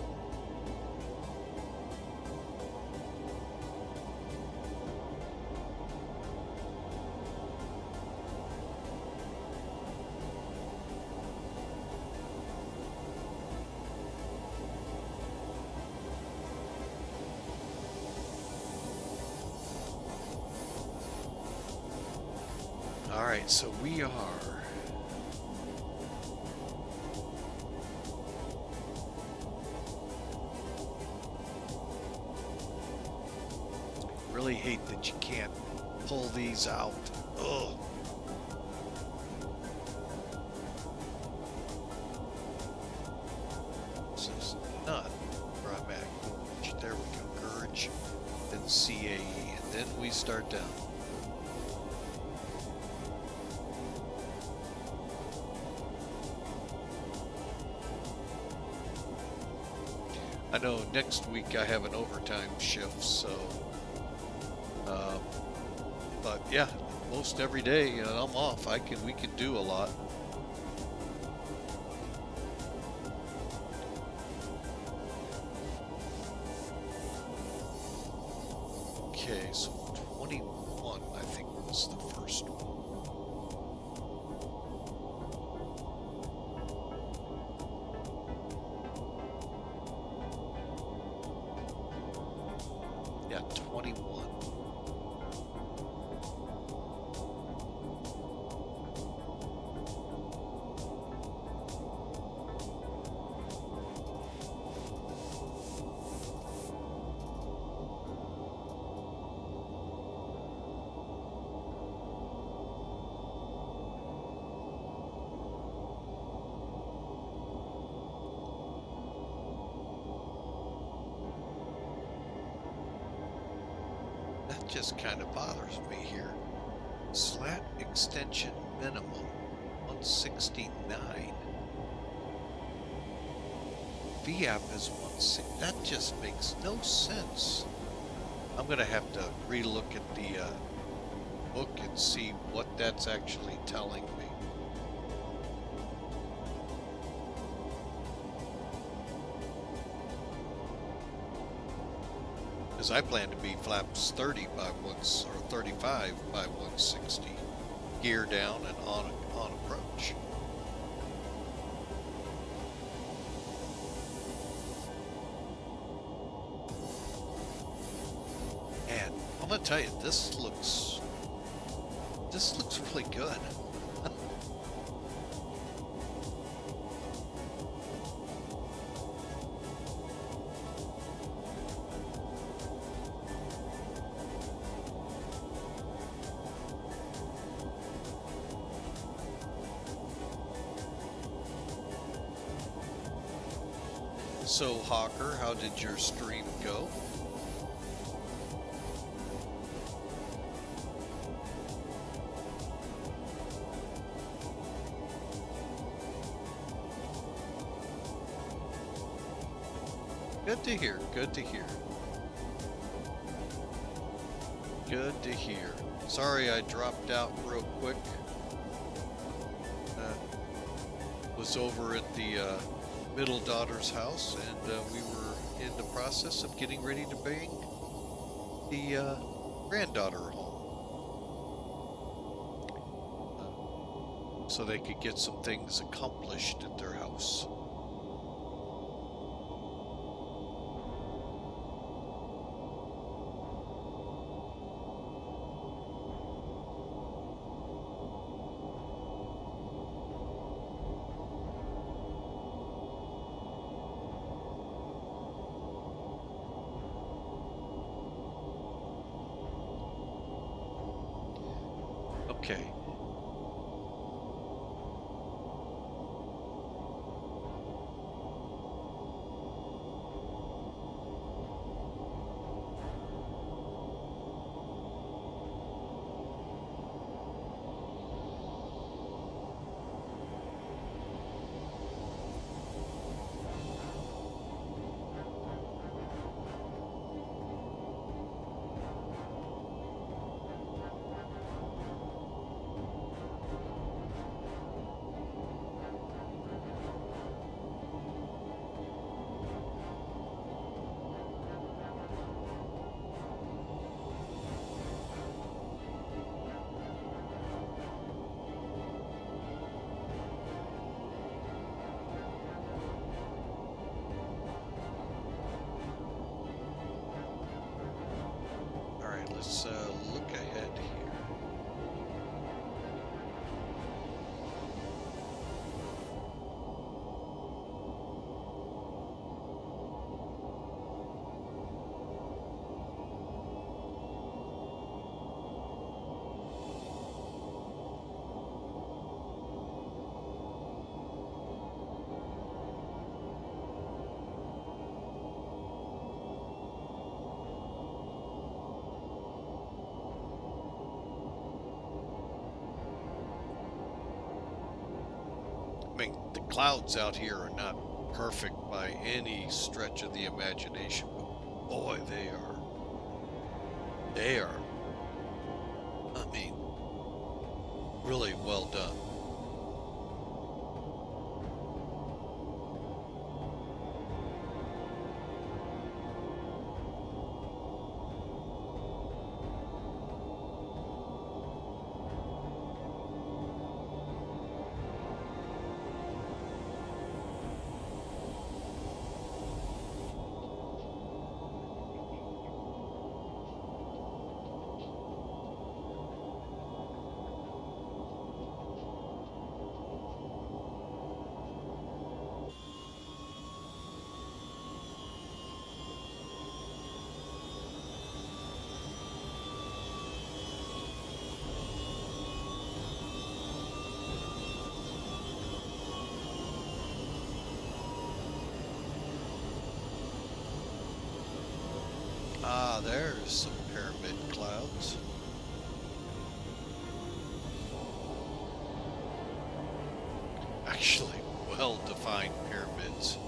All right, so we are really hate that you can't pull these out. Ugh. This is not where I'm at. There we go, GURGE, then CAE, and then we start down. I know next week I have an overtime shift, so, but yeah, most every day I'm off. We can do a lot. Okay, so 21, I think was the first one. Yeah, 21. That just kind of bothers me here. Slat extension minimum 169. VIYAP is 160. That just makes no sense. I'm gonna have to relook at the book and see what that's actually telling me. Because I plan to be flaps 30 by 1 or 35 by 160, gear down and on approach. And I'm gonna tell you, this looks really good. So, Hawker, how did your stream go? Good to hear, good to hear. Good to hear. Sorry I dropped out real quick. Was over at the middle daughter's house, and we were in the process of getting ready to bring the granddaughter home, so they could get some things accomplished at their house. Okay. Let's look ahead here. I mean, the clouds out here are not perfect by any stretch of the imagination, but boy, they are, I mean, really well done. Ah, there's some pyramid clouds. Actually, well-defined pyramids.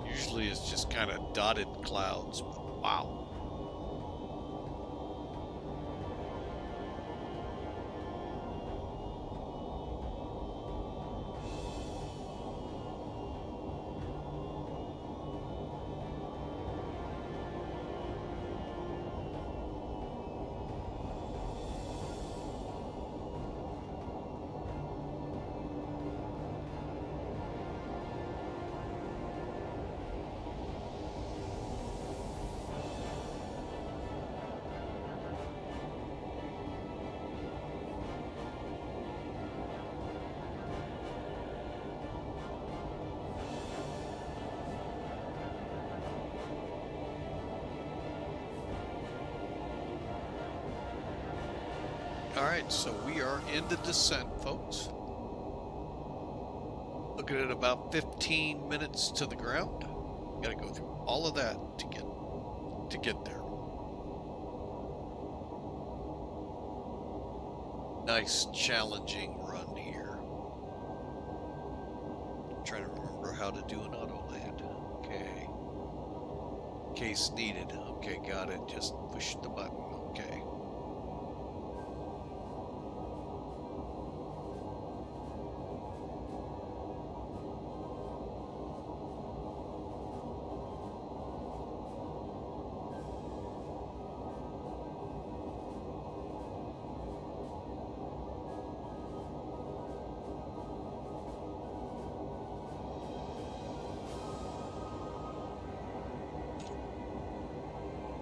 Usually it's just kind of dotted clouds, but wow. Alright, so we are in the descent, folks. Looking at about 15 minutes to the ground. Gotta go through all of that to get there. Nice, challenging run here. Trying to remember how to do an auto land. Okay. Case needed. Okay, got it. Just push the button. Okay.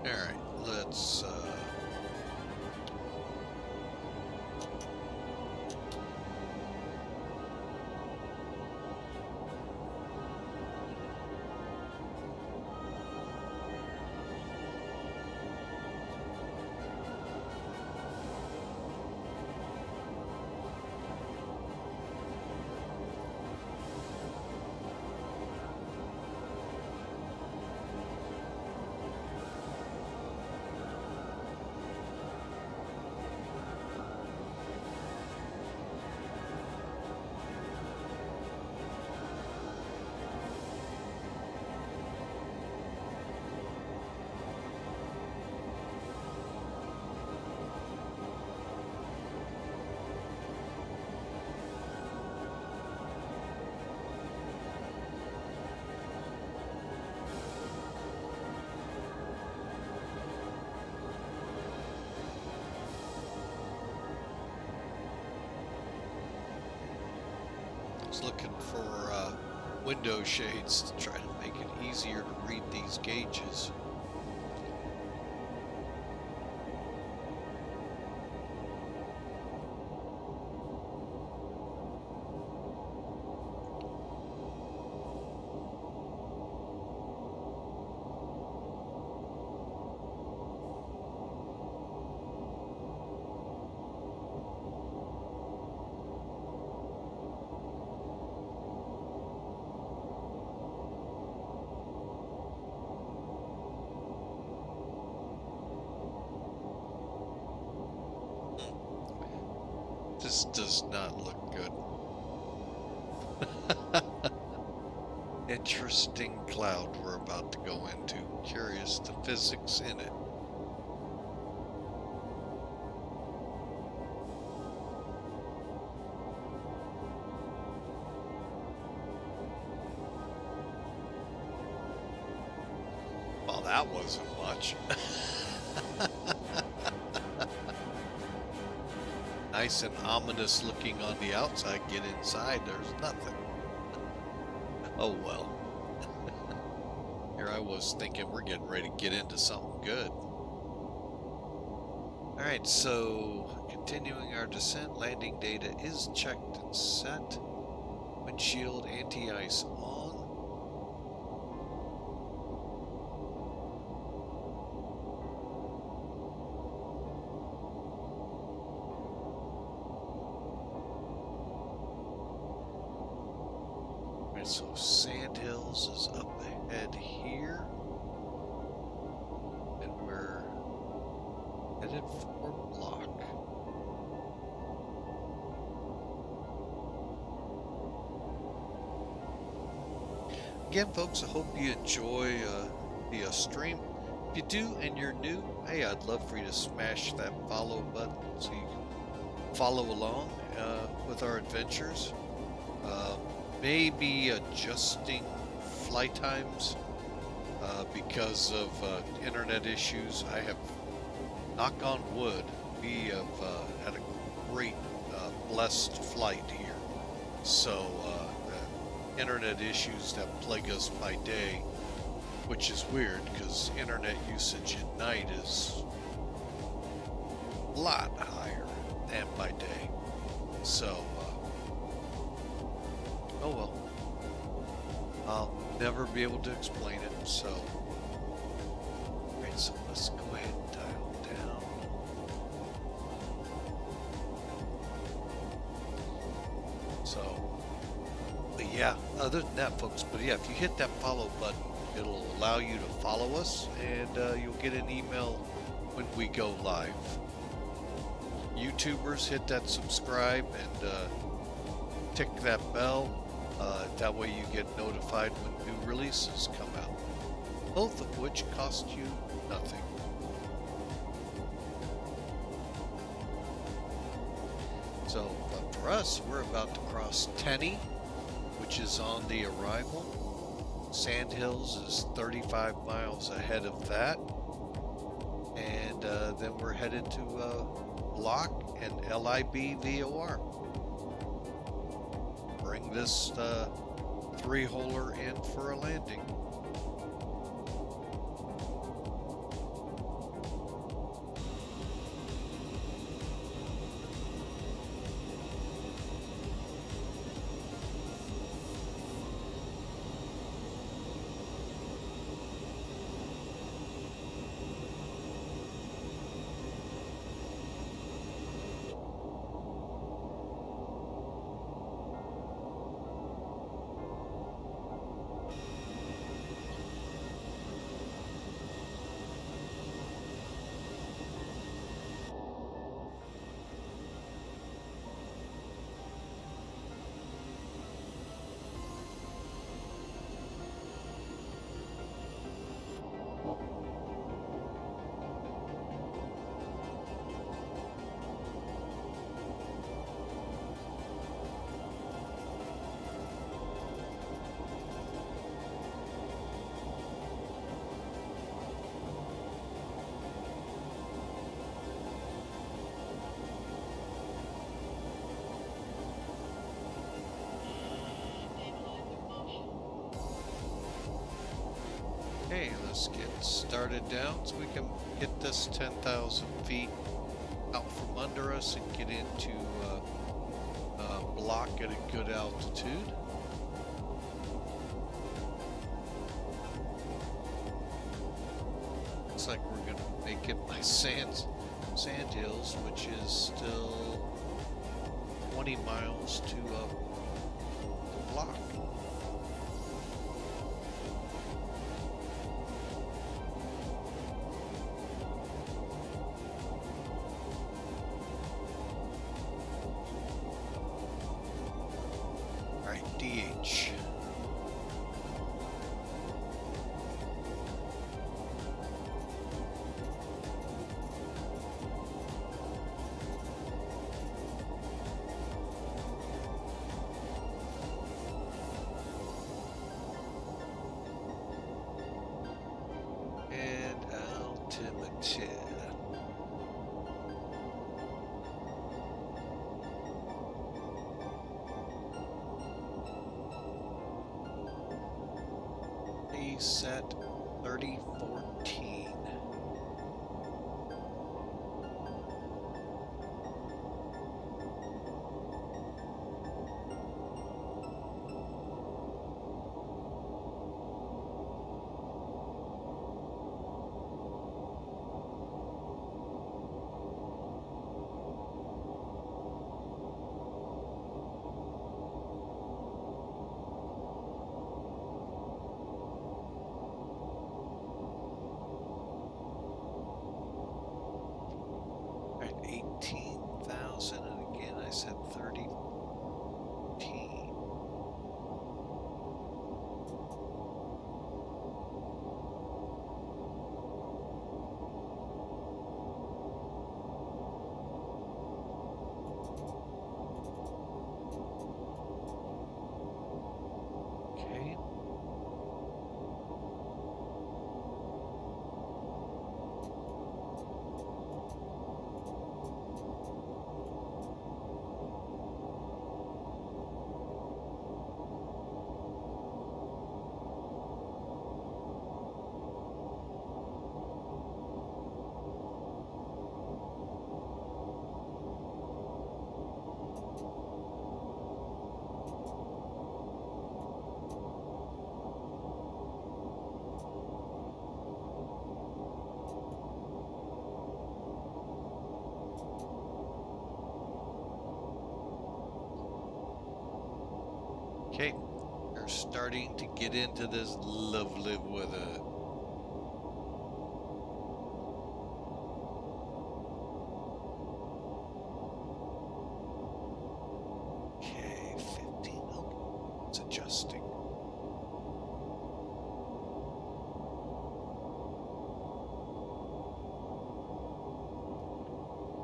Alright, let's looking for window shades to try to make it easier to read these gauges. This does not look good. Interesting cloud we're about to go into. Curious the physics in it. Well, that wasn't much. Nice and ominous looking on the outside. Get inside, there's nothing. Oh well. Here I was thinking we're getting ready to get into something good. Alright, so continuing our descent, landing data is checked and set. Windshield anti-ice on. So Sandhills is up ahead here, and we're headed for Block. Again, folks, I hope you enjoy the stream. If you do and you're new, hey, I'd love for you to smash that follow button so you can follow along with our adventures. Maybe adjusting flight times because of internet issues. I have, knock on wood, we have had a great blessed flight here. So the internet issues that plague us by day, which is weird because internet usage at night is a lot higher than by day. So oh well, I'll never be able to explain it, so. Alright, so let's go ahead and dial down. So, but yeah, other than that, folks, but yeah, if you hit that follow button, it'll allow you to follow us, and you'll get an email when we go live. YouTubers, hit that subscribe and tick that bell. That way you get notified when new releases come out, both of which cost you nothing. So for us, we're about to cross Tenney, which is on the arrival. Sandhills is 35 miles ahead of that. And then we're headed to Block and LIB VOR. Bring this three-holer in for a landing. Okay, let's get started down so we can get this 10,000 feet out from under us and get into Block at a good altitude. Looks like we're going to make it by Sandhills, which is still 20 miles to Block. set 3014. At 18,000, and again I said 30. Okay. Okay, we're starting to get into this lovely weather. Okay, 15. Oh, it's adjusting.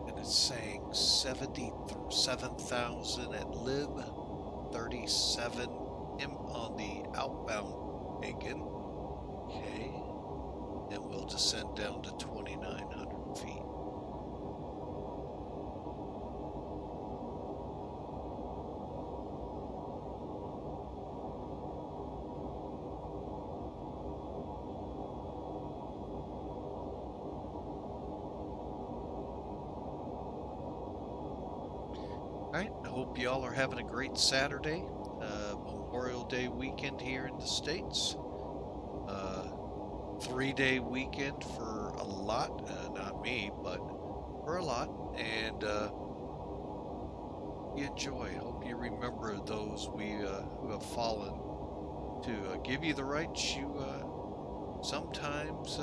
And it's saying 77,000 at lib. 37 on the outbound Aiken. Okay, and we'll descend down to 2,900 feet. All right, I hope y'all are having a great Saturday. Memorial Day weekend here in the States. 3-day weekend for a lot, not me, but for a lot, and you enjoy. Hope you remember those who have fallen to give you the rights you sometimes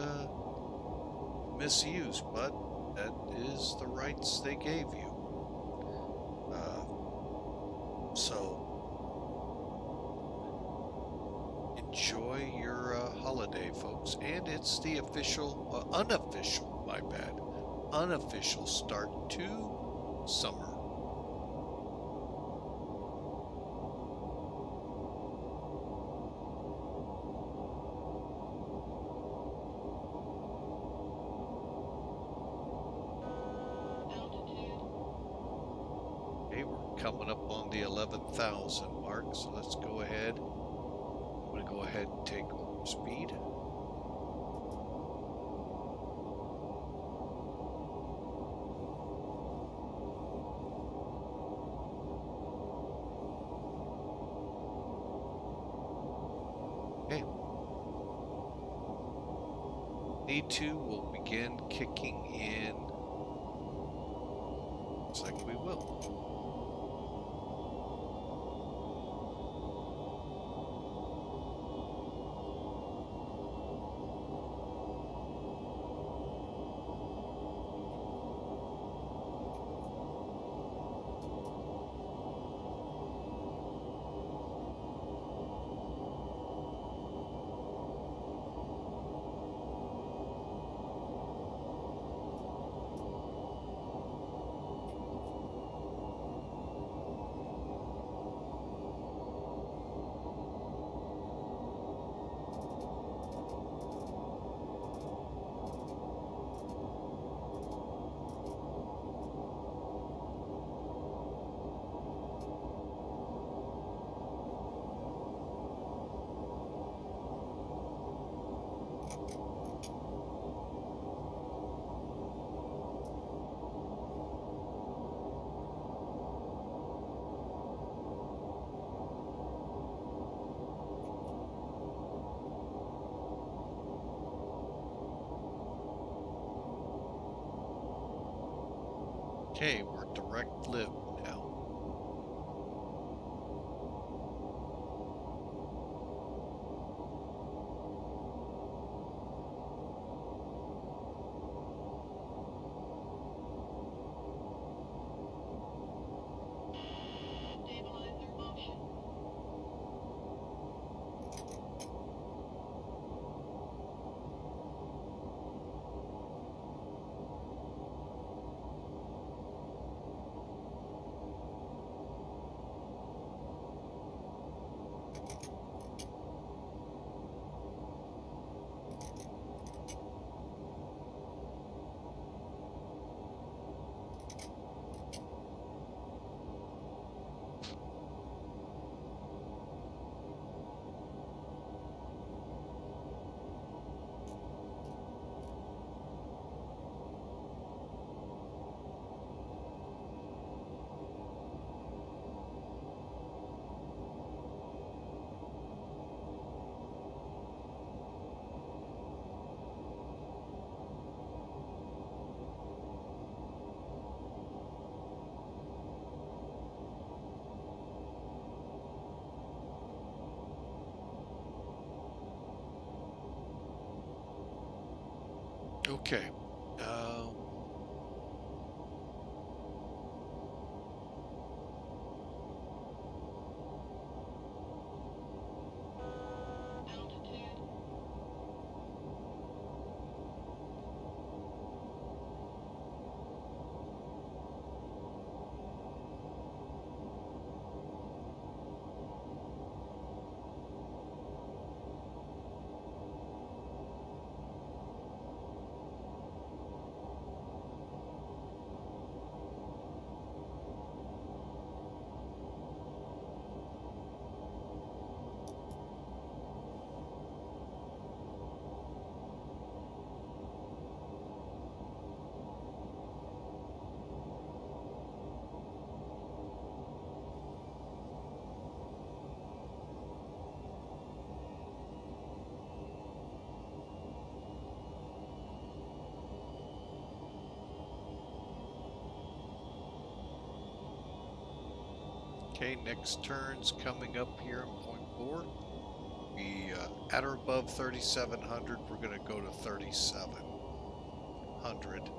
misuse, but that is the rights they gave you. So enjoy your holiday, folks. And it's the official, unofficial, my bad, unofficial start to summer. Okay, we're coming up on the 11,000 mark, so let's go ahead. I'm going to go ahead and take over speed. Okay. Need to, we'll begin kicking in. Looks like we will. Okay, we're direct lift now. Okay. Okay, next turn's coming up here in point 4. We at or above 3,700. We're going to go to 3,700.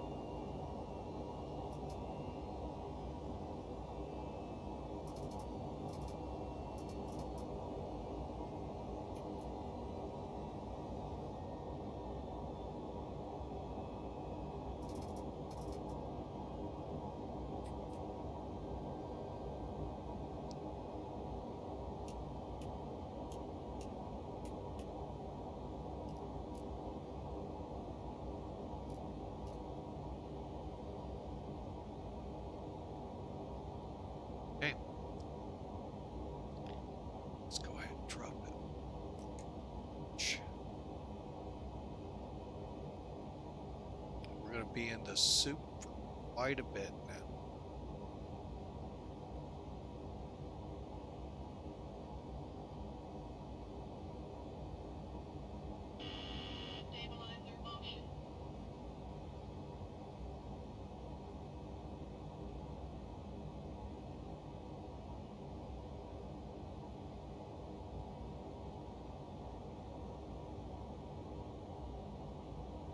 Okay. Let's go ahead and drop it. We're going to be in the soup for quite a bit now.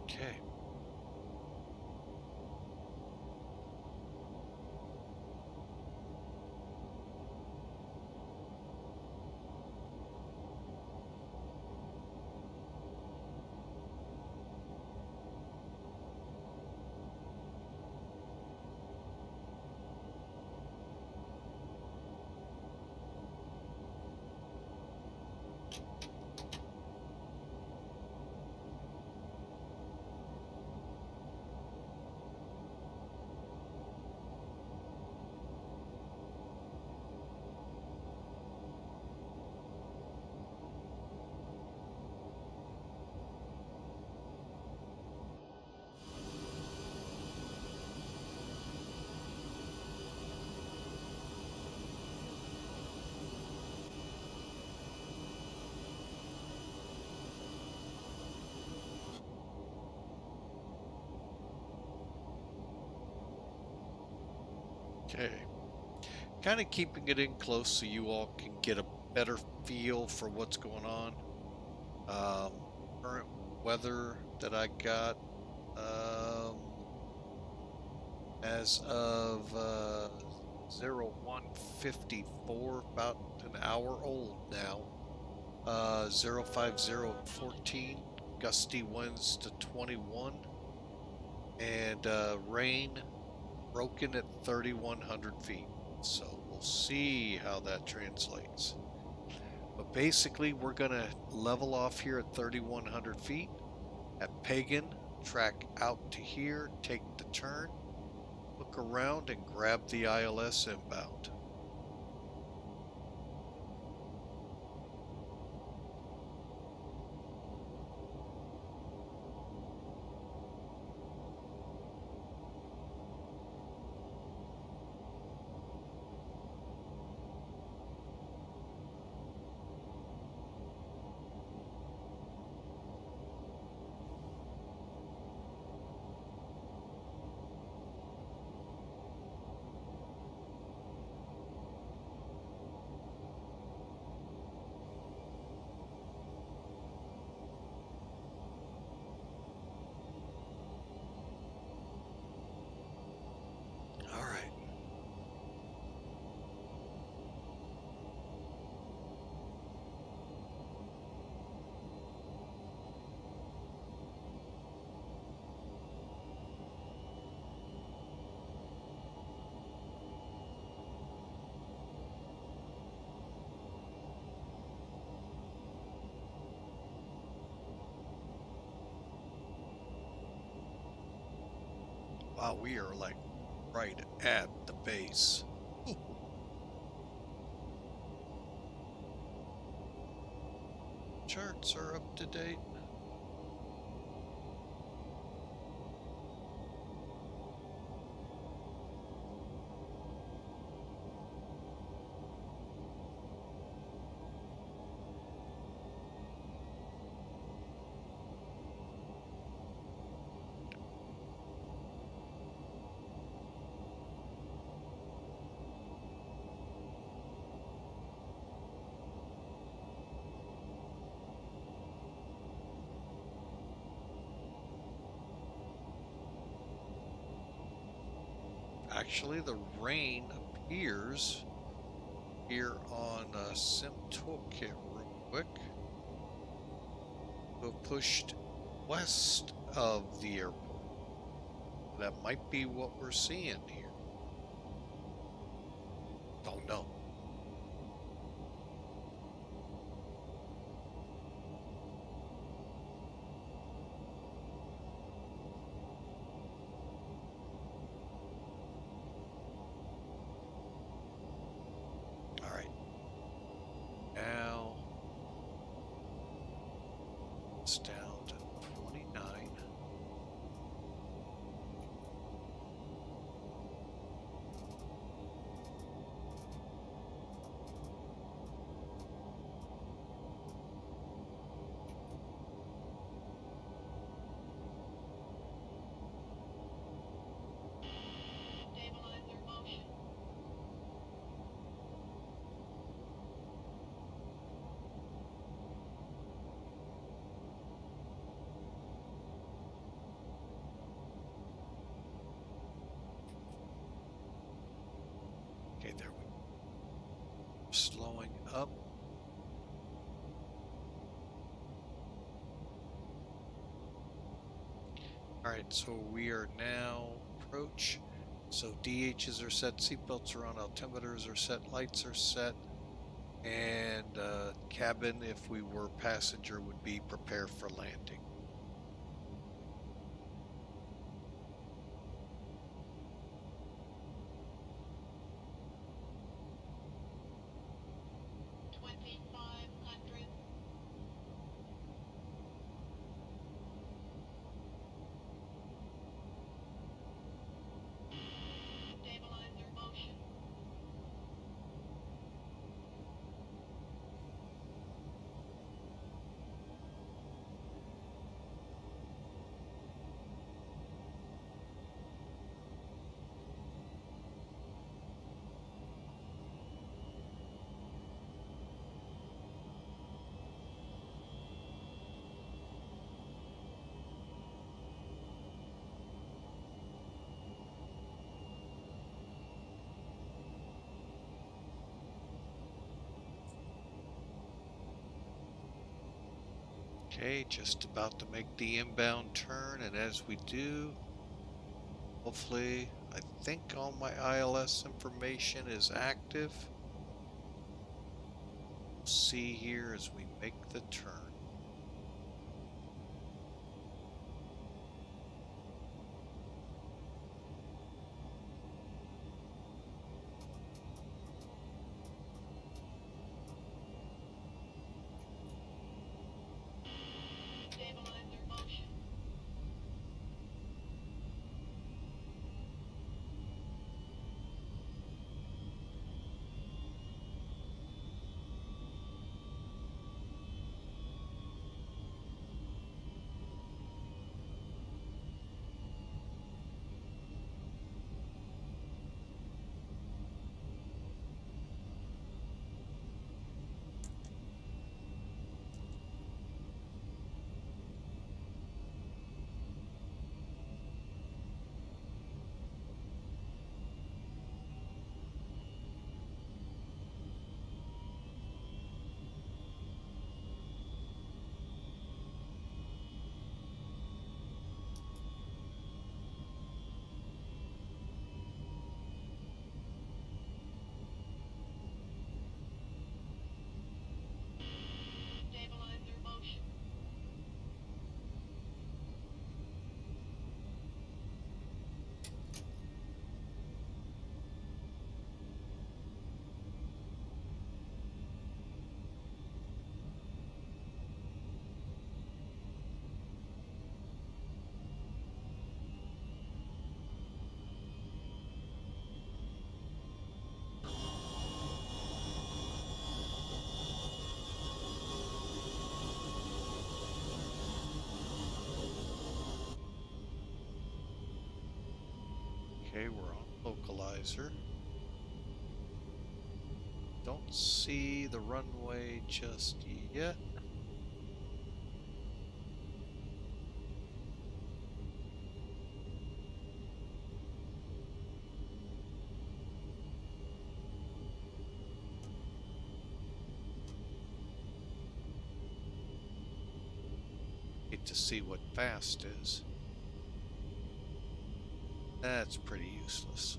Okay. Okay. Kind of keeping it in close so you all can get a better feel for what's going on. Current weather that I got as of 0154, about an hour old now. 05014, gusty winds to 21, and rain broken at 3,100 feet. So we'll see how that translates. But basically, we're going to level off here at 3,100 feet. At Pagan, track out to here, take the turn, look around, and grab the ILS inbound. Wow, we are like right at the base. Ooh. Charts are up to date. Actually, the rain appears here on Sim Toolkit real quick to have pushed west of the airport. That might be what we're seeing here. Don't know. Now it's down to 29. Stabilizer motion. Okay, there we go. Slowing up. All right, so we are now approach. So DHs are set, seatbelts are on, altimeters are set, lights are set, and cabin, if we were passenger, would be prepare for landing. Stabilizer motion. Okay, just about to make the inbound turn, and as we do, hopefully, I think all my ILS information is active. We'll see here as we make the turn. Stabilizer motion. Stabilizer motion. Okay, we're on localizer. Don't see the runway just yet. Need to see what fast is. That's pretty useless.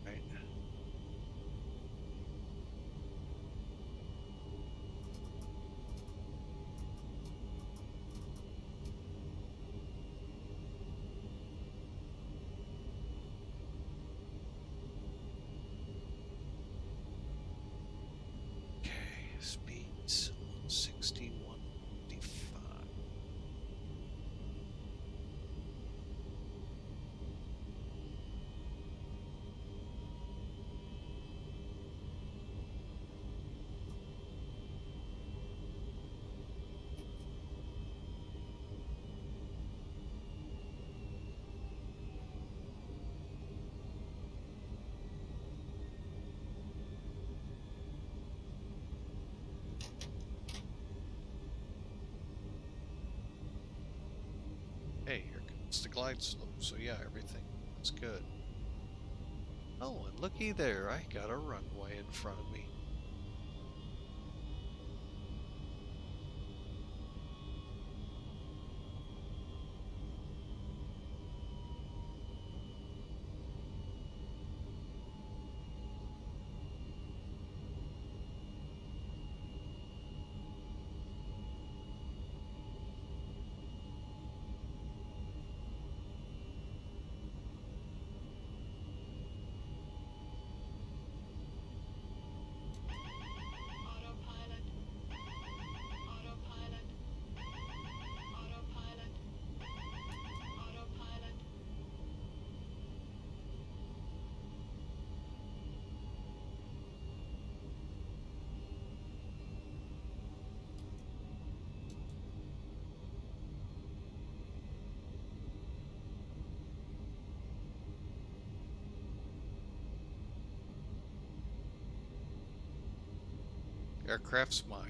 Right. Okay, speeds 160, 155. Hey, here comes the glide slope. So yeah, everything looks good. Oh, and looky there, I got a runway in front of me. Autopilot. Autopilot. Autopilot. Autopilot. Aircraft's mine.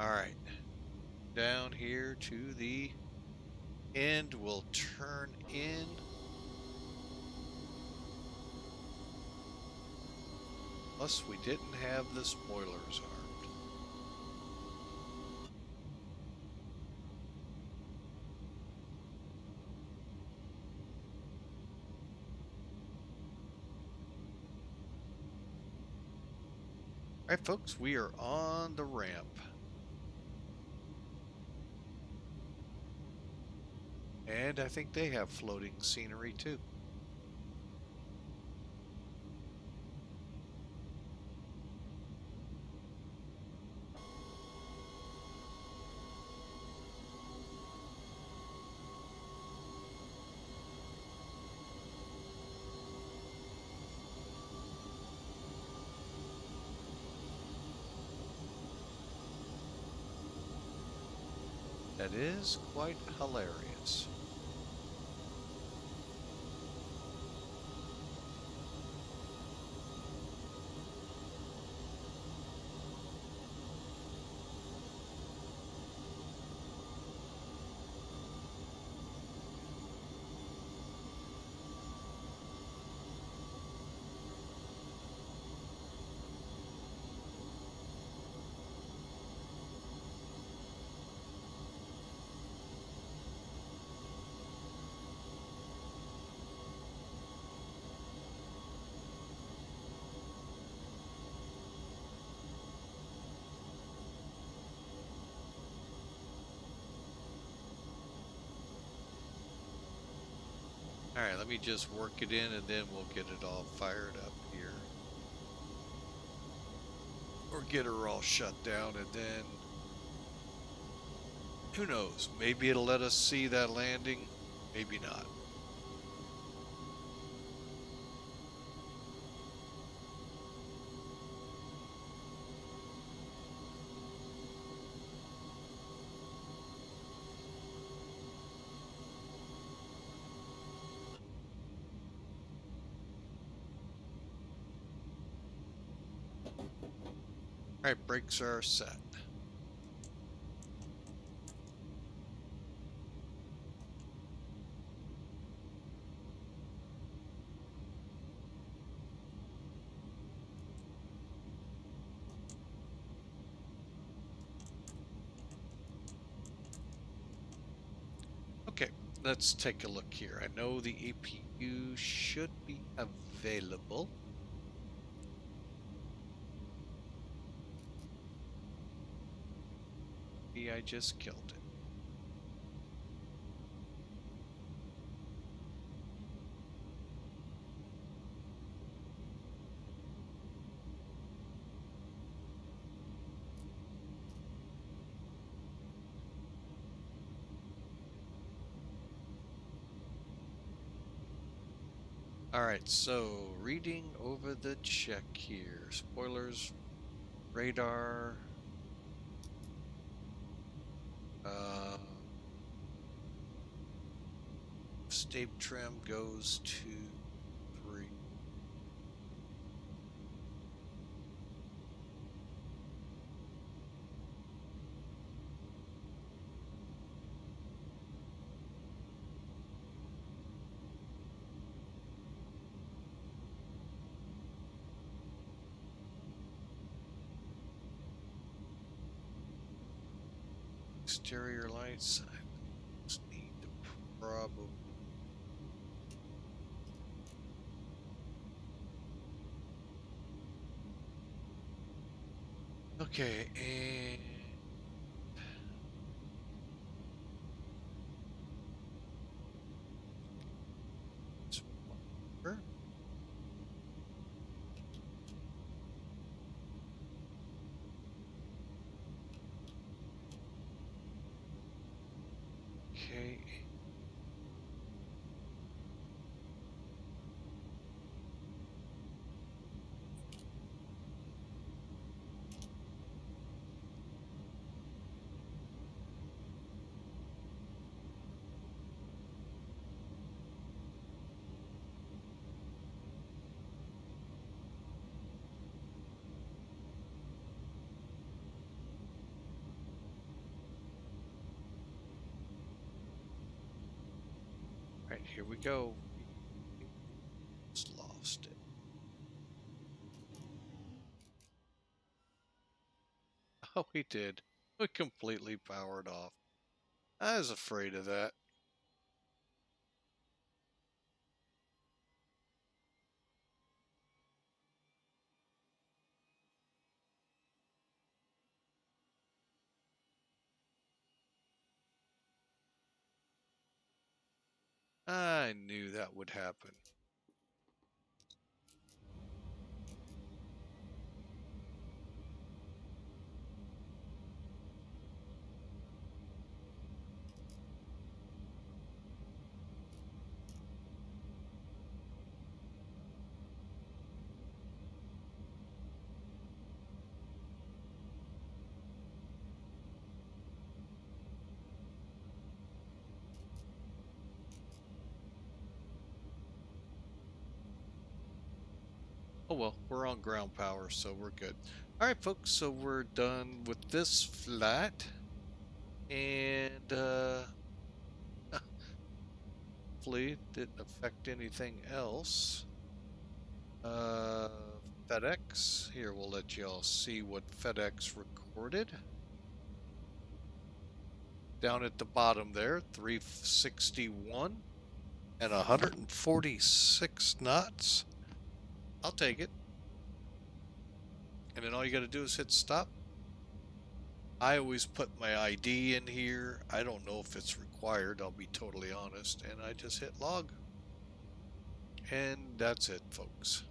All right. Down here to the end, we'll turn in. Plus, we didn't have the spoilers armed. All right, folks, we are on the ramp. And I think they have floating scenery too. That is quite hilarious. All right, let me just work it in and then we'll get it all fired up here. Or get her all shut down and then, who knows, maybe it'll let us see that landing, maybe not. All right, brakes are set. Okay, let's take a look here. I know the APU should be available. I just killed it. All right, so reading over the check here. Spoilers, radar, stape trim goes to 3. Exterior lights, I just need to probably. Okay, and spoiler. Okay. right, here we go. Just lost it. Oh, we did. We completely powered off. I was afraid of that. I knew that would happen. Oh well, we're on ground power, so we're good. All right, folks, so we're done with this flight. And hopefully it didn't affect anything else. FedEx, here we'll let y'all see what FedEx recorded. Down at the bottom there, 361 and 146 knots. I'll take it. And then all you got to do is hit stop. I always put my ID in here. I don't know if it's required, I'll be totally honest. And I just hit log. And that's it, folks.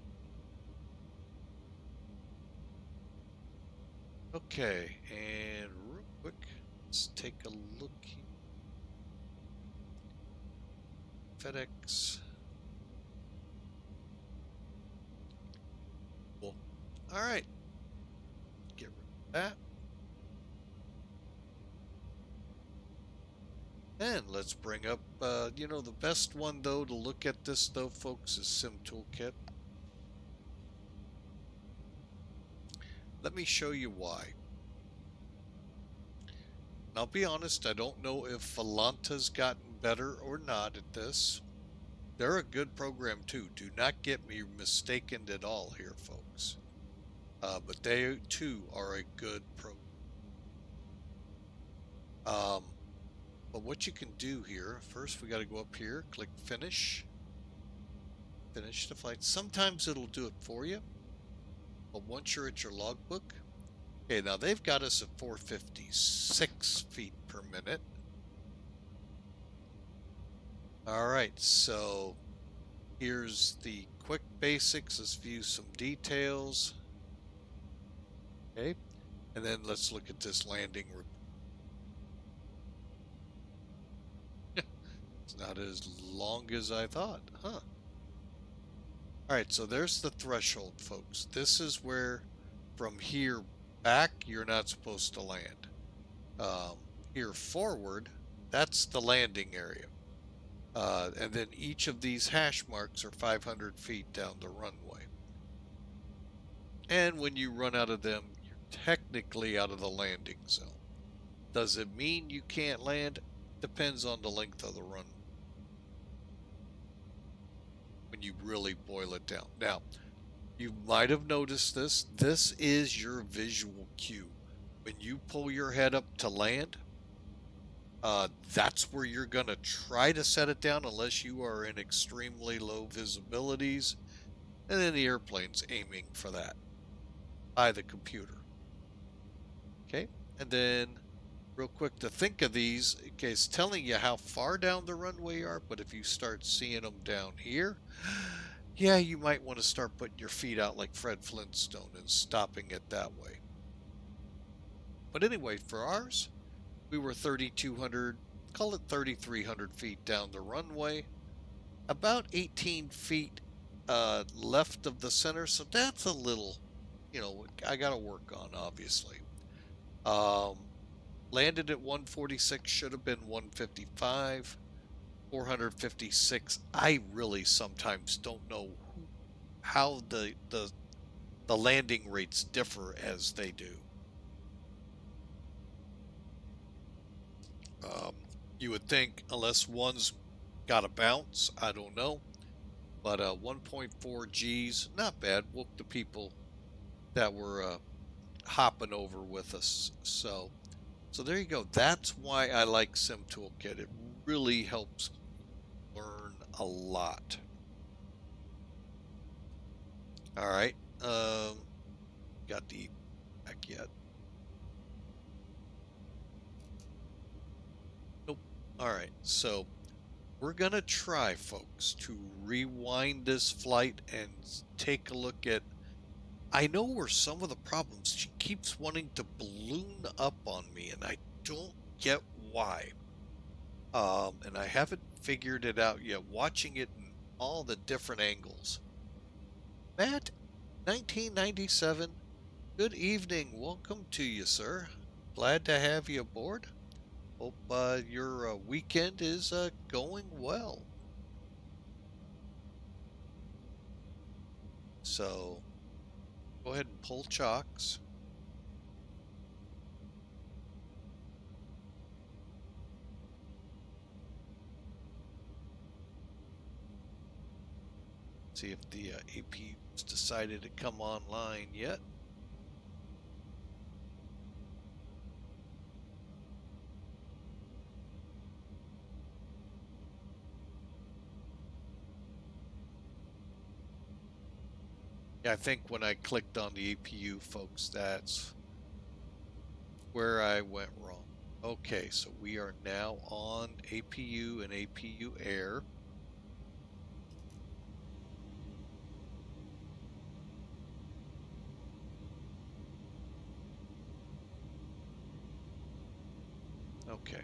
Okay, and real quick, let's take a look here. FedEx. Cool. All right. Get rid of that. And let's bring up, you know, the best one though to look at this though, folks, is Sim Toolkit. Let me show you why. And I'll be honest, I don't know if Volanta's gotten better or not at this. They're a good program too. Do not get me mistaken at all here, folks. But they too are a good program. But what you can do here, first we got to go up here, click finish. Finish the flight. Sometimes it'll do it for you. But once you're at your logbook, okay, now they've got us at 456 feet per minute. All right, so here's the quick basics. Let's view some details. Okay, and then let's look at this landing report. It's not as long as I thought, huh? All right, so there's the threshold, folks. This is where from here back, you're not supposed to land. Here forward, that's the landing area. And then each of these hash marks are 500 feet down the runway. And when you run out of them, you're technically out of the landing zone. Does it mean you can't land? Depends on the length of the runway. When you really boil it down. Now, you might have noticed this. This is your visual cue. When you pull your head up to land, that's where you're going to try to set it down unless you are in extremely low visibilities. And then the airplane's aiming for that by the computer. Okay, and then real quick to think of these, okay, it's telling you how far down the runway you are, but if you start seeing them down here, yeah, you might want to start putting your feet out like Fred Flintstone and stopping it that way. But anyway, for ours, we were 3,200, call it 3,300 feet down the runway, about 18 feet left of the center, so that's a little, you know, I got to work on, obviously. Landed at 146, should have been 155, 456. I really sometimes don't know how the landing rates differ as they do. You would think unless one's got a bounce, I don't know. But 1.4 G's, not bad. Woke the people that were hopping over with us. So there you go. That's why I like Sim Toolkit. It really helps learn a lot. All right. Got the back yet? Nope. All right. So we're gonna try, folks, to rewind this flight and take a look at. I know where some of the problems. She keeps wanting to balloon up on me, and I don't get why. And I haven't figured it out yet. Watching it in all the different angles. Matt, 1997. Good evening. Welcome to you, sir. Glad to have you aboard. Hope your weekend is going well. So go ahead and pull chocks. See if the APU's decided to come online yet. I think when I clicked on the APU, folks, that's where I went wrong. Okay, so we are now on APU and APU Air. Okay.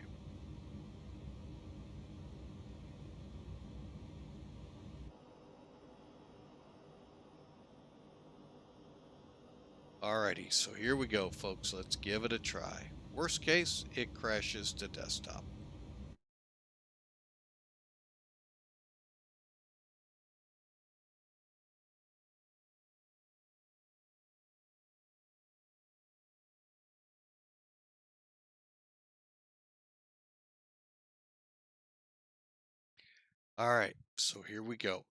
Alrighty, so here we go, folks. Let's give it a try. Worst case, it crashes to desktop. Alright, so here we go.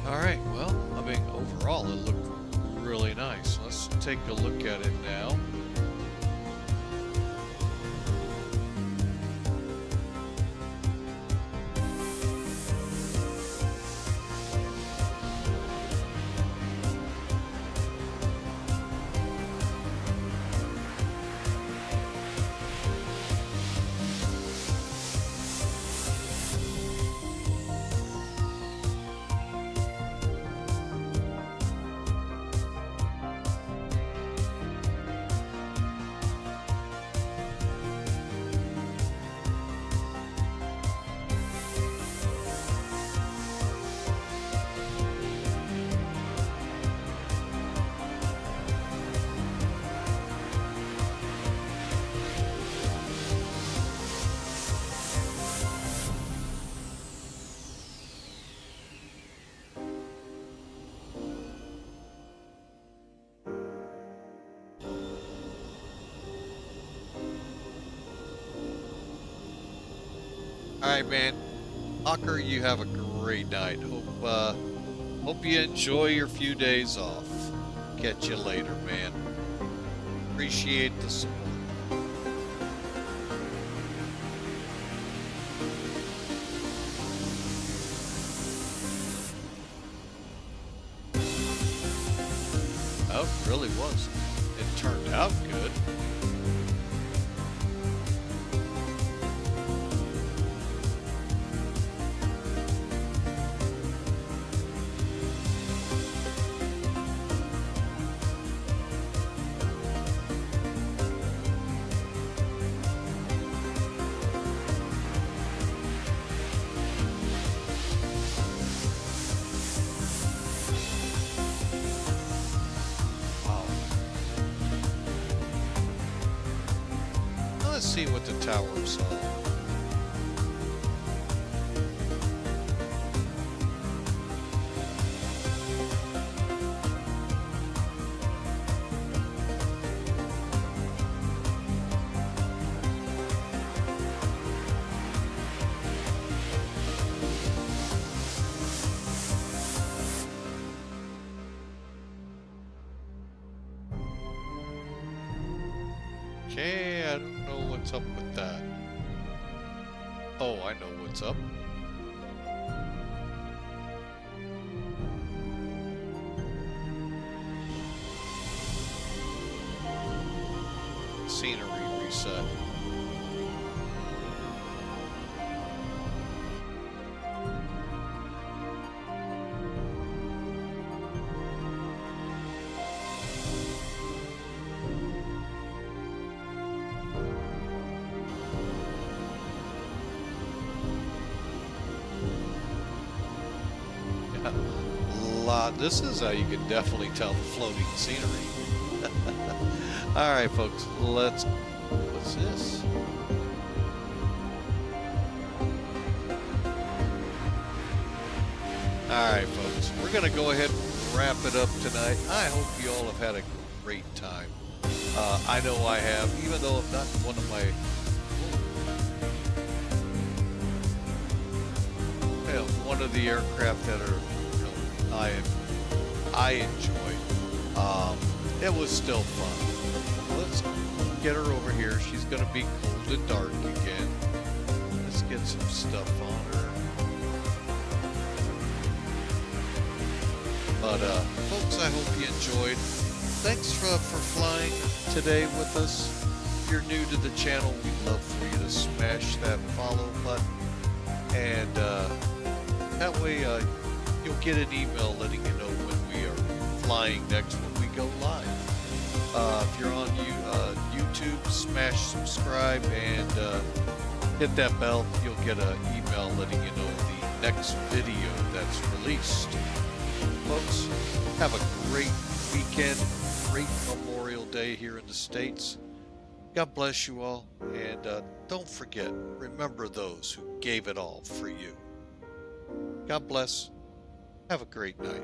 Alright, well, I mean, overall it looked really nice. Let's take a look at it now. Alright, man. Hawker, you have a great night. Hope Hope you enjoy your few days off. Catch you later, man. Appreciate the support. Oh, it really was. It turned out good. Let's see what the tower saw. Okay, I don't know what's up with that. Oh, I know what's up. Scenery reset. This is how you can definitely tell the floating scenery. All right, folks, what's this? All right, folks, we're going to go ahead and wrap it up tonight. I hope you all have had a great time. I know I have, even though I'm not one of my... Well, one of the aircraft that are, I enjoy. It was still fun. Let's get her over here. She's going to be cold and dark again. Let's get some stuff on her. But folks, I hope you enjoyed. Thanks for flying today with us. If you're new to the channel, we'd love for you to smash that follow button, and that way you'll get an email letting you know when we are flying next, when we go live. If you're on YouTube, smash subscribe and hit that bell. You'll get an email letting you know the next video that's released. Folks, have a great weekend, great Memorial Day here in the States. God bless you all, and don't forget, remember those who gave it all for you. God bless. Have a great night.